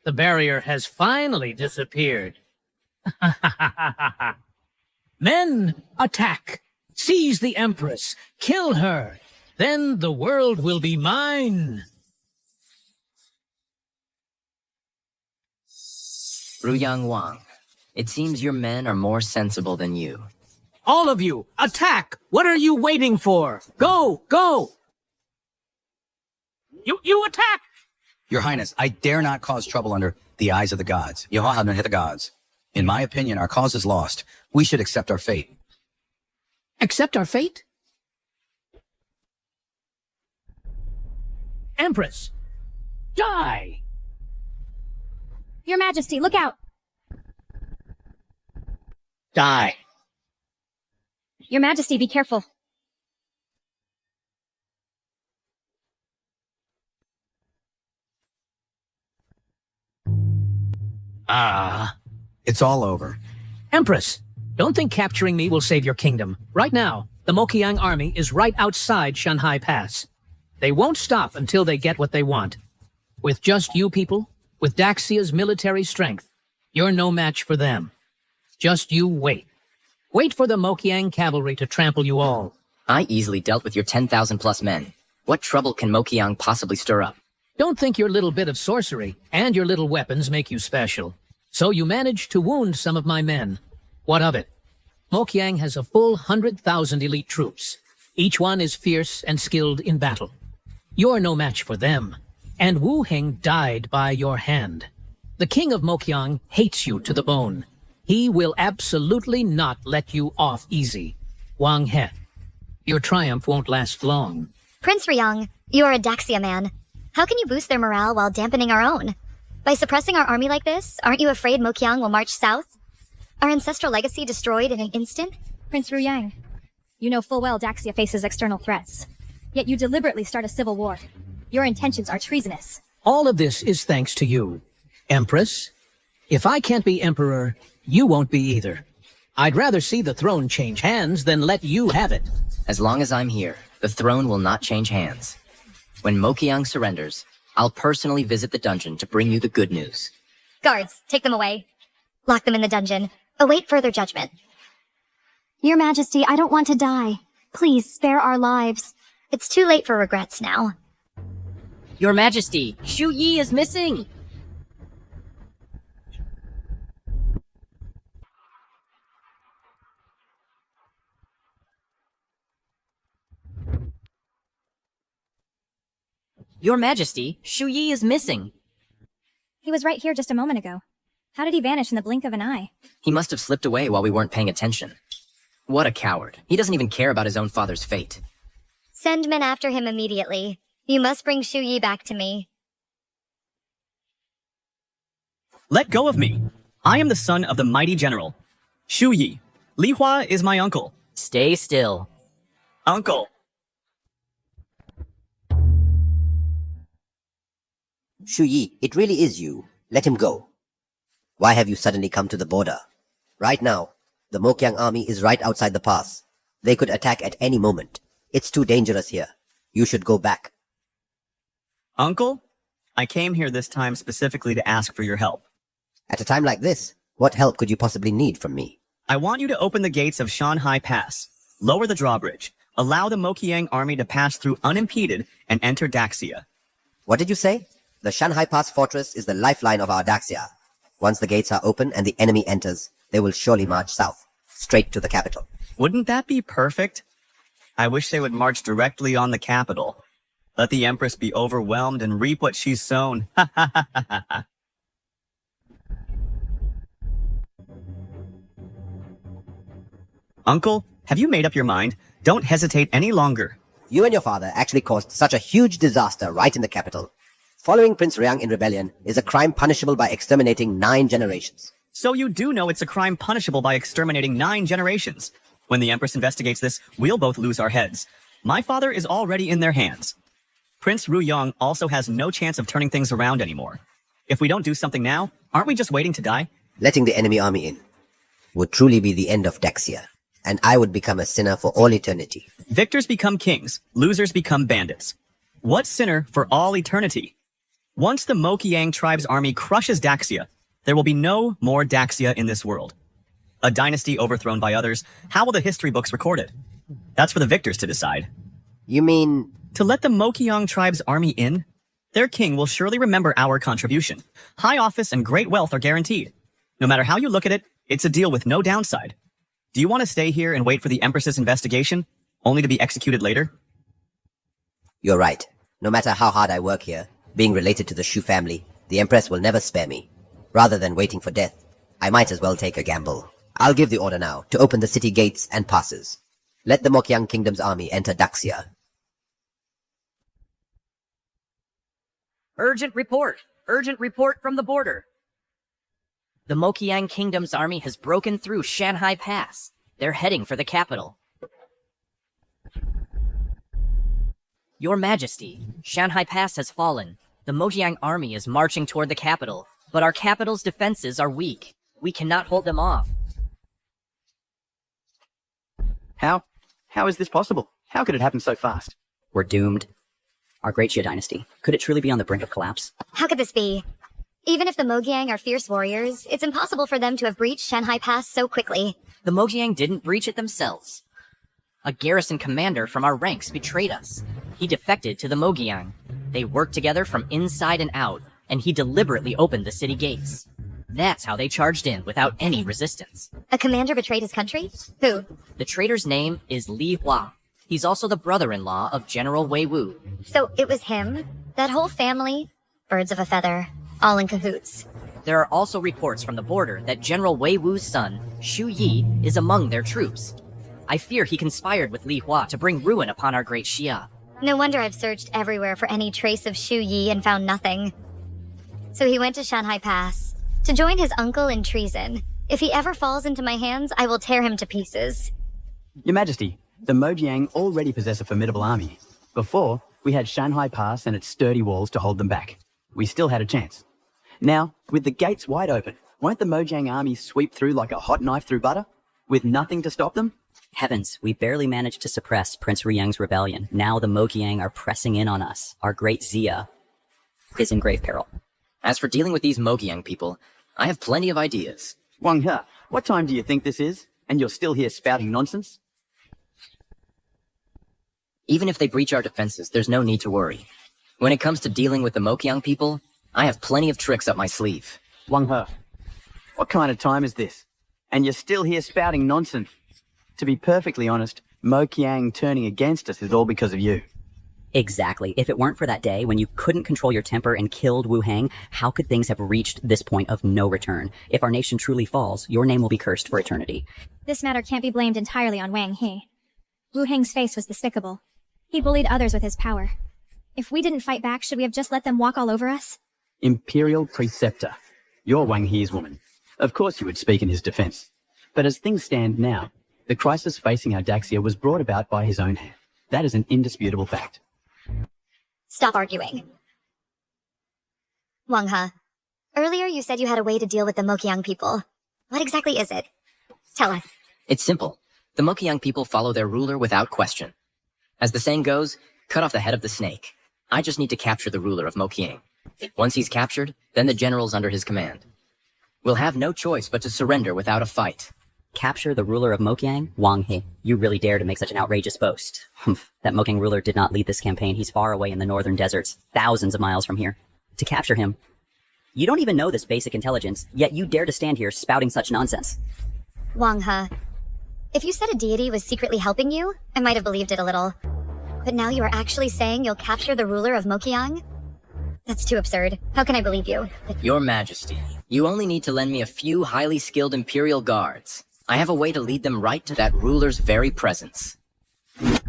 The barrier has finally disappeared. Men, attack! Seize the Empress! Kill her! Then the world will be mine! Ruyang Wang, it seems your men are more sensible than you. All of you, attack! What are you waiting for? Go! Go! You attack! Your Highness, I dare not cause trouble under the eyes of the gods. Yohanan hit the gods. In my opinion, our cause is lost. We should accept our fate. Accept our fate? Empress, die! Your Majesty, look out! Die. Your Majesty, be careful. It's all over. Empress, don't think capturing me will save your kingdom. Right now, the Moqiang army is right outside Shanghai Pass. They won't stop until they get what they want. With just you people, with Daxia's military strength, you're no match for them. Just you wait. Wait for the Moqiang cavalry to trample you all. I easily dealt with your 10,000 plus men. What trouble can Moqiang possibly stir up? Don't think your little bit of sorcery and your little weapons make you special. So you managed to wound some of my men. What of it? Mokyang has a full 100,000 elite troops. Each one is fierce and skilled in battle. You're no match for them. And Wuhang died by your hand. The king of Mokyang hates you to the bone. He will absolutely not let you off easy. Wang He, your triumph won't last long. Prince Ruyang, you are a Daxia man. How can you boost their morale while dampening our own? By suppressing our army like this, aren't you afraid Mokyang will march south? Our ancestral legacy destroyed in an instant? Prince Ruyang, you know full well Daxia faces external threats. Yet you deliberately start a civil war. Your intentions are treasonous. All of this is thanks to you, Empress. If I can't be emperor, you won't be either. I'd rather see the throne change hands than let you have it. As long as I'm here, the throne will not change hands. When Mokyang surrenders, I'll personally visit the dungeon to bring you the good news. Guards, take them away. Lock them in the dungeon. Await further judgment. Your Majesty, I don't want to die. Please spare our lives. It's too late for regrets now. Your Majesty, Shu Yi is missing! Your Majesty, Shu Yi is missing. He was right here just a moment ago. How did he vanish in the blink of an eye? He must have slipped away while we weren't paying attention. What a coward. He doesn't even care about his own father's fate. Send men after him immediately. You must bring Shu Yi back to me. Let go of me. I am the son of the mighty general. Shu Yi. Li Hua is my uncle. Stay still. Uncle. Shu Yi, it really is you. Let him go. Why have you suddenly come to the border? Right now, the Mokyang army is right outside the pass. They could attack at any moment. It's too dangerous here. You should go back. Uncle, I came here this time specifically to ask for your help. At a time like this, what help could you possibly need from me? I want you to open the gates of Shanghai Pass, lower the drawbridge, allow the Mokyang army to pass through unimpeded, and enter Daxia. What did you say? The Shanghai Pass fortress is the lifeline of our Daxia. Once the gates are open and the enemy enters, they will surely march south, straight to the capital. Wouldn't that be perfect? I wish they would march directly on the capital. Let the Empress be overwhelmed and reap what she's sown. Ha ha ha ha ha. Uncle, have you made up your mind? Don't hesitate any longer. You and your father actually caused such a huge disaster right in the capital. Following Prince Ruyang in rebellion is a crime punishable by exterminating 9 generations. So you do know it's a crime punishable by exterminating 9 generations. When the Empress investigates this, we'll both lose our heads. My father is already in their hands. Prince Ruyang also has no chance of turning things around anymore. If we don't do something now, aren't we just waiting to die? Letting the enemy army in would truly be the end of Daxia, and I would become a sinner for all eternity. Victors become kings, losers become bandits. What sinner for all eternity? Once the Mokyang tribe's army crushes Daxia, there will be no more Daxia in this world. A dynasty overthrown by others, how will the history books record it? That's for the victors to decide. You mean... To let the Mokyang tribe's army in? Their king will surely remember our contribution. High office and great wealth are guaranteed. No matter how you look at it, it's a deal with no downside. Do you want to stay here and wait for the Empress's investigation, only to be executed later? You're right. No matter how hard I work here, being related to the Shu family, the Empress will never spare me. Rather than waiting for death, I might as well take a gamble. I'll give the order now to open the city gates and passes. Let the Mokyang Kingdom's army enter Daxia. Urgent report! Urgent report from the border! The Mokyang Kingdom's army has broken through Shanghai Pass. They're heading for the capital. Your Majesty, Shanghai Pass has fallen. The Mokyang army is marching toward the capital, but our capital's defenses are weak. We cannot hold them off. How? How is this possible? How could it happen so fast? We're doomed. Our great Xia dynasty. Could it truly be on the brink of collapse? How could this be? Even if the Mokyang are fierce warriors, it's impossible for them to have breached Shanghai Pass so quickly. The Mokyang didn't breach it themselves. A garrison commander from our ranks betrayed us. He defected to the Mokyang. They worked together from inside and out, and he deliberately opened the city gates. That's how they charged in without any resistance. A commander betrayed his country? Who? The traitor's name is Li Hua. He's also the brother-in-law of General Wei Wu. So it was him? That whole family? Birds of a feather. All in cahoots. There are also reports from the border that General Wei Wu's son, Xu Yi, is among their troops. I fear he conspired with Li Hua to bring ruin upon our great Xia. No wonder I've searched everywhere for any trace of Xu Yi and found nothing. So he went to Shanghai Pass to join his uncle in treason. If he ever falls into my hands, I will tear him to pieces. Your Majesty, the Mojiang already possess a formidable army. Before, we had Shanghai Pass and its sturdy walls to hold them back. We still had a chance. Now, with the gates wide open, won't the Mojiang army sweep through like a hot knife through butter? With nothing to stop them? Heavens, we barely managed to suppress Prince Ruyang's rebellion. Now the Mojiang are pressing in on us. Our great Xia is in grave peril. As for dealing with these Mojiang people, I have plenty of ideas. Wang He, what time do you think this is? And you're still here spouting nonsense? Even if they breach our defenses, there's no need to worry. When it comes to dealing with the Mojiang people, I have plenty of tricks up my sleeve. Wang He, what kind of time is this? And you're still here spouting nonsense? To be perfectly honest, Mojiang turning against us is all because of you. Exactly. If it weren't for that day when you couldn't control your temper and killed Wuhang, how could things have reached this point of no return? If our nation truly falls, your name will be cursed for eternity. This matter can't be blamed entirely on Wang He. Wuhang's face was despicable. He bullied others with his power. If we didn't fight back, should we have just let them walk all over us? Imperial Preceptor. You're Wang He's woman. Of course you would speak in his defense. But as things stand now, the crisis facing our Daxia was brought about by his own hand. That is an indisputable fact. Stop arguing. Wang He, earlier you said you had a way to deal with the Mojiang people. What exactly is it? Tell us. It's simple. The Mojiang people follow their ruler without question. As the saying goes, cut off the head of the snake. I just need to capture the ruler of Mojiang. Once he's captured, then the generals under his command. We'll have no choice but to surrender without a fight. Capture the ruler of Mojiang? Wang He, you really dare to make such an outrageous boast. That Mojiang ruler did not lead this campaign. He's far away in the northern deserts, thousands of miles from here. To capture him, you don't even know this basic intelligence, yet you dare to stand here spouting such nonsense. Wang He, if you said a deity was secretly helping you, I might have believed it a little. But now you are actually saying you'll capture the ruler of Mojiang? That's too absurd. How can I believe you? Your Majesty, you only need to lend me a few highly skilled Imperial guards. I have a way to lead them right to that ruler's very presence. The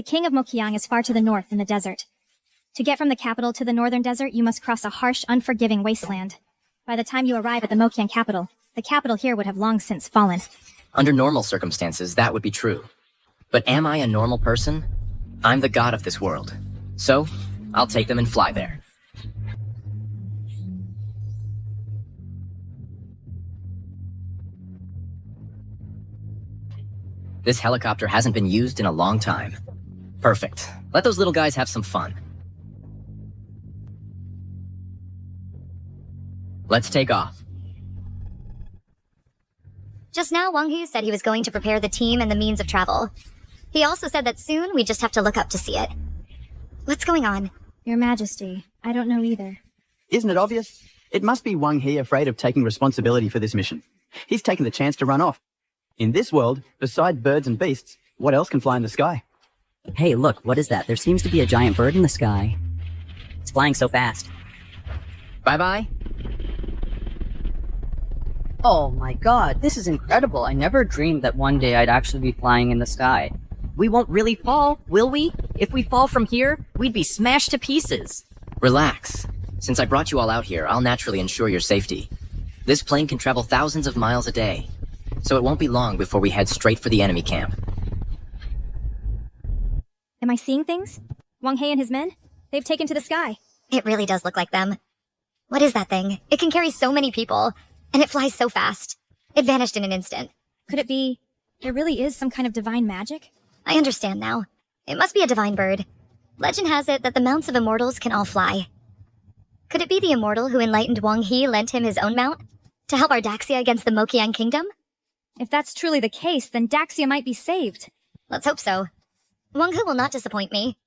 king of Mojiang is far to the north in the desert. To get from the capital to the northern desert, you must cross a harsh, unforgiving wasteland. By the time you arrive at the Mojiang capital, the capital here would have long since fallen. Under normal circumstances, that would be true. But am I a normal person? I'm the god of this world. So, I'll take them and fly there. This helicopter hasn't been used in a long time. Perfect. Let those little guys have some fun. Let's take off. Just now, Wang He said he was going to prepare the team and the means of travel. He also said that soon we just have to look up to see it. What's going on? Your Majesty, I don't know either. Isn't it obvious? It must be Wang He afraid of taking responsibility for this mission. He's taken the chance to run off. In this world, besides birds and beasts, what else can fly in the sky? Hey, look, what is that? There seems to be a giant bird in the sky. It's flying so fast. Bye-bye. Oh my god, this is incredible. I never dreamed that one day I'd actually be flying in the sky. We won't really fall, will we? If we fall from here, we'd be smashed to pieces. Relax. Since I brought you all out here, I'll naturally ensure your safety. This plane can travel thousands of miles a day, so it won't be long before we head straight for the enemy camp. Am I seeing things? Wang He and his men? They've taken to the sky. It really does look like them. What is that thing? It can carry so many people, and it flies so fast. It vanished in an instant. Could it be there really is some kind of divine magic? I understand now. It must be a divine bird. Legend has it that the mounts of immortals can all fly. Could it be the immortal who enlightened Wang He lent him his own mount? To help our Daxia against the Mojiang kingdom? If that's truly the case, then Daxia might be saved. Let's hope so. Wang He will not disappoint me.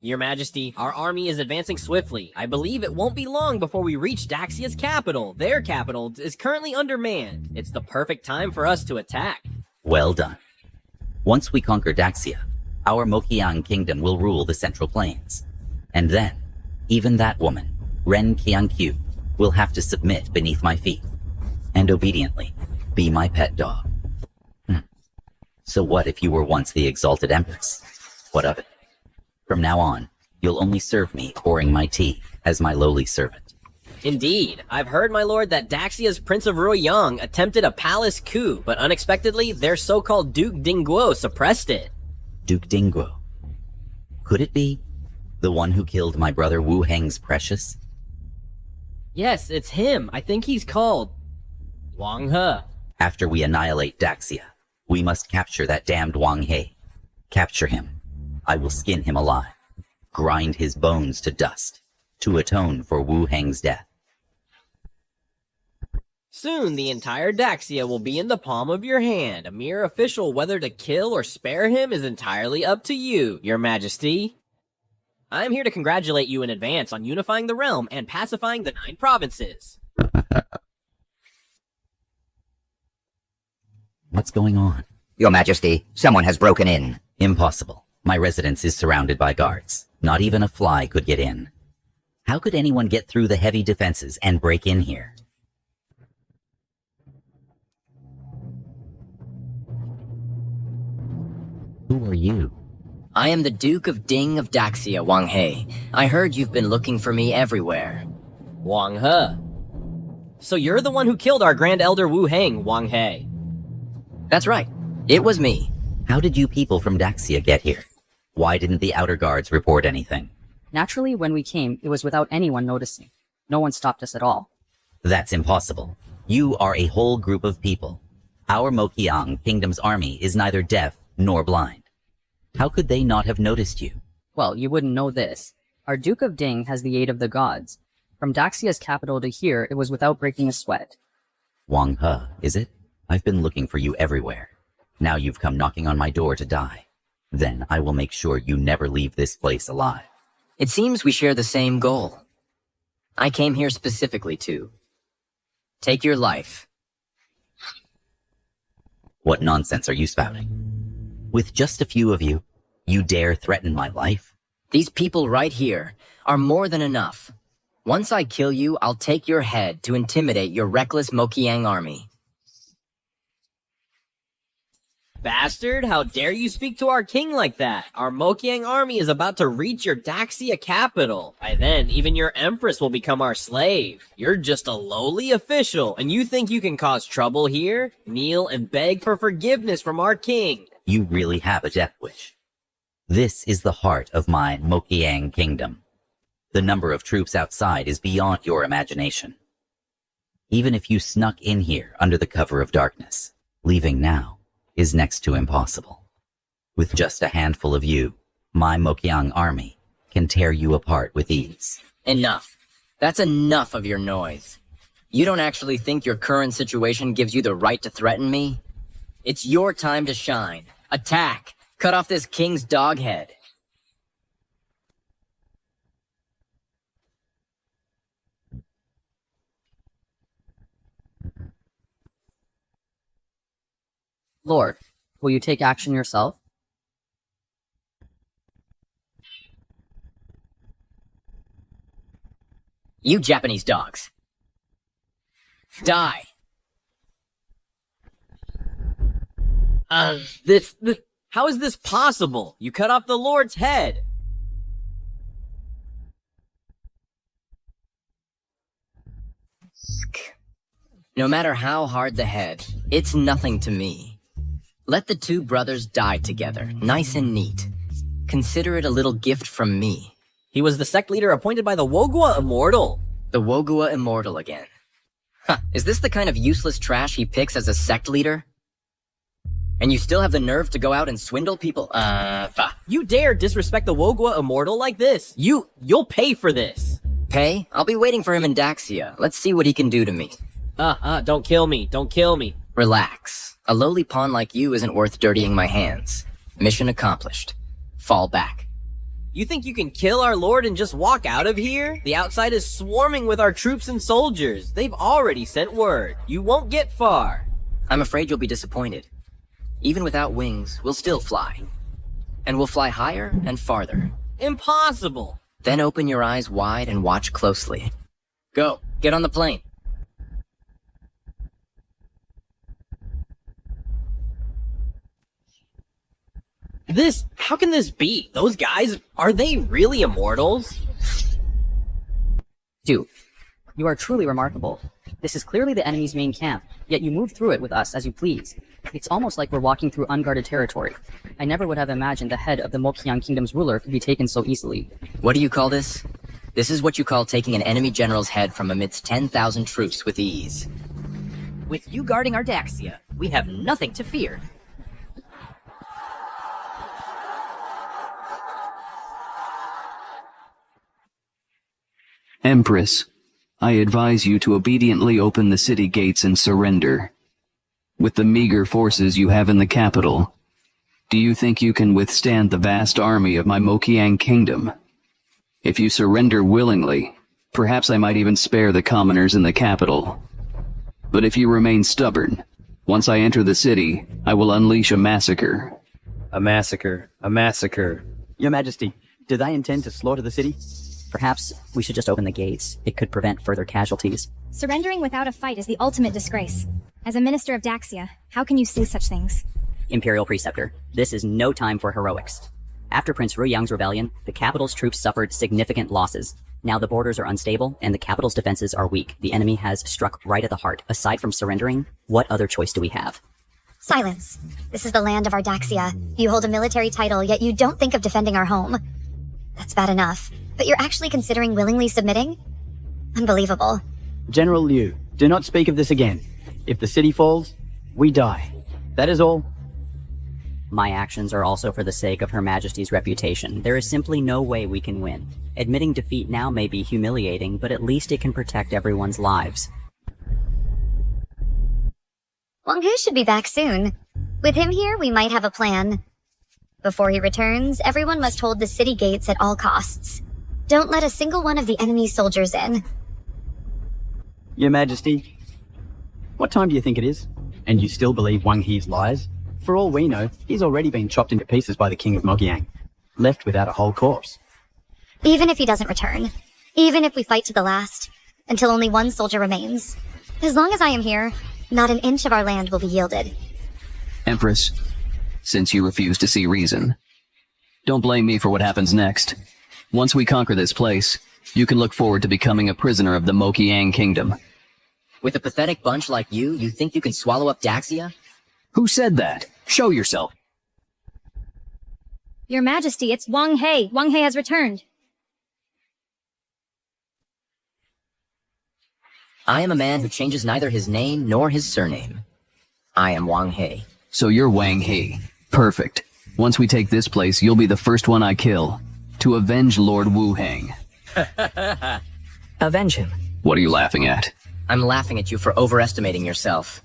Your Majesty, our army is advancing swiftly. I believe it won't be long before we reach Daxia's capital. Their capital is currently undermanned. It's the perfect time for us to attack. Well done. Once we conquer Daxia, our Mokiang kingdom will rule the Central Plains. And then, even that woman, Ren Qiangqiu, will have to submit beneath my feet. And obediently, be my pet dog. So what if you were once the exalted empress? What of it? From now on, you'll only serve me pouring my tea as my lowly servant. Indeed, I've heard, my lord, that Daxia's Prince of Ruoyang attempted a palace coup, but unexpectedly, their so-called Duke Dingguo suppressed it. Duke Dingguo. Could it be the one who killed my brother Wuhang's precious? Yes, it's him. I think he's called Wang He. After we annihilate Daxia, we must capture that damned Wang He. Capture him. I will skin him alive, grind his bones to dust, to atone for Wuhang's death. Soon, the entire Daxia will be in the palm of your hand. A mere official whether to kill or spare him is entirely up to you, Your Majesty. I am here to congratulate you in advance on unifying the realm and pacifying the 9 provinces. What's going on? Your Majesty, someone has broken in. Impossible. My residence is surrounded by guards. Not even a fly could get in. How could anyone get through the heavy defenses and break in here? Who are you? I am the Duke of Ding of Daxia, Wang He. I heard you've been looking for me everywhere. Wang He. So you're the one who killed our Grand Elder Wuhang, Wang He. That's right. It was me. How did you people from Daxia get here? Why didn't the outer guards report anything? Naturally, when we came, it was without anyone noticing. No one stopped us at all. That's impossible. You are a whole group of people. Our Mokiang Kingdom's army is neither deaf nor blind. How could they not have noticed you? Well, you wouldn't know this. Our Duke of Ding has the aid of the gods. From Daxia's capital to here, it was without breaking a sweat. Wang He, is it? I've been looking for you everywhere. Now you've come knocking on my door to die. Then I will make sure you never leave this place alive. It seems we share the same goal. I came here specifically to take your life. What nonsense are you spouting? With just a few of you, you dare threaten my life? These people right here are more than enough. Once I kill you, I'll take your head to intimidate your reckless Mokiang army. Bastard, how dare you speak to our king like that? Our Mokiang army is about to reach your Daxia capital. By then, even your empress will become our slave. You're just a lowly official, and you think you can cause trouble here? Kneel and beg for forgiveness from our king. You really have a death wish. This is the heart of my Mokiang kingdom. The number of troops outside is beyond your imagination. Even if you snuck in here under the cover of darkness, leaving now is next to impossible. With just a handful of you, my Mokiang army can tear you apart with ease. Enough. That's enough of your noise. You don't actually think your current situation gives you the right to threaten me? It's your time to shine. Attack! Cut off this king's dog head. Lord, will you take action yourself? You Japanese dogs. Die! How is this possible? You cut off the Lord's head. No matter how hard the head, it's nothing to me. Let the 2 brothers die together, nice and neat. Consider it a little gift from me. He was the sect leader appointed by the Wogua Immortal. The Wogua Immortal again. Huh, is this the kind of useless trash he picks as a sect leader? And you still have the nerve to go out and swindle people? You dare disrespect the Wogua Immortal like this? You'll pay for this. Pay? I'll be waiting for him in Daxia. Let's see what he can do to me. Don't kill me. Don't kill me. Relax. A lowly pawn like you isn't worth dirtying my hands. Mission accomplished. Fall back. You think you can kill our lord and just walk out of here? The outside is swarming with our troops and soldiers. They've already sent word. You won't get far. I'm afraid you'll be disappointed. Even without wings, we'll still fly. And we'll fly higher and farther. Impossible. Then open your eyes wide and watch closely. Go, get on the plane. How can this be? Those guys, are they really immortals? Dude, you are truly remarkable. This is clearly the enemy's main camp, yet you move through it with us as you please. It's almost like we're walking through unguarded territory. I never would have imagined the head of the Moqiang Kingdom's ruler could be taken so easily. What do you call this? This is what you call taking an enemy general's head from amidst 10,000 troops with ease. With you guarding our Daxia, we have nothing to fear. Empress, I advise you to obediently open the city gates and surrender. With the meager forces you have in the capital, do you think you can withstand the vast army of my Moqiang kingdom? If you surrender willingly, perhaps I might even spare the commoners in the capital. But if you remain stubborn, once I enter the city, I will unleash a massacre. A massacre. A massacre. Your Majesty, do they intend to slaughter the city? Perhaps we should just open the gates. It could prevent further casualties. Surrendering without a fight is the ultimate disgrace. As a minister of Daxia, how can you say such things? Imperial Preceptor, this is no time for heroics. After Prince Ruyang's rebellion, the capital's troops suffered significant losses. Now the borders are unstable, and the capital's defenses are weak. The enemy has struck right at the heart. Aside from surrendering, what other choice do we have? Silence. This is the land of our Daxia. You hold a military title, yet you don't think of defending our home. That's bad enough. But you're actually considering willingly submitting? Unbelievable. General Liu, do not speak of this again. If the city falls, we die. That is all. My actions are also for the sake of Her Majesty's reputation. There is simply no way we can win. Admitting defeat now may be humiliating, but at least it can protect everyone's lives. Wang Hu should be back soon. With him here, we might have a plan. Before he returns, everyone must hold the city gates at all costs. Don't let a single one of the enemy's soldiers in. Your Majesty, what time do you think it is? And you still believe Wang He's lies? For all we know, he's already been chopped into pieces by the King of Moqiang, left without a whole corpse. Even if he doesn't return, even if we fight to the last, until only one soldier remains, as long as I am here, not an inch of our land will be yielded. Empress, since you refuse to see reason, don't blame me for what happens next. Once we conquer this place, you can look forward to becoming a prisoner of the Moqiang Kingdom. With a pathetic bunch like you think you can swallow up Daxia? Who said that? Show yourself. Your Majesty, it's Wang He. Wang He has returned. I am a man who changes neither his name nor his surname. I am Wang He. So you're Wang He. Perfect. Once we take this place, you'll be the first one I kill. To avenge Lord Wuhang. Avenge him. What are you laughing at? I'm laughing at you for overestimating yourself.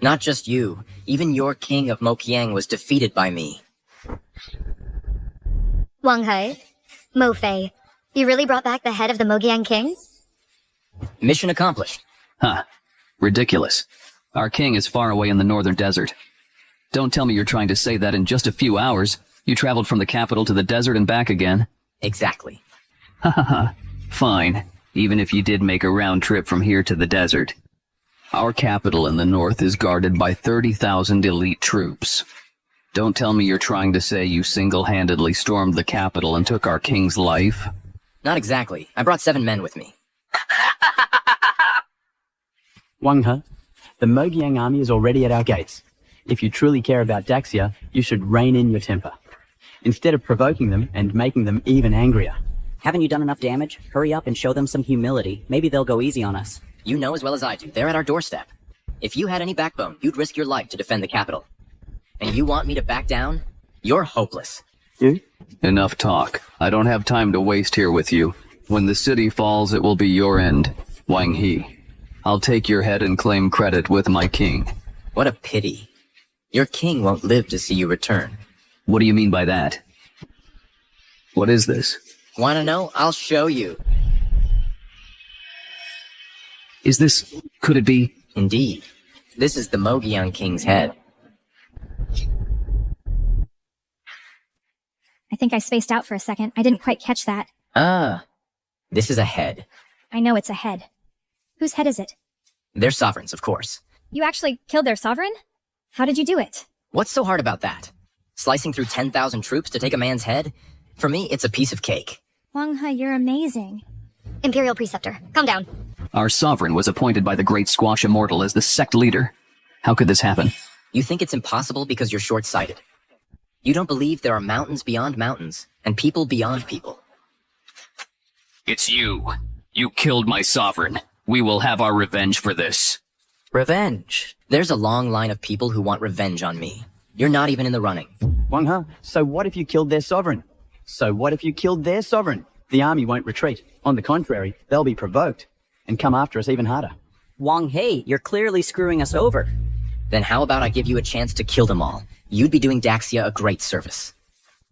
Not just you, even your king of Moqiang was defeated by me. Wang He, Mo Fei, you really brought back the head of the Moqiang king? Mission accomplished. Huh. Ridiculous. Our king is far away in the northern desert. Don't tell me you're trying to say that in just a few hours, you traveled from the capital to the desert and back again. Exactly. Ha ha ha. Fine. Even if you did make a round trip from here to the desert. Our capital in the north is guarded by 30,000 elite troops. Don't tell me you're trying to say you single-handedly stormed the capital and took our king's life. Not exactly. I brought 7 men with me. Wang He, the Moqiang army is already at our gates. If you truly care about Daxia, you should rein in your temper, instead of provoking them and making them even angrier. Haven't you done enough damage? Hurry up and show them some humility. Maybe they'll go easy on us. You know as well as I do, they're at our doorstep. If you had any backbone, you'd risk your life to defend the capital. And you want me to back down? You're hopeless. You? Enough talk. I don't have time to waste here with you. When the city falls, it will be your end, Wang He. I'll take your head and claim credit with my king. What a pity. Your king won't live to see you return. What do you mean by that? What is this? Wanna know? I'll show you. Is this... could it be... Indeed. This is the Mogian King's head. I think I spaced out for a second. I didn't quite catch that. Ah. This is a head. I know it's a head. Whose head is it? They're sovereigns, of course. You actually killed their sovereign? How did you do it? What's so hard about that? Slicing through 10,000 troops to take a man's head? For me, it's a piece of cake. Wang He, you're amazing. Imperial Preceptor, calm down. Our sovereign was appointed by the Great Squash Immortal as the sect leader. How could this happen? You think it's impossible because you're short-sighted. You don't believe there are mountains beyond mountains, and people beyond people. It's you. You killed my sovereign. We will have our revenge for this. Revenge? There's a long line of people who want revenge on me. You're not even in the running. Wang He, so what if you killed their sovereign? The army won't retreat. On the contrary, they'll be provoked and come after us even harder. Wang He, you're clearly screwing us over. Then how about I give you a chance to kill them all? You'd be doing Daxia a great service.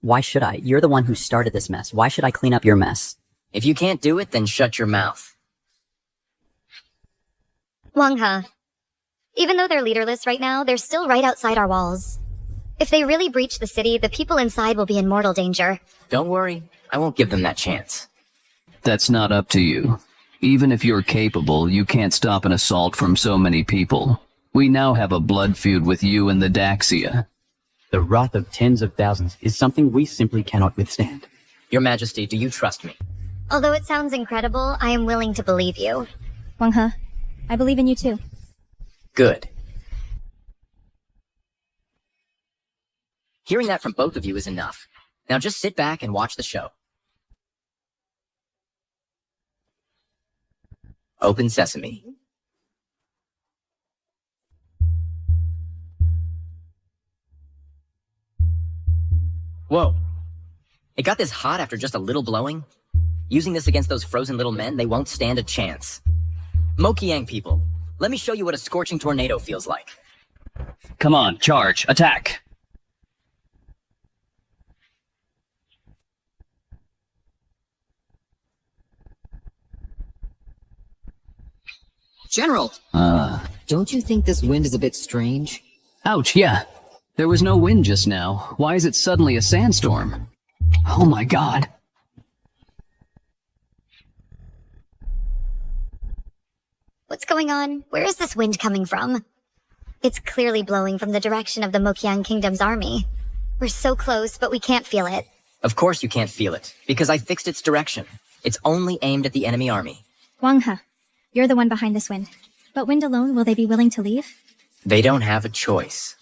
Why should I? You're the one who started this mess. Why should I clean up your mess? If you can't do it, then shut your mouth. Wang He, even though they're leaderless right now, they're still right outside our walls. If they really breach the city, the people inside will be in mortal danger. Don't worry, I won't give them that chance. That's not up to you. Even if you're capable, you can't stop an assault from so many people. We now have a blood feud with you and the Daxia. The wrath of tens of thousands is something we simply cannot withstand. Your Majesty, do you trust me? Although it sounds incredible, I am willing to believe you. Wang He, I believe in you too. Good. Hearing that from both of you is enough. Now just sit back and watch the show. Open sesame. Whoa. It got this hot after just a little blowing? Using this against those frozen little men, they won't stand a chance. Mokiang people, let me show you what a scorching tornado feels like. Come on, charge, attack! General! Don't you think this wind is a bit strange? Ouch, yeah. There was no wind just now. Why is it suddenly a sandstorm? Oh my god. What's going on? Where is this wind coming from? It's clearly blowing from the direction of the Mokiang Kingdom's army. We're so close, but we can't feel it. Of course you can't feel it, because I fixed its direction. It's only aimed at the enemy army. Wang He, you're the one behind this wind. But wind alone, will they be willing to leave? They don't have a choice.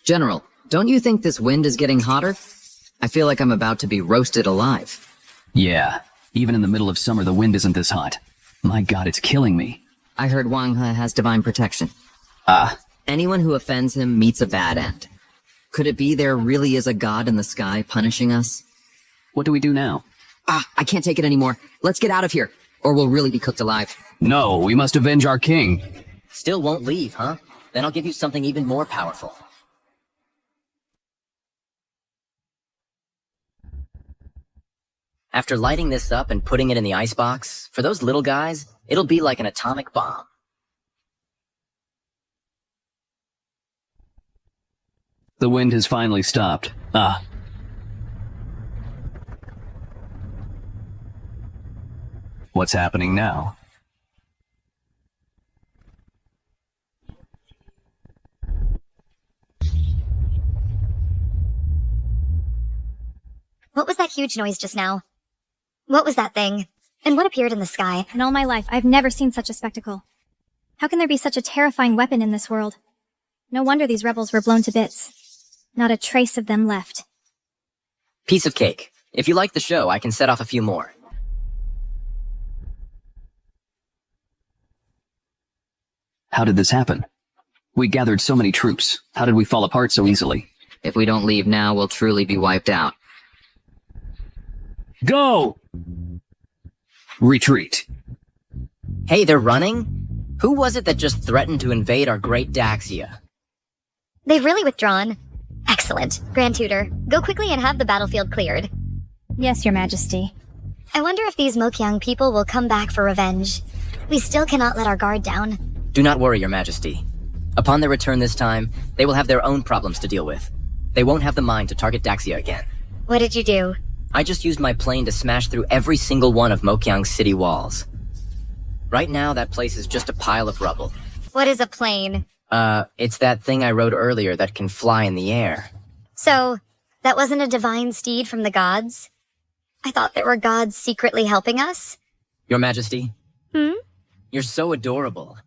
General, don't you think this wind is getting hotter? I feel like I'm about to be roasted alive. Yeah, even in the middle of summer the wind isn't this hot. My god, it's killing me. I heard Wang He has divine protection. Anyone who offends him meets a bad end. Could it be there really is a god in the sky punishing us? What do we do now? I can't take it anymore. Let's get out of here, or we'll really be cooked alive. No, we must avenge our king. Still won't leave, huh? Then I'll give you something even more powerful. After lighting this up and putting it in the icebox, for those little guys, it'll be like an atomic bomb. The wind has finally stopped. What's happening now? What was that huge noise just now? What was that thing? And what appeared in the sky? In all my life, I've never seen such a spectacle. How can there be such a terrifying weapon in this world? No wonder these rebels were blown to bits. Not a trace of them left. Piece of cake. If you like the show, I can set off a few more. How did this happen? We gathered so many troops. How did we fall apart so easily? If we don't leave now, we'll truly be wiped out. Go! Retreat. Hey, they're running? Who was it that just threatened to invade our great Daxia? They've really withdrawn. Excellent. Grand Tutor, go quickly and have the battlefield cleared. Yes, Your Majesty. I wonder if these Mokyang people will come back for revenge. We still cannot let our guard down. Do not worry, Your Majesty. Upon their return this time, they will have their own problems to deal with. They won't have the mind to target Daxia again. What did you do? I just used my plane to smash through every single one of Mokyang's city walls. Right now, that place is just a pile of rubble. What is a plane? It's that thing I rode earlier that can fly in the air. So, that wasn't a divine steed from the gods? I thought there were gods secretly helping us? Your Majesty? Hmm? You're so adorable.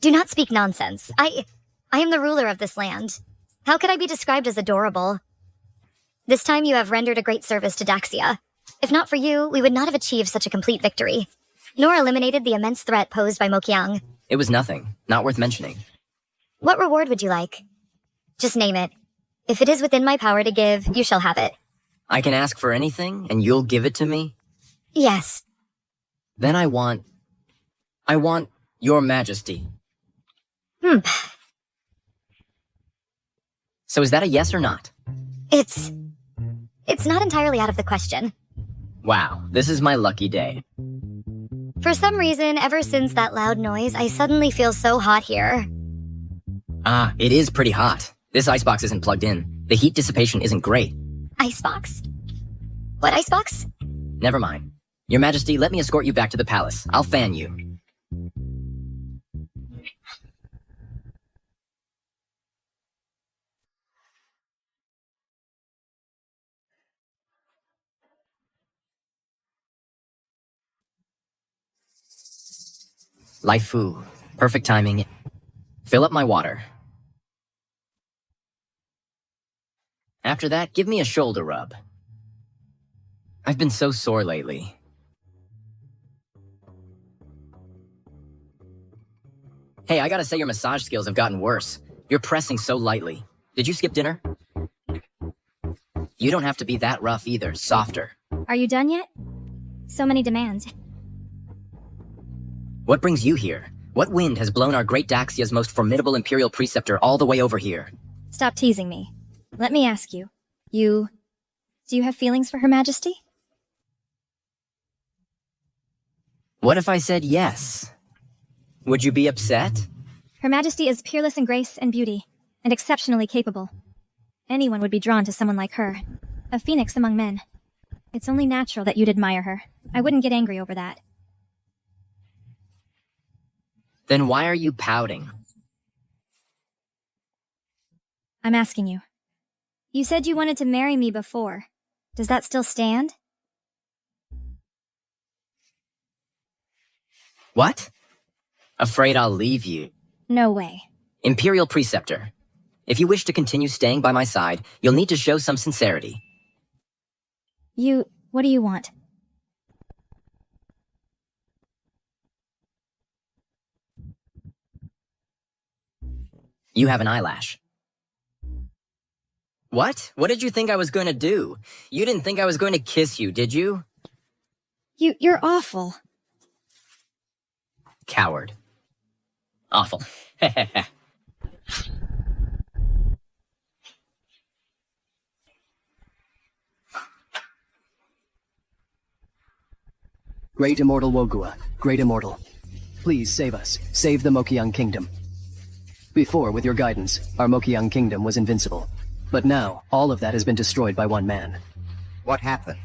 Do not speak nonsense. I am the ruler of this land. How could I be described as adorable? This time you have rendered a great service to Daxia. If not for you, we would not have achieved such a complete victory, nor eliminated the immense threat posed by Mokyang. It was nothing. Not worth mentioning. What reward would you like? Just name it. If it is within my power to give, you shall have it. I can ask for anything, and you'll give it to me? Yes. Then I want Your Majesty. So is that a yes or not? It's not entirely out of the question. Wow, this is my lucky day. For some reason, ever since that loud noise, I suddenly feel so hot here. Ah, it is pretty hot. This icebox isn't plugged in. The heat dissipation isn't great. Icebox? What icebox? Never mind. Your Majesty, let me escort you back to the palace. I'll fan you. Life Fu. Perfect timing. Fill up my water. After that, give me a shoulder rub. I've been so sore lately. Hey, I gotta say your massage skills have gotten worse. You're pressing so lightly. Did you skip dinner? You don't have to be that rough either. Softer. Are you done yet? So many demands. What brings you here? What wind has blown our great Daxia's most formidable Imperial Preceptor all the way over here? Stop teasing me. Let me ask you. Do you have feelings for Her Majesty? What if I said yes? Would you be upset? Her Majesty is peerless in grace and beauty, and exceptionally capable. Anyone would be drawn to someone like her. A phoenix among men. It's only natural that you'd admire her. I wouldn't get angry over that. Then why are you pouting? I'm asking you. You said you wanted to marry me before. Does that still stand? What? Afraid I'll leave you. No way. Imperial Preceptor. If you wish to continue staying by my side, you'll need to show some sincerity. What do you want? You have an eyelash. What? What did you think I was going to do? You didn't think I was going to kiss you, did you? You're awful. Coward. Awful. Great Immortal Wogua, Great Immortal. Please save us. Save the Mokyang Kingdom. Before, with your guidance, our Mokyang Kingdom was invincible. But now, all of that has been destroyed by one man. What happened?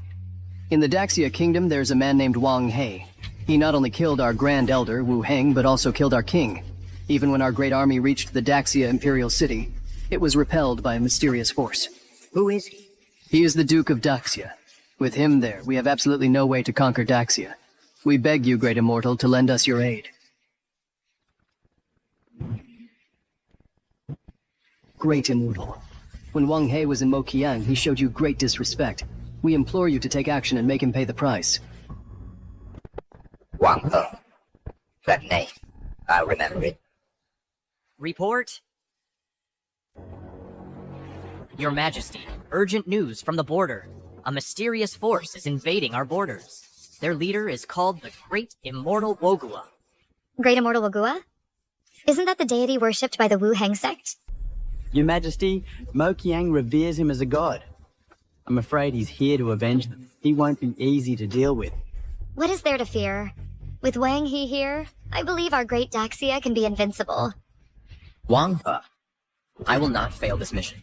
In the Daxia Kingdom, there's a man named Wang He. He not only killed our Grand Elder, Wuhang, but also killed our king. Even when our great army reached the Daxia Imperial City, it was repelled by a mysterious force. Who is he? He is the Duke of Daxia. With him there, we have absolutely no way to conquer Daxia. We beg you, Great Immortal, to lend us your aid. Great Immortal. When Wang He was in Mokyang, he showed you great disrespect. We implore you to take action and make him pay the price. Wang He. That name. I'll remember it. Report? Your Majesty, urgent news from the border. A mysterious force is invading our borders. Their leader is called the Great Immortal Wogua. Great Immortal Wogua? Isn't that the deity worshipped by the Wuhang sect? Your Majesty, Mokyang reveres him as a god. I'm afraid he's here to avenge them. He won't be easy to deal with. What is there to fear? With Wang He here, I believe our great Daxia can be invincible. Wang He, I will not fail this mission.